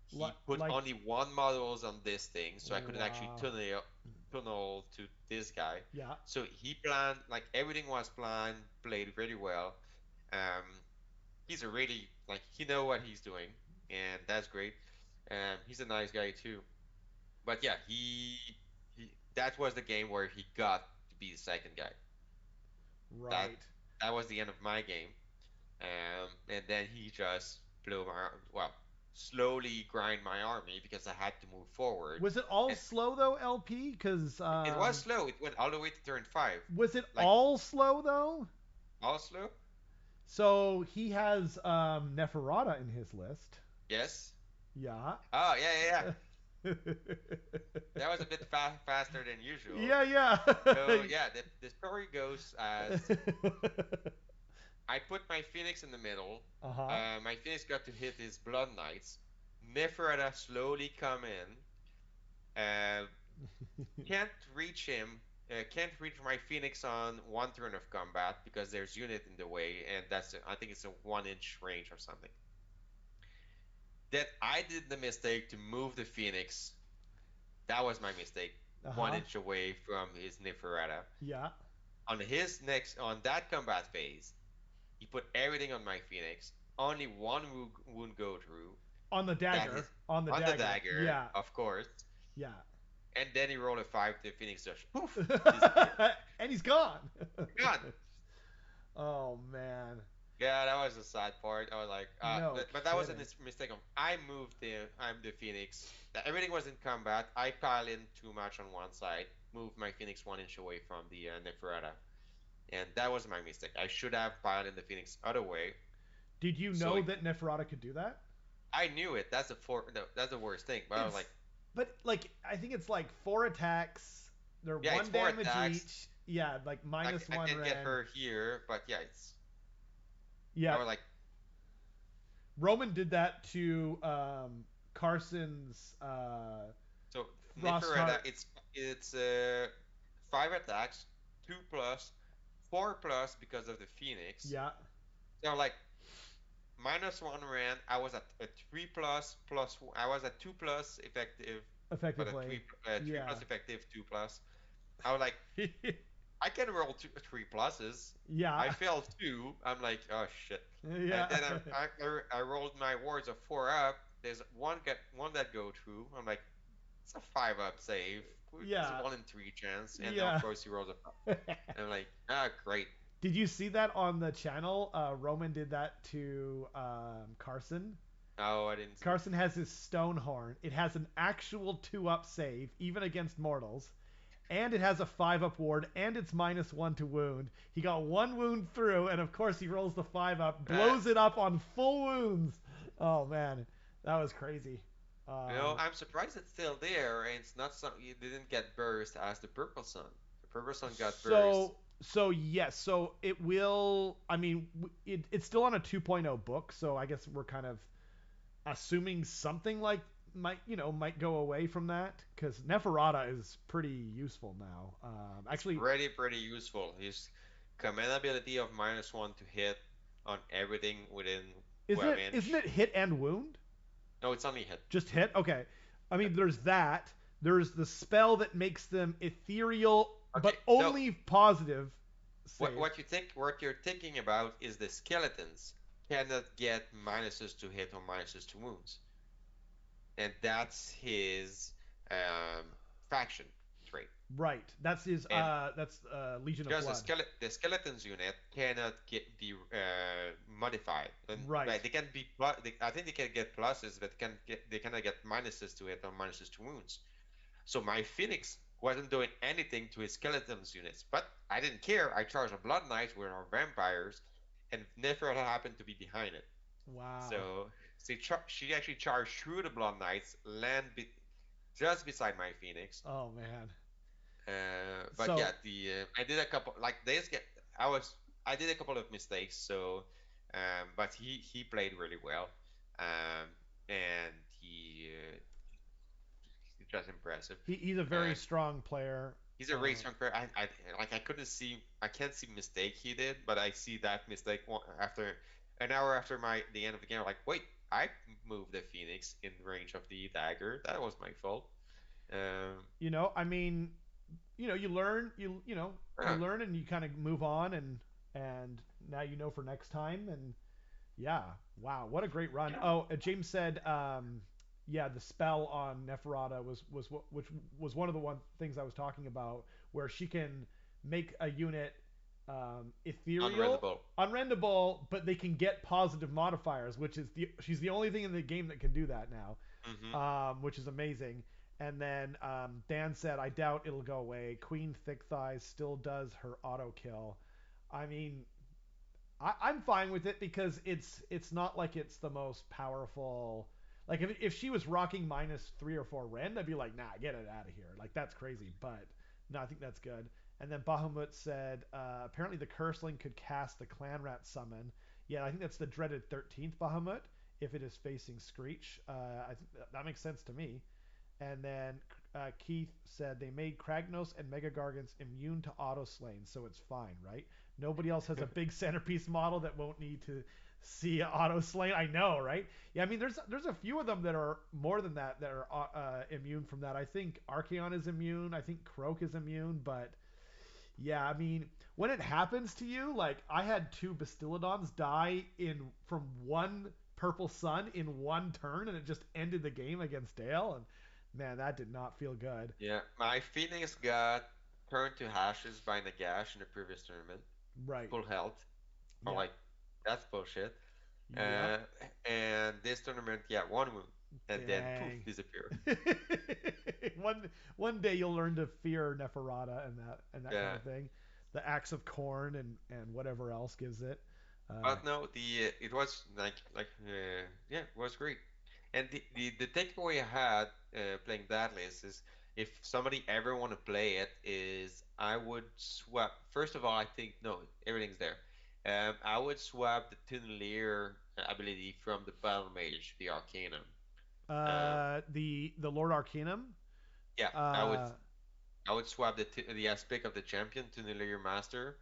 He put Like. only one models on this thing, so I couldn't actually Wow. tunnel to this guy. Yeah. So he planned like everything was planned, played really well. Um, he's a really like he know what he's doing, and that's great. He's a nice guy too. But yeah, he that was the game where he got to be the second guy. That Right. that was the end of my game. And then he just blew my well, slowly grind my army because I had to move forward. Was it all And slow though, LP? Because it was slow. It went all the way to turn five. was it Like all slow though? all slow? So he has Neferata in his list. Yes. Yeah. Oh yeah. That was a bit faster than usual. Yeah, yeah. So yeah, the story goes as I put my Phoenix in the middle. Uh-huh. My Phoenix got to hit his Blood Knights. Neferata slowly come in. Uh, can't reach him. Can't reach my Phoenix on one turn of combat because there's unit in the way, and I think it's a 1 inch range or something. Then I did the mistake to move the Phoenix. That was my mistake. One Uh-huh. inch away from his Neferata. Yeah. On that combat phase, he put everything on my Phoenix. Only one wound go through. On the That dagger. is On the on the dagger. dagger, Yeah. of course. Yeah. And then he rolled a 5, the Phoenix just poof, disappeared. And he's gone. God. Oh man. Yeah, that was the sad part. I was like, No but that was a kidding. mistake. I'm the Phoenix. Everything was in combat. I piled in too much on one side, moved my Phoenix 1 inch away from the Neferata, and that was my mistake. I should have piled in the Phoenix other way. Did you So know that Neferata could do that? I knew it. No, that's the worst thing. But I was It's like, but like I think it's like 4 attacks. They're yeah, it's one four damage attacks. each. Yeah, like minus I one can get rend. her here, but yeah, it's. I Yeah, was like, Roman did that to Carson's so Frost Neferata, Heart. it's 5 attacks, 2 plus, 4 plus because of the Phoenix. Yeah, So like minus one rand, I was at a 3 plus plus. I was at 2 plus effective, but a effectively. three Yeah. plus effective 2 plus. I was like, I can roll three pluses. Yeah. I failed two. I'm like, oh shit. And Yeah. then I rolled my wards of four up. There's one that go through. I'm like, it's a five up save. It's a Yeah. one in three chance. And then of Yeah. course he rolls a five. And I'm like, ah, great. Did you see that on the channel? Roman did that to Carson. Oh, I didn't see it. Carson has his Stonehorn. It has an actual 2-up save, even against mortals, and it has a 5-up ward, and it's -1 to wound. He got one wound through, and of course he rolls the 5-up, Uh, blows it up on full wounds. Oh man, that was crazy. I'm surprised it's still there, and it's not some. You didn't get burst as the Purple Sun. The Purple Sun got burst. So yes, so it will. I mean, it's still on a 2.0 book, so I guess we're kind of assuming something like might go away from that because Neferata is pretty useful now. It's Actually, pretty useful. His command ability of -1 to hit on everything within isn't 12 isn't inch. it hit and wound? No, it's only hit. Just hit? Okay. I Yep. mean, there's that. There's the spell that makes them ethereal, Okay, but no. only positive What save. what you think? What you're thinking about is the skeletons cannot get minuses to hit or minuses to wounds, and that's his um, faction trait. Right. That's his. And That's Legion of because Blood. the skeletons unit cannot get be modified, and Right. right, they can be I think they can get pluses, but they cannot get minuses to hit or minuses to wounds. So my Phoenix wasn't doing anything to his skeletons units, but I didn't care. I charged a Blood Knight with our vampires, and Nefer happened to be behind it. Wow. So she actually charged through the Blood Knights, just beside my Phoenix. Oh man. But yeah, So the I did a couple like this. I was I did a couple of mistakes. So, but he played really well, um, and he's just impressive. he's a very And strong player. he's a really strong player. I couldn't see. I can't see mistake he did, but I see that mistake after an hour after the end of the game. I'm like, wait, I moved the Phoenix in range of the dagger. That was my fault. Um, I mean, you learn, you uh, learn, and you kind of move on, and now you know for next time, and yeah, wow, what a great run. Yeah. Oh, James said, yeah, the spell on Neferata which was one of the one things I was talking about, where she can make a unit ethereal, unreadable. unrendable, but they can get positive modifiers, which is she's the only thing in the game that can do that now, Hmm. which is amazing. And then Dan said, I doubt it'll go away. Queen Thick Thighs still does her auto kill. I mean, I'm fine with it because it's not like it's the most powerful. Like if she was rocking -3 or 4 rend, I'd be like, nah, get it out of here. Like that's crazy. But no, I think that's good. And then Bahamut said, apparently the Curseling could cast the Clan Rat summon. Yeah, I think that's the dreaded 13th Bahamut if it is facing Screech. I think that makes sense to me. And then Keith said they made Kragnos and Mega Gargants immune to auto slain, so it's fine, right? Nobody else has a big centerpiece model that won't need to see auto slain. I know, right? Yeah, I mean, there's a few of them that are more than that are immune from that. I think Archeon is immune. I think Croak is immune, but yeah, I mean, when it happens to you, like I had two Bastiladons die in from one purple sun in one turn, and it just ended the game against Dale, and man, that did not feel good. Yeah, my Phoenix got turned to ashes by Nagash in the previous tournament. Right. Full health. I'm Yeah. like, that's bullshit. Yep. Uh, and this tournament, yeah, one wound, and then poof, Dang. disappear. one day you'll learn to fear Neferata and that kind Yeah, of thing. The axe of corn and whatever else gives it. Uh, but no, the it was yeah, it was great. And the takeaway I had playing that list is if somebody ever want to play it is I would swap. First of all, I think no, everything's there. I would swap the Tunnelier ability from the Battle Mage, the Arcanum. Um, the Lord Arcanum. yeah, Uh, I would swap the aspect of the champion Tunnelier Master,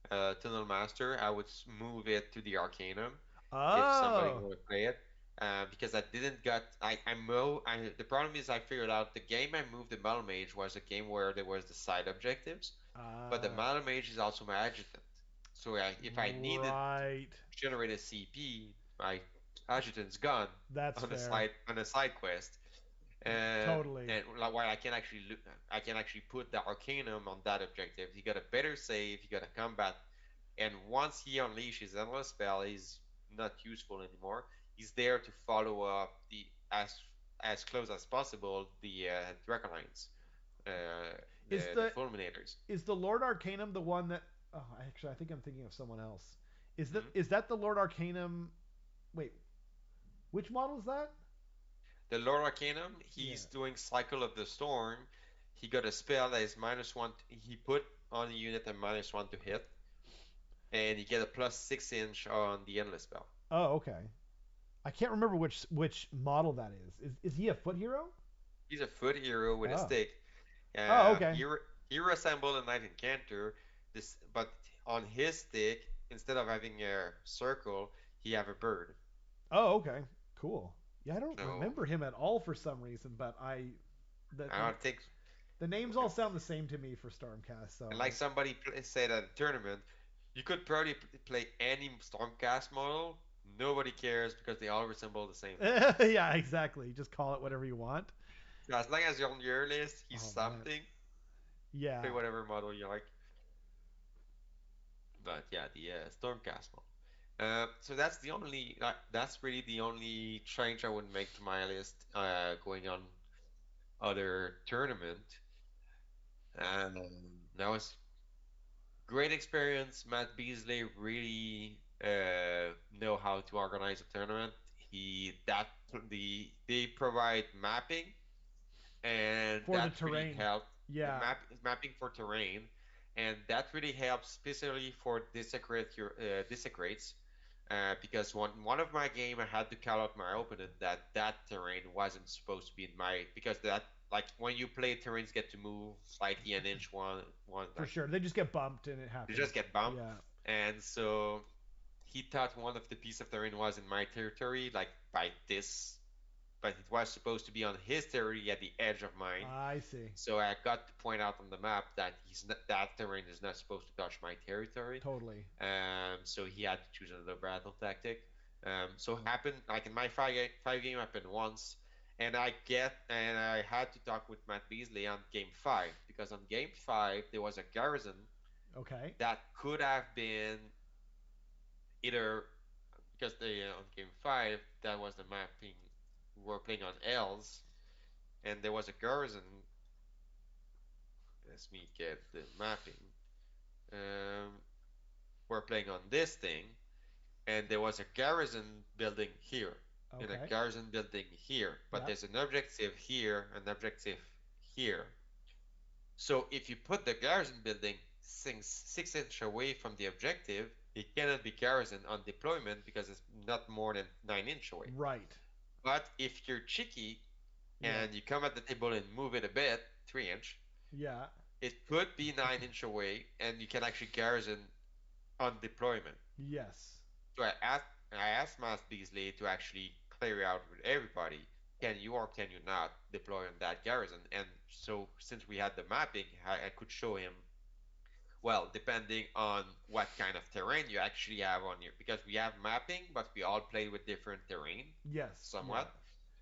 Tunnel Master. I would move it to the Arcanum if somebody oh, want to play it. because I didn't got I mo I the problem is I figured out the game I moved the Battle Mage was a game where there was the side objectives, but the Ah, Battle Mage is also my adjutant. So if I needed to right. generate a CP, my adjutant's gone That's fair. on a side quest. Totally. And like why I can actually put the Arcanum on that objective. He got a better save, he got a combat, and once he unleashes endless spell, he's not useful anymore. He's there to follow up the as close as possible the Dragonlines, Is the the Fulminators. is the Lord Arcanum the one that? Oh, actually, I think I'm thinking of someone else. Mhm. Is that the Lord Arcanum? Wait, which model is that? The Lord Arcanum, Yeah. he's doing Cycle of the Storm. He got a spell that is -1. He put on the unit a -1 to hit, and you get a +6 inch on the endless spell. Oh, okay. I can't remember which model that is. Is he a foot hero? He's a foot hero with a Oh. stick. Oh, Uh, okay. he re he resembled a knight incanter. But on his stick, instead of having a circle, he have a bird. Oh, okay. Cool. Yeah, I don't So remember him at all for some reason, but the I the, don't think, the names all sound the same to me for Stormcast. So and I like somebody said at a tournament, you could probably play any Stormcast model. Nobody cares because they all resemble the same. yeah, exactly. Just call it whatever you want. So as long as you're on your list, he's Oh man. something. Play Yeah. whatever model you like. But yeah, the Stormcast model. So that's that's really the only change I would make to my list going on other tournament. And that was great experience. Matt Beasley really know how to organize a tournament. He that they provide mapping, and For the that really terrain. helped Yeah. mapping for terrain, and that really helps especially for desecrates. Because one of my game I had to call out my opponent that terrain wasn't supposed to be in my because that like when you play terrains get to move slightly an inch one For like sure. They just get bumped and it you happens. just get bumped, Yeah. and so he thought one of the piece of terrain was in my territory like by this, but it was supposed to be on his territory at the edge of mine. I see. So I got to point out on the map that that terrain is not supposed to touch my territory. Totally. So he had to choose another battle tactic. So happened like in my five game happened once, and I had to talk with Matt Beasley on game five because on game five there was a garrison Okay. that could have been either because they on game five that was the mapping we were playing on L's and there was a garrison. Let me get the mapping. Um, we're playing on this thing, and there was a garrison building here, and a Okay. garrison building here, but Yep. there's an objective here, an objective here. So if you put the garrison building 6 inch away from the objective, it cannot be garrison on deployment because it's not more than 9 inch away. Right. But if you're cheeky Yeah. and you come at the table and move it a bit, 3 inch, Yeah. it could be 9 inch away, and you can actually garrison on deployment. Yes. So I asked Matt Beasley to actually clear out with everybody. Can you or can you not deploy on that garrison? And so since we had the mapping, I could show him. Well, depending on what kind of terrain you actually have on your, because we have mapping, but we all play with different terrain, Yes. Yeah. somewhat.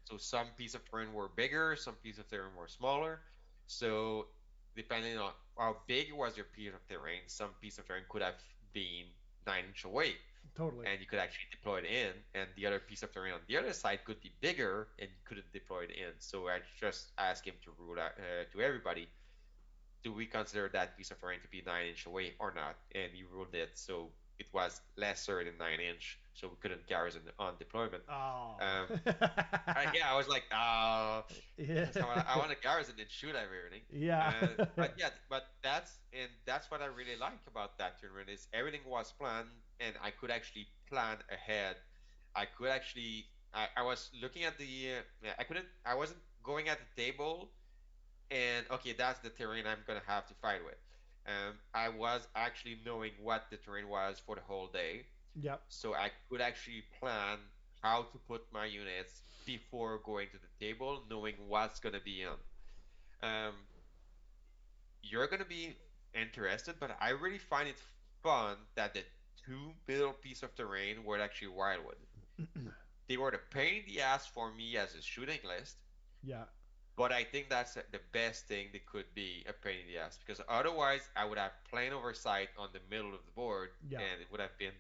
So some piece of terrain were bigger, some piece of terrain were smaller. So depending on how big was your piece of terrain, some piece of terrain could have been 9 inch away, Totally. and you could actually deploy it in, and the other piece of terrain on the other side could be bigger, and you couldn't deploy it in. So I just asked him to rule out to everybody, do we consider that piece of terrain to be 9 inch away or not? And he ruled it, so it was lesser than 9 inch, so we couldn't garrison on deployment. Oh. Um, yeah, I was like, yeah. because I want to garrison and shoot everything. yeah. But yeah, but that's what I really like about that tournament is everything was planned, and I could actually plan ahead. I was looking at yeah, I wasn't going at the table and okay, that's the terrain I'm gonna have to fight with. I was actually knowing what the terrain was for the whole day, yep. so I could actually plan. how to put my units before going to the table, knowing what's gonna be on. Um, you're gonna be interested, but I really find it fun that the two middle piece of terrain were actually wildwood. They were the pain in the ass for me as a shooting list, Yeah. but I think that's the best thing that could be a pain in the ass because otherwise I would have plain oversight on the middle of the board Yeah. and it would have been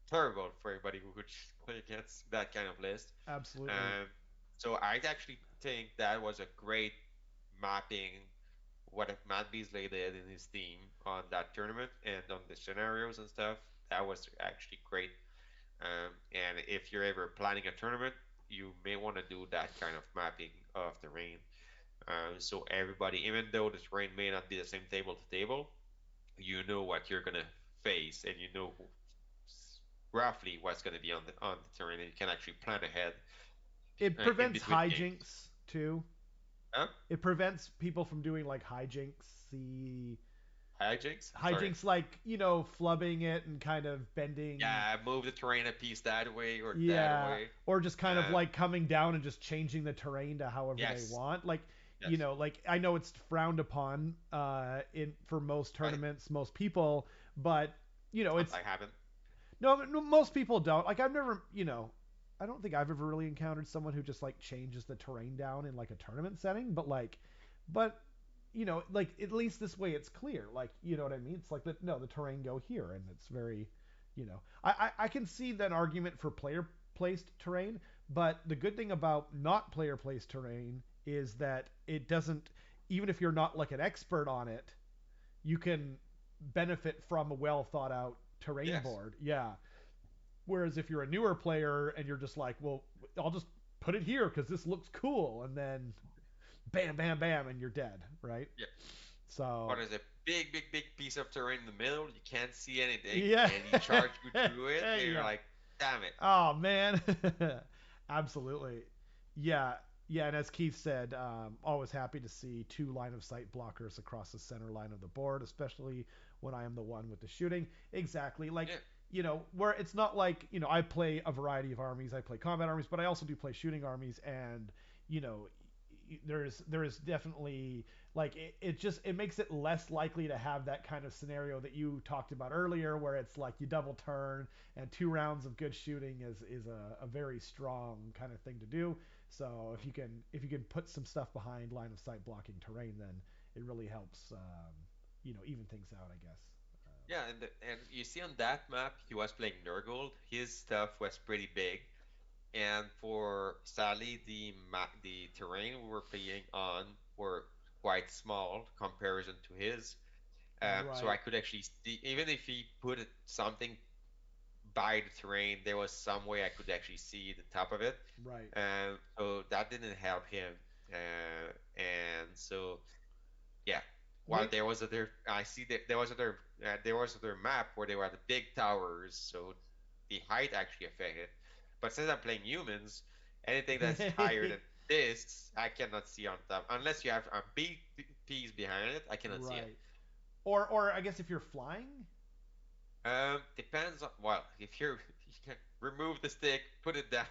terrible for everybody who would play against that kind of list. Absolutely. Um, so I actually think that was a great mapping what Matt Beasley did in his team on that tournament and on the scenarios and stuff. That was actually great. And if you're ever planning a tournament, you may want to do that kind of mapping of the terrain. So everybody, even though the terrain may not be the same table to table, you know what you're gonna face, and you know roughly what's gonna be on the terrain, and you can actually plan ahead It in prevents between games. hijinks too. Huh? It prevents people from doing like Hijinks? Sorry. hijinks like, flubbing it and kind of bending. Yeah, move the terrain a piece that way or that Yeah, way. or just kind of Um, like coming down and just changing the terrain to however they yes, want. Like, yes. like I know it's frowned upon in for most I tournaments, most people, but it's I haven't. no, most people don't. Like I've never, I don't think I've ever really encountered someone who just like changes the terrain down in like a tournament setting, but like at least this way it's clear. Like, you know what I mean? It's like that. No, the terrain go here, and it's very, I can see that argument for player placed terrain, but the good thing about not player placed terrain is that it doesn't. Even if you're not like an expert on it, you can benefit from a well thought out terrain Yes. board. Yeah. Whereas if you're a newer player and you're just like, well, I'll just put it here because this looks cool, and then bam, bam, bam, and you're dead, right? Yeah. Or So there's a big, big, big piece of terrain in the middle. You can't see anything, yeah, and he charged you through it, and you're yeah. like, damn it. Oh man, absolutely. Yeah, yeah. And as Keith said, always happy to see two line of sight blockers across the center line of the board, especially when I am the one with the shooting. Exactly. Like, Yeah. where it's not like, I play a variety of armies. I play combat armies, but I also do play shooting armies, and you know, there is definitely like it makes it less likely to have that kind of scenario that you talked about earlier, where it's like you double turn and 2 rounds of good shooting is a very strong kind of thing to do. So if you can put some stuff behind line of sight blocking terrain, then it really helps even things out, I guess. Yeah, and you see on that map, he was playing Nurgle. His stuff was pretty big, and for sadly, the terrain we were playing on were quite small comparison to his. So I Right, could actually see, even if he put something by the terrain, there was some way I could actually see the top of it. right. So that didn't help him. And so yeah, while When I see that there was other map where there were the big towers, so the height actually affected. But since I'm playing humans, anything that's higher than this, I cannot see on top unless you have a big piece behind it. I cannot see it. right, or I guess if you're flying. Depends on well, if you're you can remove the stick, put it down.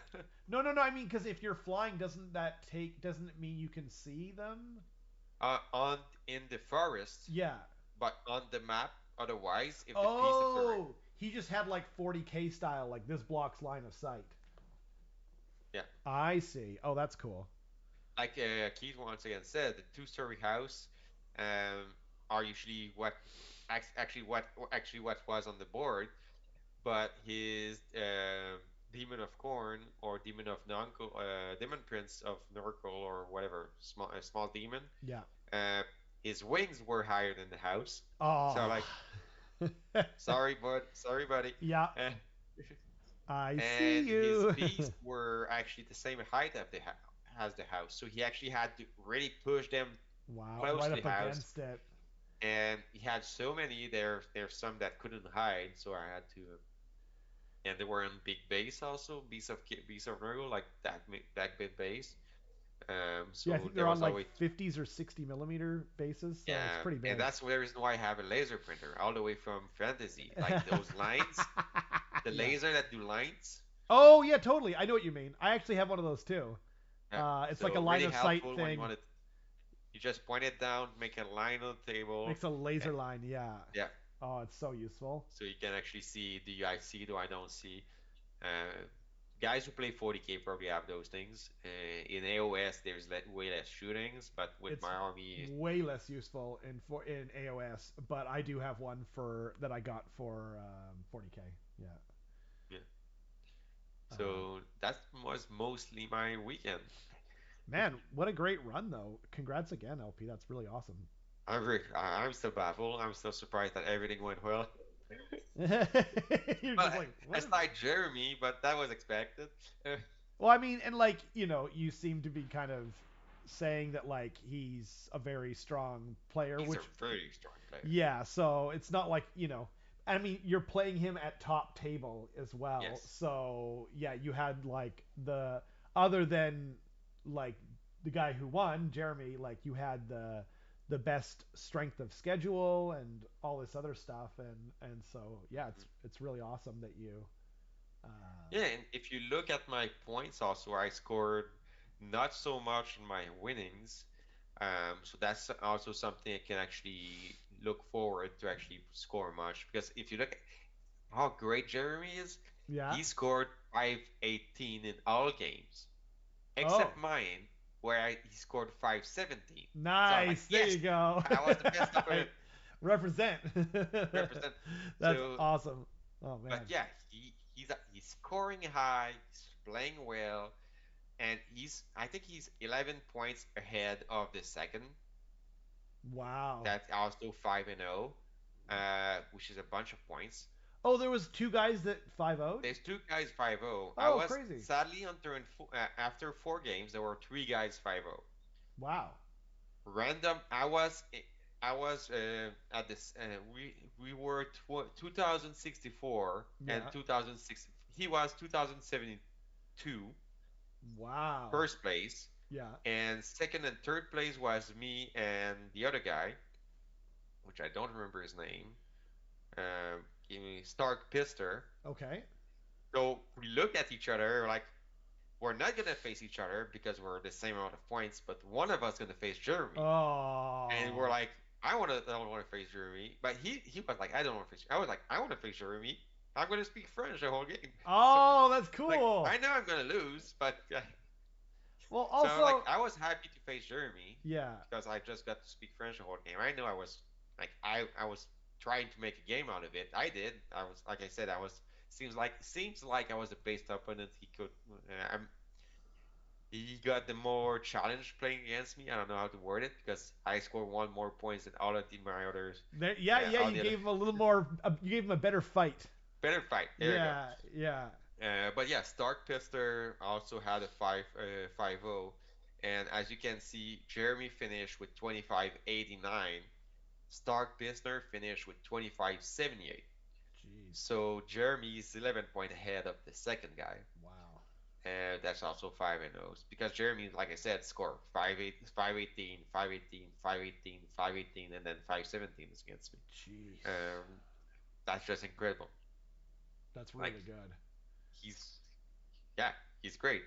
No, no, no. I mean, because if you're flying, doesn't it mean you can see them? On in the forest, Yeah. but on the map, otherwise, if the piece of terrain, Oh, he just had like 40K style, like this blocks line of sight. yeah, I see. Oh, that's cool. like Keith once again said, the two-story house um, are usually what actually what was on the board, but his demon of corn or demon of Nonco, demon prince of Norcal or whatever small demon, Yeah. uh, his wings were higher than the house. So Oh. like, sorry buddy. Yeah. Uh, I see and his you. beasts were actually the same height as the house. So he actually had to really push them Wow. close Right to the up house, against it. and he had so many. There's some that couldn't hide, so I had to. And they were in big base also, beast of Nurgle, like that big base. Yeah, I So think there they're on was like always 50s or 60 millimeter bases, so it's yeah, pretty and big. that's the reason why I have a laser printer all the way from fantasy, like those lines, the Yeah. laser that do lines. Oh yeah, totally. I know what you mean. I actually have one of those too. Yeah. It's like a So line really of sight helpful when you thing. want to. You just point it down, make a line on the table. Makes a eh, laser line. Yeah. Yeah. Oh, it's so useful. So you can actually see, do I see, do I don't see. Uh, Guys who play 40k probably have those things. In AoS, there's way less shootings, but with It's my army, way less useful in AoS, but I do have one for that I got for 40k. Yeah. yeah. Um, So that was mostly my weekend. Man, what a great run though. Congrats again, LP. That's really awesome. I'm still baffled. I'm still surprised that everything went well. You're Well, just like, what is aside Jeremy, but that was expected. Uh, Well, I mean, and like, you seem to be kind of saying that like he's a very strong player, he's a which very strong player. yeah, so it's not like, I mean, you're playing him at top table as well. Yes. So, yeah, you had like the other than like the guy who won, Jeremy, like you had the best strength of schedule and all this other stuff and so yeah, Mhm. it's really awesome that you Yeah, and if you look at my points also, I scored not so much in my winnings. So that's also something I can actually look forward to actually score much. Because if you look at how great Jeremy is, yeah. he scored 518 in all games, Oh, except mine, where he scored 517. So I'm like, nice. There yes, you go. I was the best opponent Represent. represent. That's So, awesome. Oh but man. yeah, he's scoring high, he's playing well, and I think he's 11 points ahead of the second. Wow. That's also 5-0, which is a bunch of points. Oh, there was two guys that 5-0'd? There's two guys 5-0. I Oh, was crazy. sadly on after 4 games. There were three guys 5-0. Wow. Random. I was at this. We were 2064 and Yeah. 2006. He was 2072 Wow. first place, Yeah. and second and third place was me and the other guy, which I don't remember his name. Give me Stark Pister. Okay. So we looked at each other like we're not gonna face each other because we're the same amount of points, but one of us gonna face Jeremy. And we're Oh. like, I don't want to face Jeremy, but he was like, I don't want to face. I was like, I want to face Jeremy. I'm gonna speak French the whole game. So Oh, that's like, cool. I know I'm gonna lose, but Well, so like, also, I was happy to face Jeremy yeah. because I just got to speak French the whole game. I know I was like, I was trying to make a game out of it. I did. I was like I said, I was seems like I was the best opponent he could. He got the more challenge playing against me. I don't know how to word it because I scored one more points than all of my others. Yeah, yeah, All you the other gave him a little more you gave him a better fight. better fight. There you go. Yeah, yeah. But yeah, Stark Pister also had a 5-0, and as you can see, Jeremy finished with 2589. Stark Pistner finished with 2578. Jeez. So Jeremy is 11 point ahead of the second guy. Wow. And that's also 5-0 because Jeremy, like I said, scored 518, 518, 518, 518, and then 517 against me. Jeez. That's just incredible. That's Like really good. he's, yeah, he's great.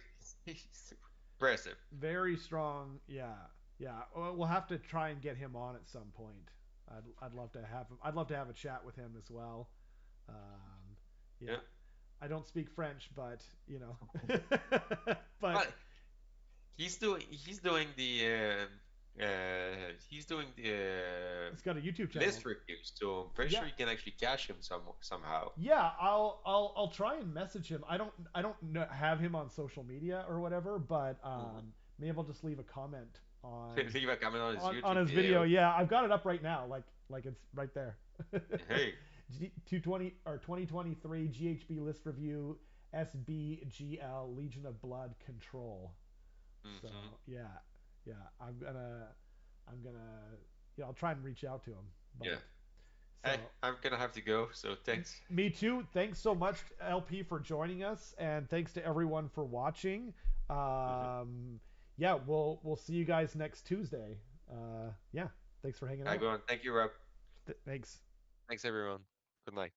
He's impressive. Very strong. Yeah. Yeah. We'll have to try and get him on at some point. I'd love to have him. I'd love to have a chat with him as well. Um, yeah. Yeah. I don't speak French, but but But he's doing the he's got a YouTube channel. list reviews, so I'm pretty Yeah. sure you can actually catch him somehow. Yeah, I'll try and message him. I don't have him on social media or whatever, but Mhm. maybe I'll just leave a comment Leave a comment on his on YouTube his video. video. Yeah, I've got it up right now, like it's right there. Hey, 220 or 2023 GHB list review SBGL Legion of Blood Control. So hmm yeah, yeah, I'm gonna yeah, I'll try and reach out to him. yeah. But so Hey, I'm gonna have to go, so thanks. me too. Thanks so much, LP, for joining us, and thanks to everyone for watching. hmm Yeah, we'll see you guys next Tuesday. Yeah, thanks for hanging I out. go on. Thank you, Rob. Thanks. Thanks, everyone. Good night.